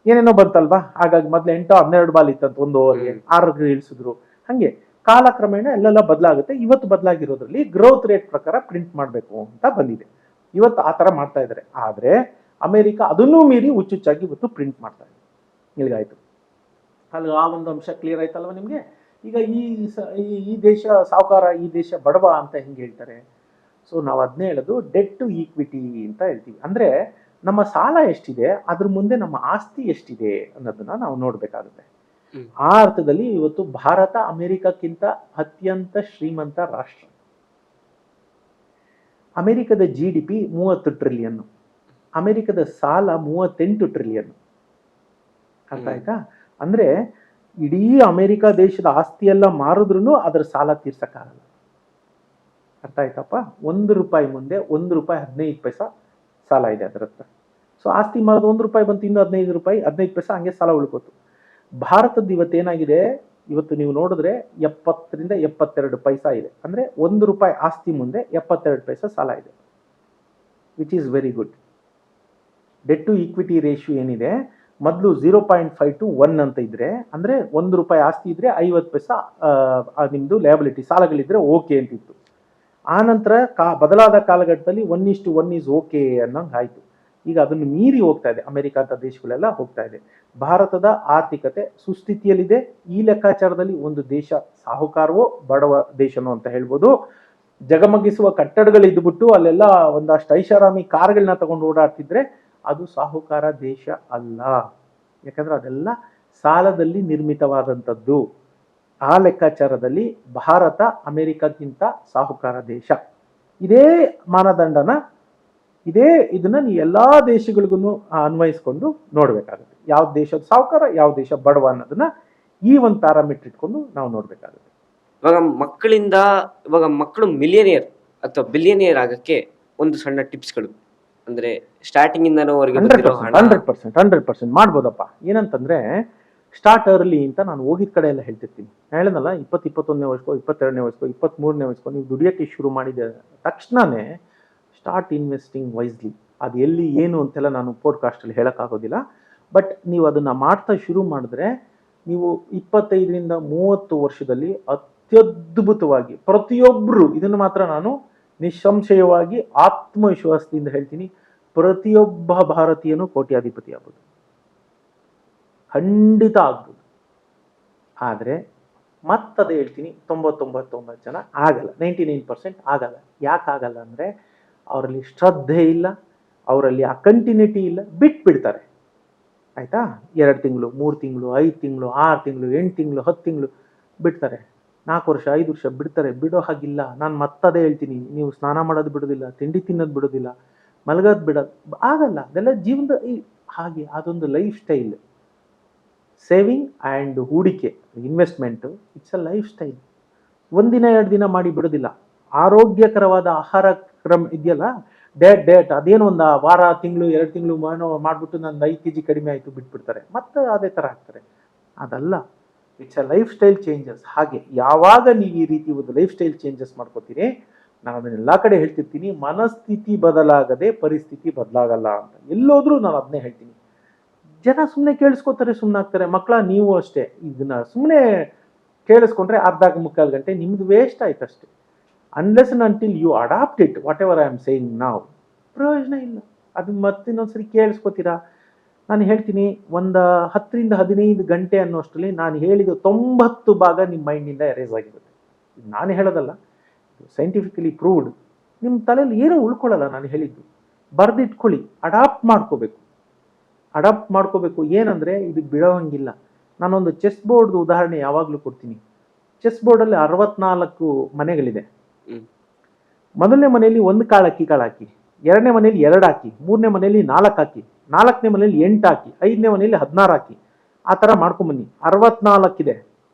[SPEAKER 2] ಏನೇನೋ ಬಂತಲ್ವಾ. ಹಾಗಾಗಿ ಮೊದಲು 8-12 ಬಾಲ್ ಇತ್ತಂತ ಒಂದು ಓವರ್ಗೆ 6 ಇಳಿಸಿದ್ರು. ಹಾಗೆ ಕಾಲಕ್ರಮೇಣ ಎಲ್ಲೆಲ್ಲ ಬದಲಾಗುತ್ತೆ. ಇವತ್ತು ಬದಲಾಗಿರೋದ್ರಲ್ಲಿ ಗ್ರೋತ್ ರೇಟ್ ಪ್ರಕಾರ ಪ್ರಿಂಟ್ ಮಾಡಬೇಕು ಅಂತ ಬಂದಿದೆ. ಇವತ್ತು ಆ ಥರ ಮಾಡ್ತಾ ಇದ್ದಾರೆ. ಆದರೆ ಅಮೆರಿಕ ಅದನ್ನೂ ಮೀರಿ ಹುಚ್ಚುಚ್ಚಾಗಿ ಇವತ್ತು ಪ್ರಿಂಟ್ ಮಾಡ್ತಾ ಇದೆ. ಇಲ್ಲಿಗಾಯ್ತು ಅಲ್ಲಿ ಆ ಒಂದು ಅಂಶ ಕ್ಲಿಯರ್ ಆಯ್ತಲ್ವ ನಿಮಗೆ? ಈಗ ಈ ದೇಶ ಸಾಹುಕಾರ, ಈ ದೇಶ ಬಡವ ಅಂತ ಹೆಂಗೆ ಹೇಳ್ತಾರೆ? ಸೊ ನಾವು ಅದನ್ನೇ ಹೇಳೋದು, ಡೆಟ್ ಟು ಈಕ್ವಿಟಿ ಅಂತ ಹೇಳ್ತೀವಿ. ಅಂದರೆ ನಮ್ಮ ಸಾಲ ಎಷ್ಟಿದೆ, ಅದ್ರ ಮುಂದೆ ನಮ್ಮ ಆಸ್ತಿ ಎಷ್ಟಿದೆ ಅನ್ನೋದನ್ನ ನಾವು ನೋಡಬೇಕಾಗುತ್ತೆ. ಆ ಅರ್ಥದಲ್ಲಿ ಇವತ್ತು ಭಾರತ ಅಮೆರಿಕಕ್ಕಿಂತ ಅತ್ಯಂತ ಶ್ರೀಮಂತ ರಾಷ್ಟ್ರ. ಅಮೆರಿಕದ GDP 30 ಟ್ರಿಲಿಯನ್, ಅಮೆರಿಕದ ಸಾಲ 38 ಟ್ರಿಲಿಯನ್. ಅರ್ಥ ಆಯ್ತಾ? ಅಂದ್ರೆ ಇಡೀ ಅಮೆರಿಕ ದೇಶದ ಆಸ್ತಿ ಎಲ್ಲ ಮಾರಿದ್ರೂ ಅದರ ಸಾಲ ತೀರ್ಸಕ್ಕಾಗಲ್ಲ. ಅರ್ಥ ಆಯ್ತಪ್ಪ? 1 ರೂಪಾಯಿ ಮುಂದೆ 1 ರೂಪಾಯಿ 15 ಪೈಸಾ ಸಾಲ ಇದೆ ಅದರ ಹತ್ರ. ಸೊ ಆಸ್ತಿ ಮಾರೋದು 1 ರೂಪಾಯಿ ಬಂತು, ಇನ್ನು 15 ರೂಪಾಯಿ 15 ಪೈಸಾ ಹಂಗೆ ಸಾಲ ಉಳ್ಕೋತು. ಭಾರತದ ಇವತ್ತೇನಾಗಿದೆ, ಇವತ್ತು ನೀವು ನೋಡಿದ್ರೆ 70ರಿಂದ 72 ಪೈಸಾ ಇದೆ. ಅಂದರೆ 1 ರೂಪಾಯಿ ಆಸ್ತಿ ಮುಂದೆ 72 ಪೈಸಾ ಸಾಲ ಇದೆ, which is very good. Debt to equity ratio ಏನಿದೆ, ಮೊದಲು 0.5 to 1 ಅಂತ ಇದ್ರೆ, ಅಂದರೆ 1 ರೂಪಾಯಿ ಆಸ್ತಿ ಇದ್ರೆ 50 ಪೈಸಾ ನಿಮ್ಮದು ಲಯಬಿಲಿಟಿ, ಸಾಲಗಳಿದ್ರೆ ಓಕೆ ಅಂತಿತ್ತು. ಆ ನಂತರ ಬದಲಾದ ಕಾಲಘಟ್ಟದಲ್ಲಿ 1:1 ಈಸ್ ಓಕೆ ಅನ್ನೋಂಗೆ ಆಯಿತು. ಈಗ ಅದನ್ನು ಮೀರಿ ಹೋಗ್ತಾ ಇದೆ, ಅಮೆರಿಕ ಅಂತ ದೇಶಗಳೆಲ್ಲ ಹೋಗ್ತಾ ಇದೆ. ಭಾರತದ ಆರ್ಥಿಕತೆ ಸುಸ್ಥಿತಿಯಲ್ಲಿದೆ. ಈ ಲೆಕ್ಕಾಚಾರದಲ್ಲಿ ಒಂದು ದೇಶ ಸಾಹುಕಾರವೋ ಬಡವ ದೇಶನೋ ಅಂತ ಹೇಳ್ಬೋದು. ಜಗಮಗಿಸುವ ಕಟ್ಟಡಗಳಿದ್ದುಬಿಟ್ಟು ಅಲ್ಲೆಲ್ಲ ಒಂದಷ್ಟು ಐಷಾರಾಮಿ ಕಾರ್ಗಳನ್ನ ತಗೊಂಡು ಓಡಾಡ್ತಿದ್ರೆ ಅದು ಸಾಹುಕಾರ ದೇಶ ಅಲ್ಲ. ಯಾಕಂದ್ರೆ ಅದೆಲ್ಲ ಸಾಲದಲ್ಲಿ ನಿರ್ಮಿತವಾದಂಥದ್ದು. ಆ ಲೆಕ್ಕಾಚಾರದಲ್ಲಿ ಭಾರತ ಅಮೆರಿಕಕ್ಕಿಂತ ಸಾಹುಕಾರ ದೇಶ. ಇದೇ ಮಾನದಂಡನ, ಇದನ್ನ ನೀವು ಎಲ್ಲ ದೇಶಗಳಿಗೂ ಅನ್ವಯಿಸ್ಕೊಂಡು ನೋಡ್ಬೇಕಾಗುತ್ತೆ. ಯಾವ ದೇಶದ ಸಾಹುಕಾರ, ಯಾವ ದೇಶ ಬಡವ ಅನ್ನೋದನ್ನ ಈ ಒಂದು ಪ್ಯಾರಾಮೀಟರ್ ಇಟ್ಕೊಂಡು ನಾವು ನೋಡ್ಬೇಕಾಗುತ್ತೆ.
[SPEAKER 1] ಇವಾಗ ಮಕ್ಕಳು ಮಿಲಿಯನಿಯರ್ ಅಥವಾ ಬಿಲಿಯನಿಯರ್ ಆಗಕ್ಕೆ ಒಂದು ಸಣ್ಣ ಟಿಪ್ಸ್ಗಳು, ಅಂದ್ರೆ ಸ್ಟಾರ್ಟಿಂಗ್ ಇಂದನೂ ಅವರಿಗೆ
[SPEAKER 2] 100% ಮಾಡ್ಬೋದಪ್ಪ. ಏನಂತಂದ್ರೆ ಸ್ಟಾರ್ಟ್ ಅರ್ಲಿ ಅಂತ ನಾನು ಹೋಗಿದ ಕಡೆ ಎಲ್ಲ ಹೇಳ್ತಿರ್ತೀನಿ. ಹೇಳನಲ್ಲ, 21ನೇ ವಯಸ್ಕೋ, 22ನೇ ವಯಸ್ಕೋ, 23ನೇ ವಯಸ್ಕೋ ನೀವು ದುಡಿಯೋಕ್ಕೆ ಶುರು ಮಾಡಿದ ತಕ್ಷಣನೇ ಸ್ಟಾರ್ಟ್ ಇನ್ವೆಸ್ಟಿಂಗ್ ವೈಸ್ಲಿ. ಅದು ಎಲ್ಲಿ ಏನು ಅಂತೆಲ್ಲ ನಾನು ಪಾಡ್ಕಾಸ್ಟಲ್ಲಿ ಹೇಳೋಕ್ಕಾಗೋದಿಲ್ಲ. ಬಟ್ ನೀವು ಅದನ್ನು ಮಾಡ್ತಾ ಶುರು ಮಾಡಿದ್ರೆ ನೀವು 25ರಿಂದ 30 ವರ್ಷದಲ್ಲಿ ಅತ್ಯದ್ಭುತವಾಗಿ ಪ್ರತಿಯೊಬ್ಬರು, ಇದನ್ನು ಮಾತ್ರ ನಾನು ನಿಸ್ಸಂಶಯವಾಗಿ ಆತ್ಮವಿಶ್ವಾಸದಿಂದ ಹೇಳ್ತೀನಿ, ಪ್ರತಿಯೊಬ್ಬ ಭಾರತೀಯನು ಕೋಟ್ಯಾಧಿಪತಿ ಆಗ್ಬೋದು, ಖಂಡಿತ ಆಗ್ಬೋದು. ಆದರೆ ಮತ್ತದೇ ಹೇಳ್ತೀನಿ, 99 ಜನ ಆಗಲ್ಲ, 99% ಆಗಲ್ಲ. ಯಾಕಾಗಲ್ಲ ಅಂದರೆ ಅವರಲ್ಲಿ ಶ್ರದ್ಧೆ ಇಲ್ಲ, ಅವರಲ್ಲಿ ಆ ಕಂಟಿನ್ಯೂಟಿ ಇಲ್ಲ, ಬಿಟ್ಬಿಡ್ತಾರೆ. ಆಯಿತಾ? 2 ತಿಂಗಳು, 3 ತಿಂಗಳು, 5 ತಿಂಗಳು, 6 ತಿಂಗಳು, 8 ತಿಂಗಳು, 10 ತಿಂಗಳು ಬಿಡ್ತಾರೆ. 4 ವರ್ಷ, 5 ವರ್ಷ ಬಿಡ್ತಾರೆ. ಬಿಡೋ ಹಾಗಿಲ್ಲ. ನಾನು ಮತ್ತದೇ ಹೇಳ್ತೀನಿ, ನೀವು ಸ್ನಾನ ಮಾಡೋದು ಬಿಡೋದಿಲ್ಲ, ತಿಂಡಿ ತಿನ್ನೋದು ಬಿಡೋದಿಲ್ಲ, ಮಲಗೋದು ಬಿಡೋದು ಆಗಲ್ಲ. ಅದೆಲ್ಲ ಜೀವನದ ಹಾಗೆ ಅದೊಂದು ಲೈಫ್ ಸ್ಟೈಲ್. ಸೇವಿಂಗ್ ಆ್ಯಂಡ್ ಹೂಡಿಕೆ, investment, it's a life style. ಒಂದಿನ 2 ದಿನ ಮಾಡಿ ಬಿಡೋದಿಲ್ಲ. ಆರೋಗ್ಯಕರವಾದ ಆಹಾರ ಕ್ರಮ ಇದೆಯಲ್ಲ, ಡೇಟ್ ಅದೇನು ಒಂದು ವಾರ, ತಿಂಗಳು, 2 ತಿಂಗಳು ಮಾಡಿಬಿಟ್ಟು ನನ್ನ 5 kg ಕಡಿಮೆ ಆಯಿತು ಬಿಟ್ಬಿಡ್ತಾರೆ, ಮತ್ತೆ ಅದೇ ಥರ ಆಗ್ತಾರೆ. ಅದಲ್ಲ, it's a life style changes. ಹಾಗೆ ಯಾವಾಗ ನೀವು ಈ ರೀತಿ ಒಂದು ಲೈಫ್ ಸ್ಟೈಲ್ ಚೇಂಜಸ್ ಮಾಡ್ಕೋತೀರಿ, ನಾನು ಅದನ್ನೆಲ್ಲ ಕಡೆ ಹೇಳ್ತಿರ್ತೀನಿ, ಮನಸ್ಥಿತಿ ಬದಲಾಗದೆ ಪರಿಸ್ಥಿತಿ ಬದಲಾಗಲ್ಲ ಅಂತ. ಎಲ್ಲೋದ್ರೂ ನಾನು ಅದನ್ನೇ ಹೇಳ್ತೀನಿ. ಜನ ಸುಮ್ಮನೆ ಕೇಳಿಸ್ಕೋತಾರೆ, ಸುಮ್ಮನೆ ಆಗ್ತಾರೆ. ಮಕ್ಕಳ ನೀವು ಅಷ್ಟೇ, ಇದನ್ನ ಸುಮ್ಮನೆ ಕೇಳಿಸ್ಕೊಂಡ್ರೆ ಅರ್ಧ ಮುಕ್ಕಾಲು ಗಂಟೆ ನಿಮ್ದು ವೇಸ್ಟ್ ಆಯ್ತು ಅಷ್ಟೇ. Unless and until you adapt it whatever I am saying ನಾವು, ಪ್ರಯೋಜನ ಇಲ್ಲ. ಅದು ಮತ್ತಿನ್ನೊಂದ್ಸರಿ ಕೇಳಿಸ್ಕೋತೀರಾ? ನಾನು ಹೇಳ್ತೀನಿ, ಒಂದು 10 ರಿಂದ 15 ಗಂಟೆ ಅನ್ನೋಷ್ಟರಲ್ಲಿ ನಾನು ಹೇಳಿದ 90 ಭಾಗ ನಿಮ್ಮ ಮೈಂಡಿಂದ ಎರೇಸ್ ಆಗಿರುತ್ತೆ. ಇದು ನಾನು ಹೇಳೋದಲ್ಲ, ಸೈಂಟಿಫಿಕಲಿ ಪ್ರೂವ್ಡ್. ನಿಮ್ಮ ತಲೆಯಲ್ಲಿ ಏನೂ ಉಳ್ಕೊಳ್ಳಲ್ಲ. ನಾನು ಹೇಳಿದ್ದು ಬರೆದಿಟ್ಕೊಳ್ಳಿ. ಅಡಾಪ್ಟ್ ಮಾಡ್ಕೋಬೇಕು. ಏನಂದರೆ ಇದು ಬಿಡೋಂಗಿಲ್ಲ. ನಾನೊಂದು ಚೆಸ್ ಬೋರ್ಡ್ದು ಉದಾಹರಣೆ ಯಾವಾಗಲೂ ಕೊಡ್ತೀನಿ. ಚೆಸ್ ಬೋರ್ಡಲ್ಲಿ 64 ಮನೆಗಳಿದೆ. ಮೊದಲನೇ ಮನೆಯಲ್ಲಿ 1 ಕಾಳು ಅಕ್ಕಿ ಹಾಕಿ, 2ನೇ ಮನೆಯಲ್ಲಿ 2 ಹಾಕಿ, 3ನೇ ಮನೆಯಲ್ಲಿ 4 ಹಾಕಿ, 4ನೇ ಮನೆಯಲ್ಲಿ 8 ಹಾಕಿ, 5ನೇ ಮನೆಯಲ್ಲಿ 16 ಹಾಕಿ. ಆ ಥರ ಮಾಡ್ಕೊಂಬನ್ನಿ. 64 ಇದೆ.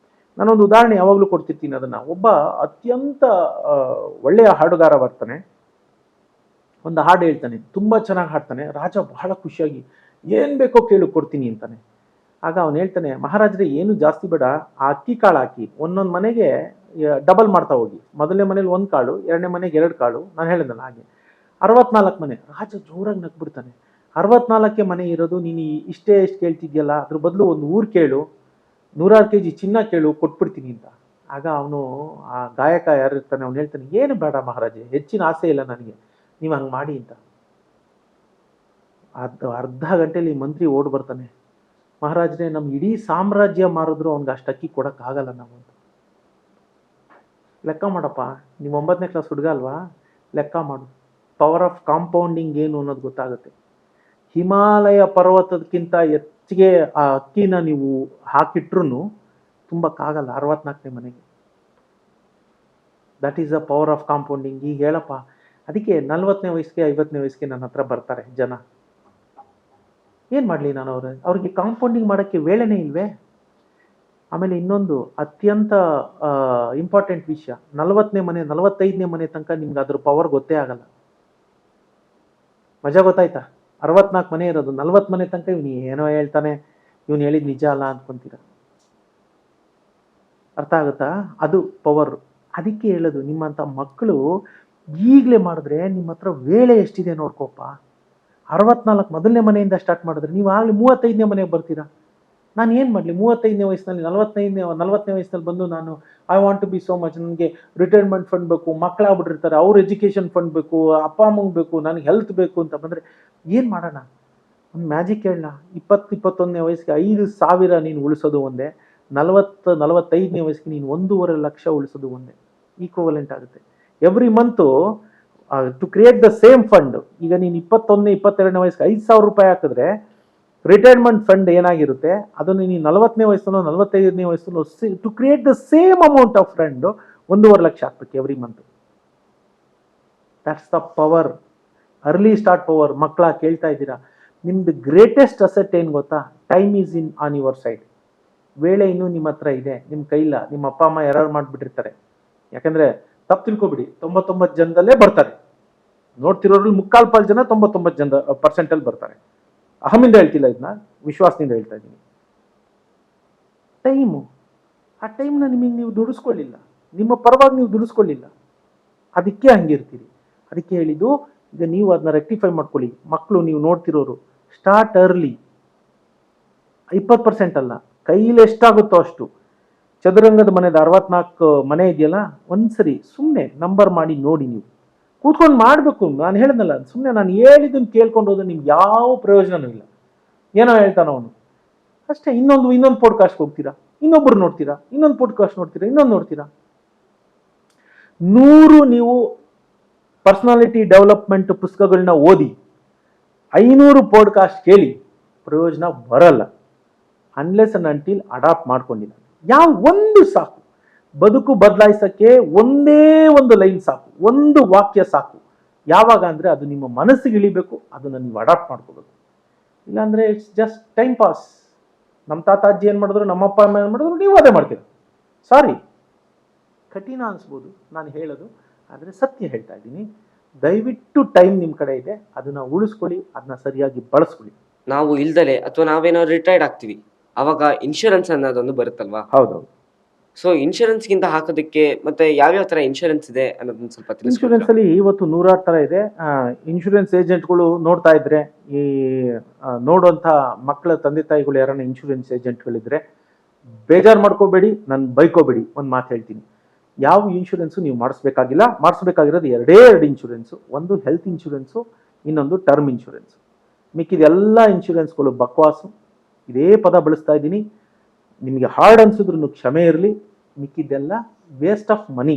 [SPEAKER 2] ನಾನೊಂದು ಉದಾಹರಣೆ ಯಾವಾಗಲೂ ಕೊಡ್ತಿರ್ತೀನಿ ಅದನ್ನು. ಒಬ್ಬ ಅತ್ಯಂತ ಒಳ್ಳೆಯ ಹಾಡುಗಾರ ಬರ್ತಾನೆ, ಒಂದು ಹಾಡು ಹೇಳ್ತಾನೆ, ತುಂಬ ಚೆನ್ನಾಗಿ ಹಾಡ್ತಾನೆ. ರಾಜ ಬಹಳ ಖುಷಿಯಾಗಿ ಏನು ಬೇಕೋ ಕೇಳು ಕೊಡ್ತೀನಿ ಅಂತಾನೆ. ಆಗ ಅವನು ಹೇಳ್ತಾನೆ, ಮಹಾರಾಜರೇ ಏನು ಜಾಸ್ತಿ ಬೇಡ, ಆ ಅಕ್ಕಿ ಕಾಳು ಹಾಕಿ ಒಂದೊಂದು ಮನೆಗೆ ಡಬಲ್ ಮಾಡ್ತಾ ಹೋಗಿ. ಮೊದಲನೇ ಮನೇಲಿ 1 ಕಾಳು, 2ನೇ ಮನೆಗೆ 2 ಕಾಳು. ನಾನು ಹೇಳಿದ್ನಲ್ಲ ಹಾಗೆ 64 ಮನೆ. ರಾಜ ಜೋರಾಗಿ ನಗ್ಬಿಡ್ತಾನೆ. 64 ಮನೆ ಇರೋದು, ನೀನು ಇಷ್ಟು ಕೇಳ್ತಿದ್ಯಲ್ಲ, ಅದ್ರ ಬದಲು ಒಂದು ಊರು ಕೇಳು, 100 kg ಚಿನ್ನ ಕೇಳು, ಕೊಟ್ಬಿಡ್ತೀನಿ ಅಂತ. ಆಗ ಅವನು, ಆ ಗಾಯಕ ಯಾರು ಇರ್ತಾನೆ, ಅವ್ನು ಹೇಳ್ತಾನೆ, ಏನು ಬೇಡ ಮಹಾರಾಜೆ, ಹೆಚ್ಚಿನ ಆಸೆ ಇಲ್ಲ ನನಗೆ, ನೀವು ಹಂಗೆ ಮಾಡಿ ಅಂತ. ಅರ್ಧ ಗಂಟೆಯಲ್ಲಿ ಮಂತ್ರಿ ಓಡ್ ಬರ್ತಾನೆ, ಮಹಾರಾಜರೇ ನಮ್ಮ ಇಡೀ ಸಾಮ್ರಾಜ್ಯ ಮಾರಿದ್ರು ಅವ್ನಿಗೆ ಅಷ್ಟು ಅಕ್ಕಿ ಕೊಡೋಕ್ಕಾಗಲ್ಲ ನಾವು ಅಂತ. ಲೆಕ್ಕ ಮಾಡಪ್ಪ, ನೀವು 9ನೇ ಕ್ಲಾಸ್ ಹುಡುಗ ಅಲ್ವಾ, ಲೆಕ್ಕ ಮಾಡು. ಪವರ್ ಆಫ್ ಕಾಂಪೌಂಡಿಂಗ್ ಏನು ಅನ್ನೋದು ಗೊತ್ತಾಗುತ್ತೆ. ಹಿಮಾಲಯ ಪರ್ವತದಕ್ಕಿಂತ ಹೆಚ್ಚಿಗೆ ಆ ಅಕ್ಕಿನ ನೀವು ಹಾಕಿಟ್ರು ತುಂಬಕ್ಕಾಗಲ್ಲ 64ನೇ ಮನೆಗೆ. That is the power of compounding. ಈಗ ಹೇಳಪ್ಪ, ಅದಕ್ಕೆ 40ನೇ ವಯಸ್ಸಿಗೆ 50ನೇ ವಯಸ್ಸಿಗೆ ನನ್ನ ಹತ್ರ ಬರ್ತಾರೆ ಜನ. ಏನು ಮಾಡಲಿ ನಾನು ಅವ್ರಿಗೆ ಕಾಂಪೌಂಡಿಂಗ್ ಮಾಡೋಕ್ಕೆ ವೇಳೆನೇ ಇಲ್ವೇ? ಆಮೇಲೆ ಇನ್ನೊಂದು ಅತ್ಯಂತ ಇಂಪಾರ್ಟೆಂಟ್ ವಿಷಯ, 40ನೇ ಮನೆ 45ನೇ ಮನೆ ತನಕ ನಿಮ್ಗೆ ಅದ್ರ ಪವರ್ ಗೊತ್ತೇ ಆಗಲ್ಲ. ಮಜಾ ಗೊತ್ತಾಯ್ತಾ? 64 ಮನೆ ಇರೋದು, 40 ಮನೆ ತನಕ ಇವನು ಏನೋ ಹೇಳ್ತಾನೆ, ಇವನು ಹೇಳಿದ್ ನಿಜ ಅಲ್ಲ ಅಂದ್ಕೊಂತೀರ. ಅರ್ಥ ಆಗುತ್ತಾ? ಅದು ಪವರ್. ಅದಕ್ಕೆ ಹೇಳೋದು, ನಿಮ್ಮಂಥ ಮಕ್ಕಳು ಈಗಲೇ ಮಾಡಿದ್ರೆ ನಿಮ್ಮ ಹತ್ರ ವೇಳೆ ಎಷ್ಟಿದೆ ನೋಡ್ಕೋಪ್ಪ. 64 ಮೊದಲನೇ ಮನೆಯಿಂದ ಸ್ಟಾರ್ಟ್ ಮಾಡಿದ್ರೆ ನೀವು ಆಗಲಿ 35ನೇ ಮನೆಗೆ ಬರ್ತೀರಾ. ನಾನು ಏನು ಮಾಡಲಿ 35ನೇ ವಯಸ್ಸಿನಲ್ಲಿ 40ನೇ ವಯಸ್ಸಿನಲ್ಲಿ ಬಂದು ನಾನು I want to be so much, ನನಗೆ ರಿಟೈರ್ಮೆಂಟ್ ಫಂಡ್ ಬೇಕು, ಮಕ್ಕಳಾಗ್ಬಿಟ್ಟಿರ್ತಾರೆ, ಅವ್ರ ಎಜುಕೇಷನ್ ಫಂಡ್ ಬೇಕು, ಅಪ್ಪ ಅಮ್ಮಂಗೆ ಬೇಕು, ನನಗೆ ಹೆಲ್ತ್ ಬೇಕು ಅಂತ ಬಂದರೆ ಏನು ಮಾಡೋಣ? ಒಂದು ಮ್ಯಾಜಿಕ್ ಹೇಳೋಣ. 21ನೇ ವಯಸ್ಸಿಗೆ 5,000 ನೀನು ಉಳಿಸೋದು ಒಂದೇ, 45ನೇ ವಯಸ್ಸಿಗೆ ನೀನು 1.5 ಲಕ್ಷ ಉಳಿಸೋದು ಒಂದೇ. ಈಕ್ವಲೆಂಟ್ ಆಗುತ್ತೆ. Every month to create the same fund. ಈಗ ನೀನು 21ನೇ 22ನೇ ವಯಸ್ಸಿಗೆ 5,000 ರೂಪಾಯಿ ಹಾಕಿದ್ರೆ ರಿಟೈರ್ಮೆಂಟ್ ಫಂಡ್ ಏನಾಗಿರುತ್ತೆ, ಅದನ್ನು ನೀನು 40ನೇ ವಯಸ್ಸಲ್ಲೋ 45ನೇ ವಯಸ್ಸಲ್ಲೋ to create the same amount of fund 1.5 lakh ಹಾಕ್ಬೇಕು every month. That's the power. Early start power. ಮಕ್ಕಳ ಕೇಳ್ತಾ ಇದ್ದೀರಾ, ನಿಮ್ದು ಗ್ರೇಟೆಸ್ಟ್ ಅಸೆಟ್ ಏನು ಗೊತ್ತಾ? Time is in on your side. ವೇಳೆ ಇನ್ನೂ ನಿಮ್ಮ ಹತ್ರ ಇದೆ, ನಿಮ್ಮ ಕೈಲ್ಲ. ನಿಮ್ಮ ಅಪ್ಪ ಅಮ್ಮ ಎರರ್ ಮಾಡಿಬಿಟ್ಟಿರ್ತಾರೆ. ಯಾಕಂದರೆ ತಪ್ಪು ತಿಳ್ಕೊಬಿಡಿ, 99 ಜನದಲ್ಲೇ ಬರ್ತಾರೆ. ನೋಡ್ತಿರೋದ್ರಲ್ಲಿ 3/4 ಜನ 99% ಬರ್ತಾರೆ. ಅಹಮಿಂದ ಹೇಳ್ತಿಲ್ಲ, ಇದನ್ನ ವಿಶ್ವಾಸದಿಂದ ಹೇಳ್ತಾ ಇದ್ದೀನಿ. ಟೈಮು, ಆ ಟೈಮ್ನ ನಿಮಗೆ ನೀವು ದುಡಿಸ್ಕೊಳ್ಳಿಲ್ಲ, ನಿಮ್ಮ ಪರವಾಗಿ ನೀವು ದುಡಿಸ್ಕೊಳ್ಳಿಲ್ಲ, ಅದಕ್ಕೆ ಹಂಗಿರ್ತೀರಿ. ಅದಕ್ಕೆ ಹೇಳಿದ್ದು, ಈಗ ನೀವು ಅದನ್ನ ರೆಕ್ಟಿಫೈ ಮಾಡ್ಕೊಳ್ಳಿ. ಮಕ್ಕಳು ನೀವು ನೋಡ್ತಿರೋರು, ಸ್ಟಾರ್ಟ್ ಅರ್ಲಿ. 20% ಅಲ್ಲ, ಕೈಲಿ ಎಷ್ಟಾಗುತ್ತೋ ಅಷ್ಟು. ಚದುರಂಗದ ಮನೆದ 64 ಮನೆ ಇದೆಯಲ್ಲ, ಒಂದ್ಸರಿ ಸುಮ್ಮನೆ ನಂಬರ್ ಮಾಡಿ ನೋಡಿ. ನೀವು ಕೂತ್ಕೊಂಡು ಮಾಡಬೇಕು. ನಾನು ಹೇಳಿದ್ನಲ್ಲ, ಸುಮ್ಮನೆ ನಾನು ಹೇಳಿದ್ದನ್ನು ಕೇಳ್ಕೊಂಡು ಹೋದ್ರೆ ನಿಮ್ಗೆ ಯಾವ ಪ್ರಯೋಜನವೂ ಇಲ್ಲ. ಏನೋ ಹೇಳ್ತಾನ ಅವನು ಅಷ್ಟೇ. ಇನ್ನೊಂದು ಪಾಡ್ಕಾಸ್ಟ್ ಹೋಗ್ತೀರಾ, ಇನ್ನೊಬ್ರು ನೋಡ್ತೀರಾ, ಇನ್ನೊಂದು ಪಾಡ್ಕಾಸ್ಟ್ ನೋಡ್ತೀರಾ, ಇನ್ನೊಂದು ನೋಡ್ತೀರಾ. 100 ನೀವು ಪರ್ಸನಾಲಿಟಿ ಡೆವಲಪ್ಮೆಂಟ್ ಪುಸ್ತಕಗಳನ್ನ ಓದಿ 500 ಪಾಡ್ಕಾಸ್ಟ್ ಕೇಳಿ ಪ್ರಯೋಜನ ಬರಲ್ಲ. ಅನ್ಲೆಸ್ ಅಂಡ್ ಅಂಟಿಲ್ ಅಡಾಪ್ಟ್ ಮಾಡ್ಕೊಂಡಿಲ್ಲ. ಯಾವ ಒಂದು ಸಾಕು. ಬದುಕು ಬದಲಾಯಿಸೋಕ್ಕೆ ಒಂದೇ ಒಂದು ಲೈನ್ ಸಾಕು, ಒಂದು ವಾಕ್ಯ ಸಾಕು. ಯಾವಾಗ ಅಂದರೆ ಅದು ನಿಮ್ಮ ಮನಸ್ಸಿಗೆ ಇಳಿಬೇಕು, ಅದನ್ನು ನೀವು ಅಡಾಪ್ಟ್ ಮಾಡ್ಕೋಬೇಕು. ಇಲ್ಲಾಂದರೆ ಇಟ್ಸ್ ಜಸ್ಟ್ ಟೈಮ್ ಪಾಸ್. ನಮ್ಮ ತಾತ ಅಜ್ಜಿ ಏನು ಮಾಡಿದ್ರು, ನಮ್ಮಪ್ಪ ಅಮ್ಮ ಏನು ಮಾಡಿದ್ರು, ನೀವು ಅದೇ ಮಾಡ್ತೀರ. ಸಾರಿ, ಕಠಿಣ ಅನಿಸ್ಬೋದು ನಾನು ಹೇಳೋದು, ಆದರೆ ಸತ್ಯ ಹೇಳ್ತಾ ಇದ್ದೀನಿ. ದಯವಿಟ್ಟು ಟೈಮ್ ನಿಮ್ಮ ಕಡೆ ಇದೆ, ಅದನ್ನು ಉಳಿಸ್ಕೊಳ್ಳಿ, ಅದನ್ನ ಸರಿಯಾಗಿ ಬಳಸ್ಕೊಳ್ಳಿ.
[SPEAKER 1] ನಾವು ಇಲ್ದಲೆ ಅಥವಾ ನಾವೇನಾದ್ರು ರಿಟೈರ್ಡ್ ಆಗ್ತೀವಿ, ಅವಾಗ ಇನ್ಶೂರೆನ್ಸ್ ಅನ್ನೋದೊಂದು ಬರುತ್ತಲ್ವಾ?
[SPEAKER 2] ಹೌದೌದು.
[SPEAKER 1] ಸೊ ಇನ್ಶೂರೆನ್ಸ್ಗಿಂತ ಹಾಕೋದಕ್ಕೆ ಮತ್ತೆ ಯಾವ್ಯಾವ ಥರ ಇನ್ಶೂರೆನ್ಸ್ ಇದೆ ಅನ್ನೋದನ್ನ ಸ್ವಲ್ಪ
[SPEAKER 2] ಇನ್ಶೂರೆನ್ಸ್ ಅಲ್ಲಿ ಇವತ್ತು ನೂರಾರು ಥರ ಇದೆ. ಇನ್ಶೂರೆನ್ಸ್ ಏಜೆಂಟ್ಗಳು ನೋಡ್ತಾ ಇದ್ರೆ, ಈ ನೋಡುವಂಥ ಮಕ್ಕಳ ತಂದೆ ತಾಯಿಗಳು ಯಾರನ್ನ ಇನ್ಶೂರೆನ್ಸ್ ಏಜೆಂಟ್ಗಳಿದ್ರೆ ಬೇಜಾರು ಮಾಡ್ಕೋಬೇಡಿ, ನಾನು ಬೈಕೋಬೇಡಿ. ಒಂದು ಮಾತು ಹೇಳ್ತೀನಿ, ಯಾವ ಇನ್ಶೂರೆನ್ಸು ನೀವು ಮಾಡಿಸ್ಬೇಕಾಗಿಲ್ಲ. ಮಾಡಿಸ್ಬೇಕಾಗಿರೋದು ಎರಡು ಇನ್ಶೂರೆನ್ಸು, ಒಂದು ಹೆಲ್ತ್ ಇನ್ಶೂರೆನ್ಸು, ಇನ್ನೊಂದು ಟರ್ಮ್ ಇನ್ಶೂರೆನ್ಸು. ಮಿಕ್ಕಿದೆಲ್ಲ ಇನ್ಶೂರೆನ್ಸ್ಗಳು ಬಕ್ವಾಸು. ಇದೇ ಪದ ಬಳಸ್ತಾ ಇದ್ದೀನಿ, ನಿಮಗೆ ಹಾರ್ಡ್ ಅನ್ಸಿದ್ರು ಕ್ಷಮೆ ಇರಲಿ. ಮಿಕ್ಕಿದ್ದೆಲ್ಲ ವೇಸ್ಟ್ ಆಫ್ ಮನಿ,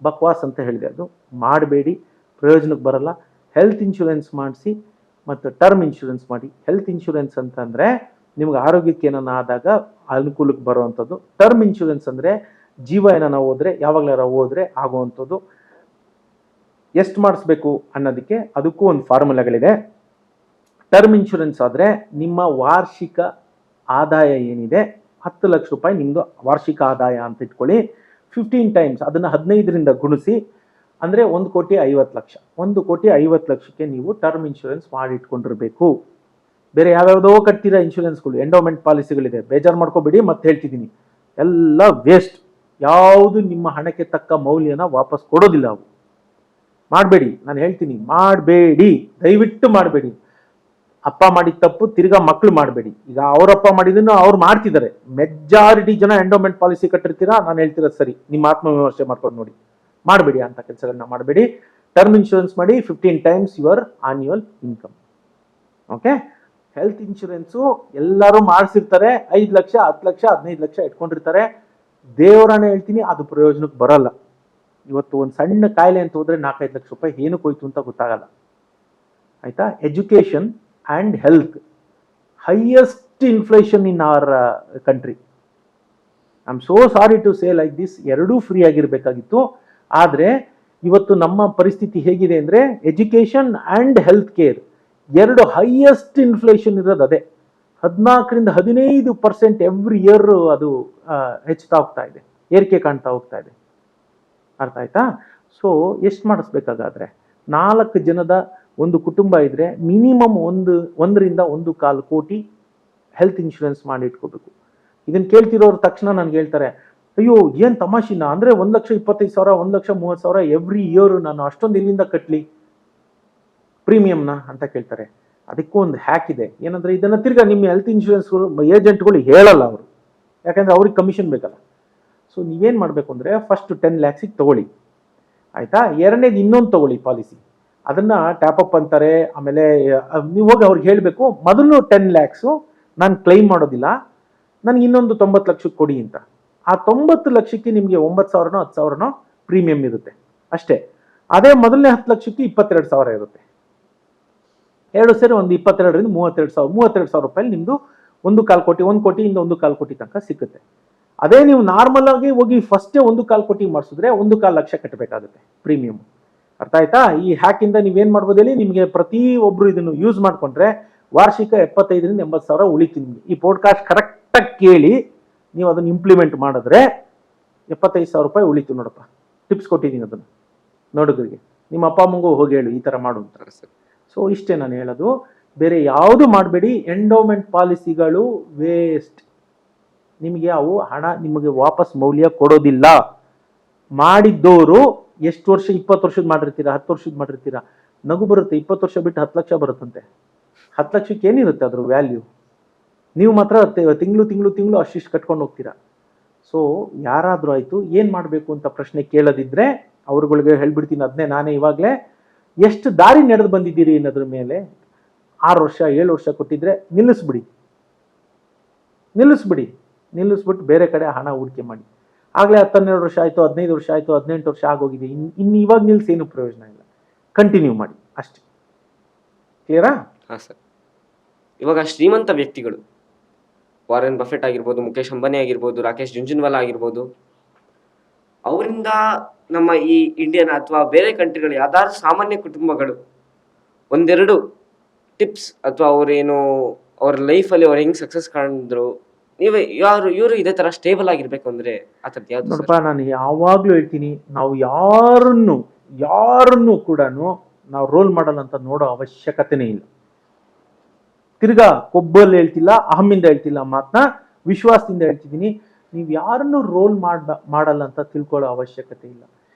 [SPEAKER 2] ಬಕ್ವಾಸ್ ಅಂತ ಹೇಳಿದೆ. ಅದು ಮಾಡಬೇಡಿ, ಪ್ರಯೋಜನಕ್ಕೆ ಬರಲ್ಲ. ಹೆಲ್ತ್ ಇನ್ಶೂರೆನ್ಸ್ ಮಾಡಿಸಿ ಮತ್ತು ಟರ್ಮ್ ಇನ್ಶೂರೆನ್ಸ್ ಮಾಡಿ. ಹೆಲ್ತ್ ಇನ್ಶೂರೆನ್ಸ್ ಅಂತಂದರೆ ನಿಮ್ಗೆ ಆರೋಗ್ಯಕ್ಕೆ ಏನಾನ ಆದಾಗ ಅನುಕೂಲಕ್ಕೆ ಬರುವಂಥದ್ದು. ಟರ್ಮ್ ಇನ್ಶೂರೆನ್ಸ್ ಅಂದರೆ ಜೀವ ಏನಾನ ಹೋದರೆ, ಯಾವಾಗಲಾರ ಹೋದರೆ ಆಗುವಂಥದ್ದು. ಎಷ್ಟು ಮಾಡಿಸ್ಬೇಕು ಅನ್ನೋದಕ್ಕೆ ಅದಕ್ಕೂ ಒಂದು ಫಾರ್ಮುಲಾಗಳಿದೆ. ಟರ್ಮ್ ಇನ್ಶೂರೆನ್ಸ್ ಆದರೆ ನಿಮ್ಮ ವಾರ್ಷಿಕ ಆದಾಯ ಏನಿದೆ, 10 ಲಕ್ಷ ರೂಪಾಯಿ ನಿಮ್ಮದು ವಾರ್ಷಿಕ ಆದಾಯ ಅಂತ ಇಟ್ಕೊಳ್ಳಿ. 15 ಟೈಮ್ಸ್ ಅದನ್ನು 15ರಿಂದ ಗುಣಿಸಿ, ಅಂದರೆ 1,50,00,000. 1,50,00,000ಕ್ಕೆ ನೀವು ಟರ್ಮ್ ಇನ್ಶೂರೆನ್ಸ್ ಮಾಡಿ ಇಟ್ಕೊಂಡಿರಬೇಕು. ಬೇರೆ ಯಾವ್ಯಾವುದೋ ಕಟ್ತೀರಾ ಇನ್ಶೂರೆನ್ಸ್ಗಳು, ಎಂಡೋಮೆಂಟ್ ಪಾಲಿಸಿಗಳಿದೆ, ಬೇಜಾರು ಮಾಡ್ಕೋಬೇಡಿ. ಮತ್ತೆ ಹೇಳ್ತಿದ್ದೀನಿ, ಎಲ್ಲ ವೇಸ್ಟ್. ಯಾವುದು ನಿಮ್ಮ ಹಣಕ್ಕೆ ತಕ್ಕ ಮೌಲ್ಯನ ವಾಪಸ್ ಕೊಡೋದಿಲ್ಲ. ಅವು ಮಾಡಬೇಡಿ, ನಾನು ಹೇಳ್ತೀನಿ, ಮಾಡಬೇಡಿ, ದಯವಿಟ್ಟು ಮಾಡಬೇಡಿ. ಅಪ್ಪ ಮಾಡಿದ ತಪ್ಪು ತಿರ್ಗಾ ಮಕ್ಕಳು ಮಾಡಬೇಡಿ. ಈಗ ಅವರಪ್ಪ ಮಾಡಿದ್ದನ್ನು ಅವ್ರು ಮಾಡ್ತಿದ್ದಾರೆ. ಮೆಜಾರಿಟಿ ಜನ ಎಂಡೋಮೆಂಟ್ ಪಾಲಿಸಿ ಕಟ್ಟಿರ್ತೀರಾ, ನಾನು ಹೇಳ್ತಿರೋದು ಸರಿ, ನಿಮ್ಮ ಆತ್ಮವಿಮರ್ಶೆ ಮಾಡ್ಕೊಂಡು ನೋಡಿ. ಮಾಡಬೇಡಿ, ಅಂತ ಕೆಲಸಗಳನ್ನ ಮಾಡಬೇಡಿ. ಟರ್ಮ್ ಇನ್ಶೂರೆನ್ಸ್ ಮಾಡಿ 15 times your annual income. Okay. Health insurance ಎಲ್ಲರೂ ಮಾಡಿಸಿರ್ತಾರೆ, 5 ಲಕ್ಷ 10 ಲಕ್ಷ 15 ಲಕ್ಷ ಇಟ್ಕೊಂಡಿರ್ತಾರೆ. ದೇವರನ್ನ ಹೇಳ್ತೀನಿ, ಅದು ಪ್ರಯೋಜನಕ್ಕೆ ಬರಲ್ಲ. ಇವತ್ತು ಒಂದು ಸಣ್ಣ ಕಾಯಿಲೆ ಅಂತ ಹೋದ್ರೆ 4-5 ಲಕ್ಷ ರೂಪಾಯಿ ಏನಕ್ಕೆ ಹೋಯ್ತು ಅಂತ ಗೊತ್ತಾಗಲ್ಲ. ಆಯ್ತಾ? Education and health, highest inflation in our country. I am so sorry to say like this. ಎರಡೂ ಫ್ರೀ ಆಗಿರಬೇಕಾಗಿತ್ತು. ಆದರೆ ಇವತ್ತು ನಮ್ಮ ಪರಿಸ್ಥಿತಿ ಹೇಗಿದೆ ಅಂದರೆ, ಎಜುಕೇಷನ್ ಆ್ಯಂಡ್ ಹೆಲ್ತ್ ಕೇರ್ ಎರಡು ಹೈಯೆಸ್ಟ್ ಇನ್ಫ್ಲೇಷನ್ ಇರೋದು ಅದೇ. 14-15% ಎವ್ರಿ ಇಯರ್ ಅದು ಹೆಚ್ಚುತ್ತಾ ಹೋಗ್ತಾ ಇದೆ, ಏರಿಕೆ ಕಾಣ್ತಾ ಹೋಗ್ತಾ ಇದೆ. ಅರ್ಥ ಆಯ್ತಾ? ಸೊ ಎಷ್ಟು ಮಾಡಿಸ್ಬೇಕಾಗಾದ್ರೆ, 4 ಜನದ ಒಂದು ಕುಟುಂಬ ಇದ್ರೆ ಮಿನಿಮಮ್ 1.5 ಕೋಟಿ ಹೆಲ್ತ್ ಇನ್ಶೂರೆನ್ಸ್ ಮಾಡಿ ಇಟ್ಕೋಬೇಕು. ಇದನ್ನು ಕೇಳ್ತಿರೋರು ತಕ್ಷಣ ನನಗೆ ಹೇಳ್ತಾರೆ, ಅಯ್ಯೋ ಏನು ತಮಾಷೆನಾ, ಅಂದರೆ 1,25,000 1,30,000 ಎವ್ರಿ ಇಯರ್ ನಾನು ಅಷ್ಟೊಂದು ಎಲ್ಲಿಂದ ಕಟ್ಟಲಿ ಪ್ರೀಮಿಯಂನ ಅಂತ ಕೇಳ್ತಾರೆ. ಅದಕ್ಕೂ ಒಂದು ಹ್ಯಾಕ್ ಇದೆ. ಏನಂದರೆ, ಇದನ್ನು ತಿರ್ಗಾ ನಿಮ್ಮ ಹೆಲ್ತ್ ಇನ್ಶೂರೆನ್ಸ್ಗಳು ಏಜೆಂಟ್ಗಳು ಹೇಳಲ್ಲ ಅವರು, ಯಾಕಂದರೆ ಅವ್ರಿಗೆ ಕಮಿಷನ್ ಬೇಕಲ್ಲ. ಸೊ ನೀವೇನು ಮಾಡಬೇಕು ಅಂದರೆ, ಫಸ್ಟ್ 10 ಲ್ಯಾಕ್ಸಿಗೆ ತೊಗೊಳ್ಳಿ, ಆಯಿತಾ? ಎರಡನೇದು ಇನ್ನೊಂದು ತೊಗೊಳ್ಳಿ ಪಾಲಿಸಿ, ಅದನ್ನು ಟ್ಯಾಪಪ್ ಅಂತಾರೆ. ಆಮೇಲೆ ನೀವು ಹೋಗಿ ಅವ್ರಿಗೆ ಹೇಳಬೇಕು, ಮೊದಲು 10 ಲ್ಯಾಕ್ಸು ನಾನು ಕ್ಲೈಮ್ ಮಾಡೋದಿಲ್ಲ, ನನಗೆ ಇನ್ನೊಂದು 90 ಲಕ್ಷಕ್ಕೆ ಕೊಡಿ ಅಂತ. ಆ 90 ಲಕ್ಷಕ್ಕೆ ನಿಮಗೆ 9,000 10,000 ಪ್ರೀಮಿಯಂ ಇರುತ್ತೆ ಅಷ್ಟೇ. ಅದೇ ಮೊದಲನೇ 10 ಲಕ್ಷಕ್ಕೆ 22,000 ಇರುತ್ತೆ. ಎರಡು ಸೇರಿ ಒಂದು 22ರಿಂದ 32,000 ರೂಪಾಯಿ ನಿಮ್ಮದು 1/4 ಕೋಟಿ, 1 ಕೋಟಿಯಿಂದ 1/4 ಕೋಟಿ ತನಕ ಸಿಗುತ್ತೆ. ಅದೇ ನೀವು ನಾರ್ಮಲ್ ಆಗಿ ಹೋಗಿ ಫಸ್ಟೇ 1/4 ಕೋಟಿ ಮಾಡಿಸಿದ್ರೆ 1/4 ಲಕ್ಷ ಕಟ್ಟಬೇಕಾಗುತ್ತೆ ಪ್ರೀಮಿಯಂ. ಅರ್ಥ ಆಯ್ತಾ? ಈ ಹ್ಯಾಕಿಂದ ನೀವೇನು ಮಾಡ್ಬೋದು ಹೇಳಿ, ನಿಮಗೆ ಪ್ರತಿ ಒಬ್ಬರು ಇದನ್ನು ಯೂಸ್ ಮಾಡಿಕೊಂಡ್ರೆ ವಾರ್ಷಿಕ 75,000ರಿಂದ 80,000 ಉಳಿತು ನಿಮಗೆ. ಈ ಪಾಡ್ಕಾಸ್ಟ್ ಕರೆಕ್ಟಾಗಿ ಕೇಳಿ ನೀವು ಅದನ್ನು ಇಂಪ್ಲಿಮೆಂಟ್ ಮಾಡಿದ್ರೆ 75,000 ರೂಪಾಯಿ ಉಳಿತು ನೋಡಪ್ಪ. ಟಿಪ್ಸ್ ಕೊಟ್ಟಿದ್ದೀನಿ ಅದನ್ನು ನೋಡೋದ್ರಿಗೆ. ನಿಮ್ಮ ಅಪ್ಪ ಅಮ್ಮಂಗೂ ಹೋಗಿ ಹೇಳು ಈ ಥರ ಮಾಡು ಅಂತಾರೆ ಸರ್. ಸೊ ಇಷ್ಟೇ ನಾನು ಹೇಳೋದು, ಬೇರೆ ಯಾವುದು ಮಾಡಬೇಡಿ. ಎಂಡೋಮೆಂಟ್ ಪಾಲಿಸಿಗಳು ವೇಸ್ಟ್. ನಿಮಗೆ ಅವು ಹಣ ನಿಮಗೆ ವಾಪಸ್ ಮೌಲ್ಯ ಕೊಡೋದಿಲ್ಲ. ಮಾಡಿದ್ದವರು ಎಷ್ಟು ವರ್ಷ, 20 ವರ್ಷದ ಮಾಡಿರ್ತೀರಾ, 10 ವರ್ಷದ ಮಾಡಿರ್ತೀರಾ, ನಗು ಬರುತ್ತೆ. 20 ವರ್ಷ ಬಿಟ್ಟು 10 ಲಕ್ಷ ಬರುತ್ತಂತೆ. 10 ಲಕ್ಷಕ್ಕೆ ಏನಿರುತ್ತೆ ಅದ್ರ ವ್ಯಾಲ್ಯೂ? ನೀವು ಮಾತ್ರ ತಿಂಗಳು ಅಷ್ಟಿಷ್ಟು ಕಟ್ಕೊಂಡು ಹೋಗ್ತೀರಾ. ಸೊ ಯಾರಾದರೂ ಆಯಿತು, ಏನು ಮಾಡಬೇಕು ಅಂತ ಪ್ರಶ್ನೆ ಕೇಳೋದಿದ್ರೆ ಅವ್ರುಗಳಿಗೆ ಹೇಳ್ಬಿಡ್ತೀನಿ. ಅದನ್ನೇ ನಾನೇ ಇವಾಗಲೇ ಎಷ್ಟು ದಾರಿ ನಡೆದು ಬಂದಿದ್ದೀರಿ ಅನ್ನೋದ್ರ ಮೇಲೆ 6 ವರ್ಷ 7 ವರ್ಷ ಕೊಟ್ಟಿದ್ರೆ ನಿಲ್ಲಿಸ್ಬಿಟ್ಟು ಬೇರೆ ಕಡೆ ಹಣ ಹೂಡಿಕೆ ಮಾಡಿ. ಆಗಲೇ 10-12 ವರ್ಷ ಆಯಿತು, 15 ವರ್ಷ ಆಯಿತು, 18 ವರ್ಷ ಆಗೋಗಿದೆ. ಇನ್ನು ಇವಾಗ ನಿಲ್ಲಿಸಿ ಏನು ಪ್ರಯೋಜನ ಇಲ್ಲ. ಕಂಟಿನ್ಯೂ ಮಾಡಿ ಅಷ್ಟೇ. ಕ್ಲಿಯರಾ?
[SPEAKER 1] ಹಾಂ ಸರ್. ಇವಾಗ ಶ್ರೀಮಂತ ವ್ಯಕ್ತಿಗಳು, ವಾರೆನ್ ಬಫೆಟ್ ಆಗಿರ್ಬೋದು, ಮುಖೇಶ್ ಅಂಬಾನಿ ಆಗಿರ್ಬೋದು, ರಾಕೇಶ್ ಜುಂಜುನ್ವಾಲಾ ಆಗಿರ್ಬೋದು, ಅವರಿಂದ ನಮ್ಮ ಈ ಇಂಡಿಯನ್ ಅಥವಾ ಬೇರೆ ಕಂಟ್ರಿಗಳು ಯಾವ್ದಾದ್ರು ಸಾಮಾನ್ಯ ಕುಟುಂಬಗಳು ಒಂದೆರಡು ಟಿಪ್ಸ್ ಅಥವಾ ಅವ್ರೇನು ಅವ್ರ ಲೈಫಲ್ಲಿ ಅವ್ರು ಹೆಂಗ್ ಸಕ್ಸಸ್ ಕಾಣಿದ್ರು, ನೀವೇ ಇವರು ಇದೇ ತರ ಸ್ಟೇಬಲ್ ಆಗಿರ್ಬೇಕು ಅಂದ್ರೆ ಆ ಥರದ್ದು ಯಾವ್ದು
[SPEAKER 2] ನೋಡಪ್ಪ, ನಾನು ಯಾವಾಗ್ಲೂ ಹೇಳ್ತೀನಿ, ನಾವು ಯಾರನ್ನು ಕೂಡ ನಾವು ರೋಲ್ ಮಾಡಲ್ ಅಂತ ನೋಡೋ ಅವಶ್ಯಕತೆನೇ ಇಲ್ಲ. ತಿರ್ಗಾ ಕೊಬ್ಬಲ್ಲಿ ಹೇಳ್ತಿಲ್ಲ, ಅಹಮಿಂದ ಹೇಳ್ತಿಲ್ಲ, ಮಾತನ್ನ ವಿಶ್ವಾಸದಿಂದ ಹೇಳ್ತಿದ್ದೀನಿ. ನೀವು ಯಾರನ್ನು ರೋಲ್ ಮಾಡಲ್ಲ ಅಂತ ತಿಳ್ಕೊಳ್ಳೋ ಅವಶ್ಯಕತೆ ಇಲ್ಲ.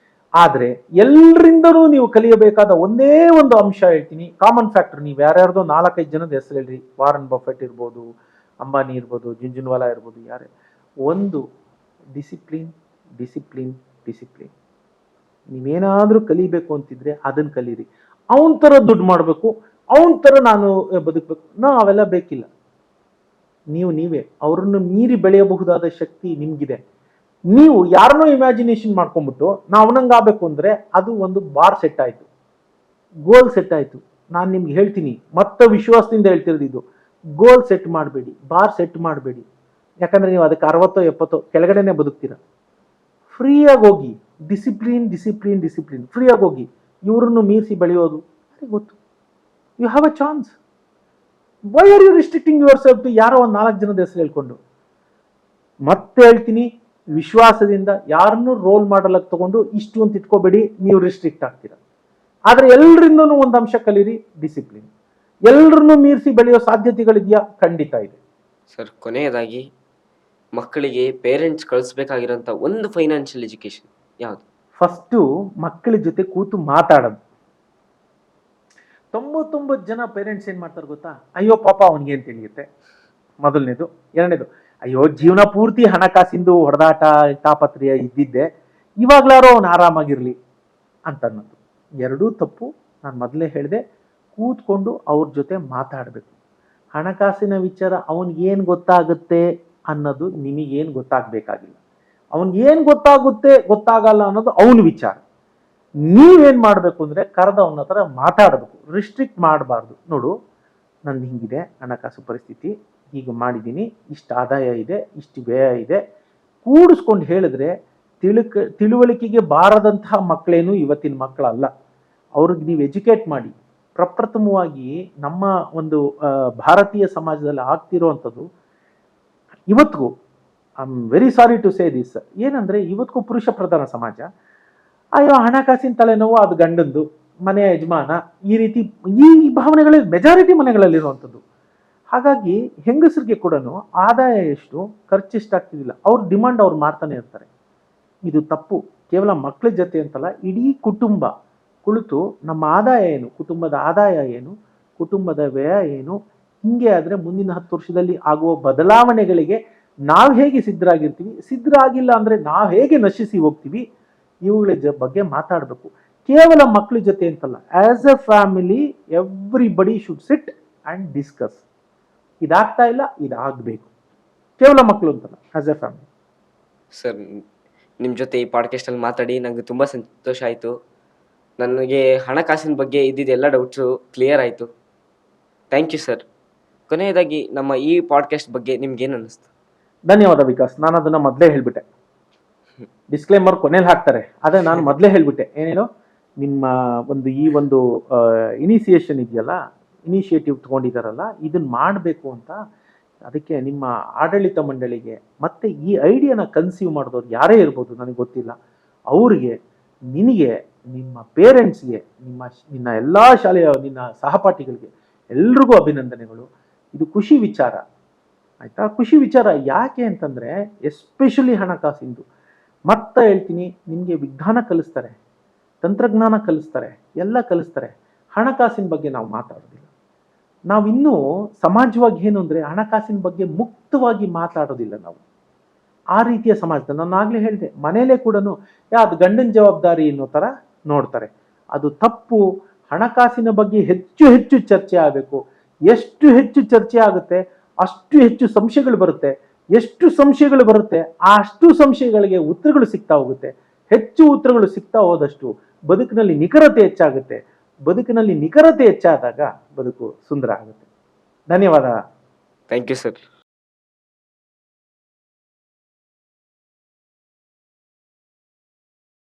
[SPEAKER 2] ಆದ್ರೆ ಎಲ್ರಿಂದನೂ ನೀವು ಕಲಿಯಬೇಕಾದ ಒಂದೇ ಒಂದು ಅಂಶ ಹೇಳ್ತೀನಿ, ಕಾಮನ್ ಫ್ಯಾಕ್ಟರ್. ನೀವು ಯಾರ್ಯಾರ್ದೋ 4-5 ಜನದ ಹೆಸರು ಹೇಳ್ರಿ, ವಾರನ್ ಬಫೆಟ್ ಇರ್ಬೋದು, ಅಂಬಾನಿ ಇರ್ಬೋದು, ಜುಂಜುನ್ವಾಲಾ ಇರ್ಬೋದು, ಯಾರೇ ಒಂದು ಡಿಸಿಪ್ಲಿನ್ ಡಿಸಿಪ್ಲಿನ್ ಡಿಸಿಪ್ಲಿನ್. ನೀವೇನಾದ್ರೂ ಕಲಿಬೇಕು ಅಂತಿದ್ರೆ ಅದನ್ನ ಕಲೀರಿ. ಅವನ ಥರ ದುಡ್ಡು ಮಾಡಬೇಕು, ಅವನ ಥರ ನಾನು ಬದುಕಬೇಕು, ಅವೆಲ್ಲ ಬೇಕಿಲ್ಲ. ನೀವೇ ಅವ್ರನ್ನು ಮೀರಿ ಬೆಳೆಯಬಹುದಾದ ಶಕ್ತಿ ನಿಮ್ಗಿದೆ. ನೀವು ಯಾರನ್ನೋ ಇಮ್ಯಾಜಿನೇಷನ್ ಮಾಡ್ಕೊಂಡ್ಬಿಟ್ಟು ನಾವು ಅವನಂಗಾಗಬೇಕು ಅಂದ್ರೆ ಅದು ಒಂದು ಬಾರ್ ಸೆಟ್ ಆಯ್ತು, ಗೋಲ್ ಸೆಟ್ ಆಯ್ತು. ನಾನು ನಿಮ್ಗೆ ಹೇಳ್ತೀನಿ, ಮತ್ತೆ ವಿಶ್ವಾಸದಿಂದ ಹೇಳ್ತಿರೋದು ಇದು, ಗೋಲ್ ಸೆಟ್ ಮಾಡಬೇಡಿ, ಬಾರ್ ಸೆಟ್ ಮಾಡಬೇಡಿ. ಯಾಕಂದ್ರೆ ನೀವು ಅದಕ್ಕೆ 60-70 ಕೆಳಗಡೆನೆ ಬದುಕ್ತೀರ. ಫ್ರೀಯಾಗಿ ಹೋಗಿ, ಡಿಸಿಪ್ಲಿನ್ ಡಿಸಿಪ್ಲಿನ್ ಡಿಸಿಪ್ಲಿನ್, ಫ್ರೀಯಾಗಿ ಹೋಗಿ. ಇವ್ರನ್ನು ಮೀರಿಸಿ ಬೆಳೆಯೋದು ಗೊತ್ತು. You have a chance. Why are you restricting yourself to ಯಾರೋ ಒಂದು 4 ಜನದ ಹೆಸರು ಹೇಳ್ಕೊಂಡು? ಮತ್ತೆ ಹೇಳ್ತೀನಿ, ವಿಶ್ವಾಸದಿಂದ ಯಾರನ್ನು ರೋಲ್ ಮಾಡಲಕ್ಕೆ ತಗೊಂಡು ಇಷ್ಟು ಅಂತ ಇಟ್ಕೋಬೇಡಿ, ನೀವು ರಿಸ್ಟ್ರಿಕ್ಟ್ ಆಗ್ತೀರಾ. ಆದ್ರೆ ಎಲ್ರಿಂದನೂ ಒಂದು ಅಂಶ ಕಲೀರಿ, ಡಿಸಿಪ್ಲಿನ್. ಎಲ್ರನ್ನೂ ಮೀರಿಸಿ ಬೆಳೆಯೋ ಸಾಧ್ಯತೆಗಳಿದೆಯಾ? ಖಂಡಿತ ಇದೆ.
[SPEAKER 1] ಸರ್, ಕೊನೆಯದಾಗಿ ಮಕ್ಕಳಿಗೆ ಪೇರೆಂಟ್ಸ್ ಕಳಿಸ್ಬೇಕಾಗಿರೋಂಥ ಒಂದು ಫೈನಾನ್ಷಿಯಲ್ ಎಜುಕೇಶನ್ ಯಾವುದು?
[SPEAKER 2] ಫಸ್ಟು ಮಕ್ಕಳ ಜೊತೆ ಕೂತು ಮಾತಾಡೋದು. 99 ಜನ ಪೇರೆಂಟ್ಸ್ ಏನ್ ಮಾಡ್ತಾರೆ ಗೊತ್ತಾ? ಅಯ್ಯೋ ಪಾಪ ಅವನಿಗೆ ಏನ್ ತಿಳಿಯುತ್ತೆ, ಮೊದಲನೇದು. ಎರಡನೇದು, ಅಯ್ಯೋ ಜೀವನ ಪೂರ್ತಿ ಹಣಕಾಸಿಂದು ಹೊಡೆದಾಟ ತಾಪತ್ರೆಯ ಇದ್ದಿದ್ದೆ, ಇವಾಗ್ಲಾರೋ ಅವನು ಆರಾಮಾಗಿರ್ಲಿ ಅಂತ ಅನ್ನೋದು. ಎರಡೂ ತಪ್ಪು. ನಾನು ಮೊದಲೇ ಹೇಳಿದೆ, ಕೂತ್ಕೊಂಡು ಅವ್ರ ಜೊತೆ ಮಾತಾಡಬೇಕು. ಹಣಕಾಸಿನ ವಿಚಾರ ಅವನಿಗೇನು ಗೊತ್ತಾಗುತ್ತೆ ಅನ್ನೋದು ನಿಮಗೇನು ಗೊತ್ತಾಗಬೇಕಾಗಿಲ್ಲ. ಅವನಿಗೇನು ಗೊತ್ತಾಗಲ್ಲ ಅನ್ನೋದು ಅವನ ವಿಚಾರ. ನೀವೇನ್ ಮಾಡಬೇಕು ಅಂದ್ರೆ ಕರೆದ ಅವನ ಹತ್ರ ಮಾತಾಡಬೇಕು, ರಿಸ್ಟ್ರಿಕ್ಟ್ ಮಾಡಬಾರ್ದು. ನೋಡು, ನಂದು ಹಿಂಗಿದೆ ಹಣಕಾಸು ಪರಿಸ್ಥಿತಿ, ಹೀಗೆ ಮಾಡಿದ್ದೀನಿ, ಇಷ್ಟು ಆದಾಯ ಇದೆ, ಇಷ್ಟು ವ್ಯಯ ಇದೆ, ಕೂಡಿಸ್ಕೊಂಡು ಹೇಳಿದ್ರೆ ತಿಳುವಳಿಕೆಗೆ ಬಾರದಂತಹ ಮಕ್ಕಳೇನು ಇವತ್ತಿನ ಮಕ್ಕಳಲ್ಲ. ಅವ್ರಿಗೆ ನೀವು ಎಜುಕೇಟ್ ಮಾಡಿ. ಪ್ರಪ್ರಥಮವಾಗಿ ನಮ್ಮ ಒಂದು ಭಾರತೀಯ ಸಮಾಜದಲ್ಲಿ ಆಗ್ತಿರೋವಂಥದ್ದು ಇವತ್ತಿಗೂ, I am very sorry to say this, ಏನಂದ್ರೆ ಇವತ್ತಿಗೂ ಪುರುಷ ಪ್ರಧಾನ ಸಮಾಜ. ಅಯ್ಯೋ ಹಣಕಾಸಿನ ತಲೆನೋವು ಅದು ಗಂಡಂದು, ಮನೆಯ ಯಜಮಾನ, ಈ ಭಾವನೆಗಳು ಮೆಜಾರಿಟಿ ಮನೆಗಳಲ್ಲಿರುವಂಥದ್ದು. ಹಾಗಾಗಿ ಹೆಂಗಸರಿಗೆ ಕೂಡ ಆದಾಯ ಎಷ್ಟು, ಖರ್ಚು ಎಷ್ಟಾಗ್ತಿದಿಲ್ಲ, ಅವ್ರ ಡಿಮಾಂಡ್ ಅವ್ರು ಮಾಡ್ತಾನೆ ಇರ್ತಾರೆ. ಇದು ತಪ್ಪು. ಕೇವಲ ಮಕ್ಕಳ ಜೊತೆ ಅಂತಲ್ಲ, ಇಡೀ ಕುಟುಂಬ ಕುಳಿತು ನಮ್ಮ ಆದಾಯ ಏನು, ಕುಟುಂಬದ ಆದಾಯ ಏನು, ಕುಟುಂಬದ ವ್ಯಯ ಏನು, ಹಿಂಗೆ ಆದ್ರೆ ಮುಂದಿನ 10 ವರ್ಷದಲ್ಲಿ ಆಗುವ ಬದಲಾವಣೆಗಳಿಗೆ ನಾವು ಹೇಗೆ ಸಿದ್ಧರಾಗಿಲ್ಲ ಅಂದ್ರೆ ನಾವು ಹೇಗೆ ನಶಿಸಿ ಹೋಗ್ತೀವಿ, ಇವುಗಳ ಬಗ್ಗೆ ಮಾತಾಡಬೇಕು. ಕೇವಲ ಮಕ್ಕಳ ಜೊತೆ ಅಂತಲ್ಲ, as A family everybody should sit and discuss. ಇದಾಗ್ತಾ ಇಲ್ಲ, ಇದಾಗಬೇಕು. ಕೇವಲ ಮಕ್ಕಳು ಅಂತಲ್ಲ, ಆಸ್ ಎ ಫ್ಯಾಮಿಲಿ.
[SPEAKER 1] ಸರ್, ನಿಮ್ಮ ಜೊತೆ ಈ ಪಾಡ್ಕಾಸ್ಟಲ್ಲಿ ಮಾತಾಡಿ ನನಗೆ ತುಂಬ ಸಂತೋಷ ಆಯಿತು. ನನಗೆ ಹಣಕಾಸಿನ ಬಗ್ಗೆ ಇದ್ದಿದ್ದೆಲ್ಲ ಡೌಟ್ಸು ಕ್ಲಿಯರ್ ಆಯಿತು. Thank you sir. ಕೊನೆಯದಾಗಿ ನಮ್ಮ ಈ ಪಾಡ್ಕಾಸ್ಟ್ ಬಗ್ಗೆ ನಿಮ್ಗೇನು ಅನ್ನಿಸ್ತು?
[SPEAKER 2] ಧನ್ಯವಾದ ವಿಕಾಸ್. ನಾನು ಅದನ್ನ ಮೊದಲೇ ಹೇಳ್ಬಿಟ್ಟೆ, ಡಿಸ್ಕ್ಲೇಮರ್ ಕೊನೆಯಲ್ಲಿ ಹಾಕ್ತಾರೆ, ಅದೇ ನಾನು ಮೊದಲೇ ಹೇಳ್ಬಿಟ್ಟೆ. ಏನೇನು ನಿಮ್ಮ ಈ ಒಂದು ಇನಿಷಿಯೇಷನ್ ಇದೆಯಲ್ಲ, ಇನಿಷಿಯೇಟಿವ್ ತಗೊಂಡಿದ್ದಾರಲ್ಲ, ಇದನ್ನ ಮಾಡಬೇಕು ಅಂತ. ಅದಕ್ಕೆ ನಿಮ್ಮ ಆಡಳಿತ ಮಂಡಳಿಗೆ ಮತ್ತೆ ಈ ಐಡಿಯಾನ ಕನ್ಸೀವ್ ಮಾಡಿದವ್ರು ಯಾರೇ ಇರ್ಬೋದು, ನನಗೆ ಗೊತ್ತಿಲ್ಲ, ಅವ್ರಿಗೆ, ನಿನಗೆ, ನಿಮ್ಮ ಪೇರೆಂಟ್ಸ್ಗೆ, ನಿನ್ನ ಎಲ್ಲ ಶಾಲೆಯ ನಿನ್ನ ಸಹಪಾಠಿಗಳಿಗೆ ಎಲ್ರಿಗೂ ಅಭಿನಂದನೆಗಳು. ಇದು ಖುಷಿ ವಿಚಾರ, ಆಯ್ತಾ? ಖುಷಿ ವಿಚಾರ. ಯಾಕೆ ಅಂತಂದ್ರೆ ಎಸ್ಪೆಷಲಿ ಹಣಕಾಸಿಂದು. ಮತ್ತೆ ಹೇಳ್ತೀನಿ, ನಿಮಗೆ ವಿಜ್ಞಾನ ಕಲಿಸ್ತಾರೆ, ತಂತ್ರಜ್ಞಾನ ಕಲಿಸ್ತಾರೆ, ಎಲ್ಲ ಕಲಿಸ್ತಾರೆ. ಹಣಕಾಸಿನ ಬಗ್ಗೆ ನಾವು ಮಾತಾಡೋದಿಲ್ಲ. ನಾವಿನ್ನೂ ಸಮಾಜವಾಗಿ ಏನು ಅಂದ್ರೆ ಹಣಕಾಸಿನ ಬಗ್ಗೆ ಮುಕ್ತವಾಗಿ ಮಾತಾಡೋದಿಲ್ಲ ನಾವು. ಆ ರೀತಿಯ ಸಮಾಜದ, ನಾನು ಆಗ್ಲೇ ಹೇಳಿದೆ, ಮನೇಲೆ ಕೂಡ ಅದು ಗಂಡನ ಜವಾಬ್ದಾರಿ ಅನ್ನೋ ತರ ನೋಡ್ತಾರೆ. ಅದು ತಪ್ಪು. ಹಣಕಾಸಿನ ಬಗ್ಗೆ ಹೆಚ್ಚು ಹೆಚ್ಚು ಚರ್ಚೆ ಆಗಬೇಕು. ಎಷ್ಟು ಹೆಚ್ಚು ಚರ್ಚೆ ಆಗುತ್ತೆ ಅಷ್ಟು ಹೆಚ್ಚು ಸಂಶಯಗಳು ಬರುತ್ತೆ. ಎಷ್ಟು ಸಂಶಯಗಳು ಬರುತ್ತೆ ಅಷ್ಟು ಸಂಶಯಗಳಿಗೆ ಉತ್ತರಗಳು ಸಿಗ್ತಾ ಹೋಗುತ್ತೆ. ಹೆಚ್ಚು ಉತ್ತರಗಳು ಸಿಗ್ತಾ ಹೋದಷ್ಟು ಬದುಕಿನಲ್ಲಿ ನಿಖರತೆ ಹೆಚ್ಚಾಗುತ್ತೆ. ಬದುಕಿನಲ್ಲಿ ನಿಖರತೆ ಹೆಚ್ಚಾದಾಗ ಬದುಕು ಸುಂದರ ಆಗುತ್ತೆ. ಧನ್ಯವಾದ.
[SPEAKER 1] Thank you sir.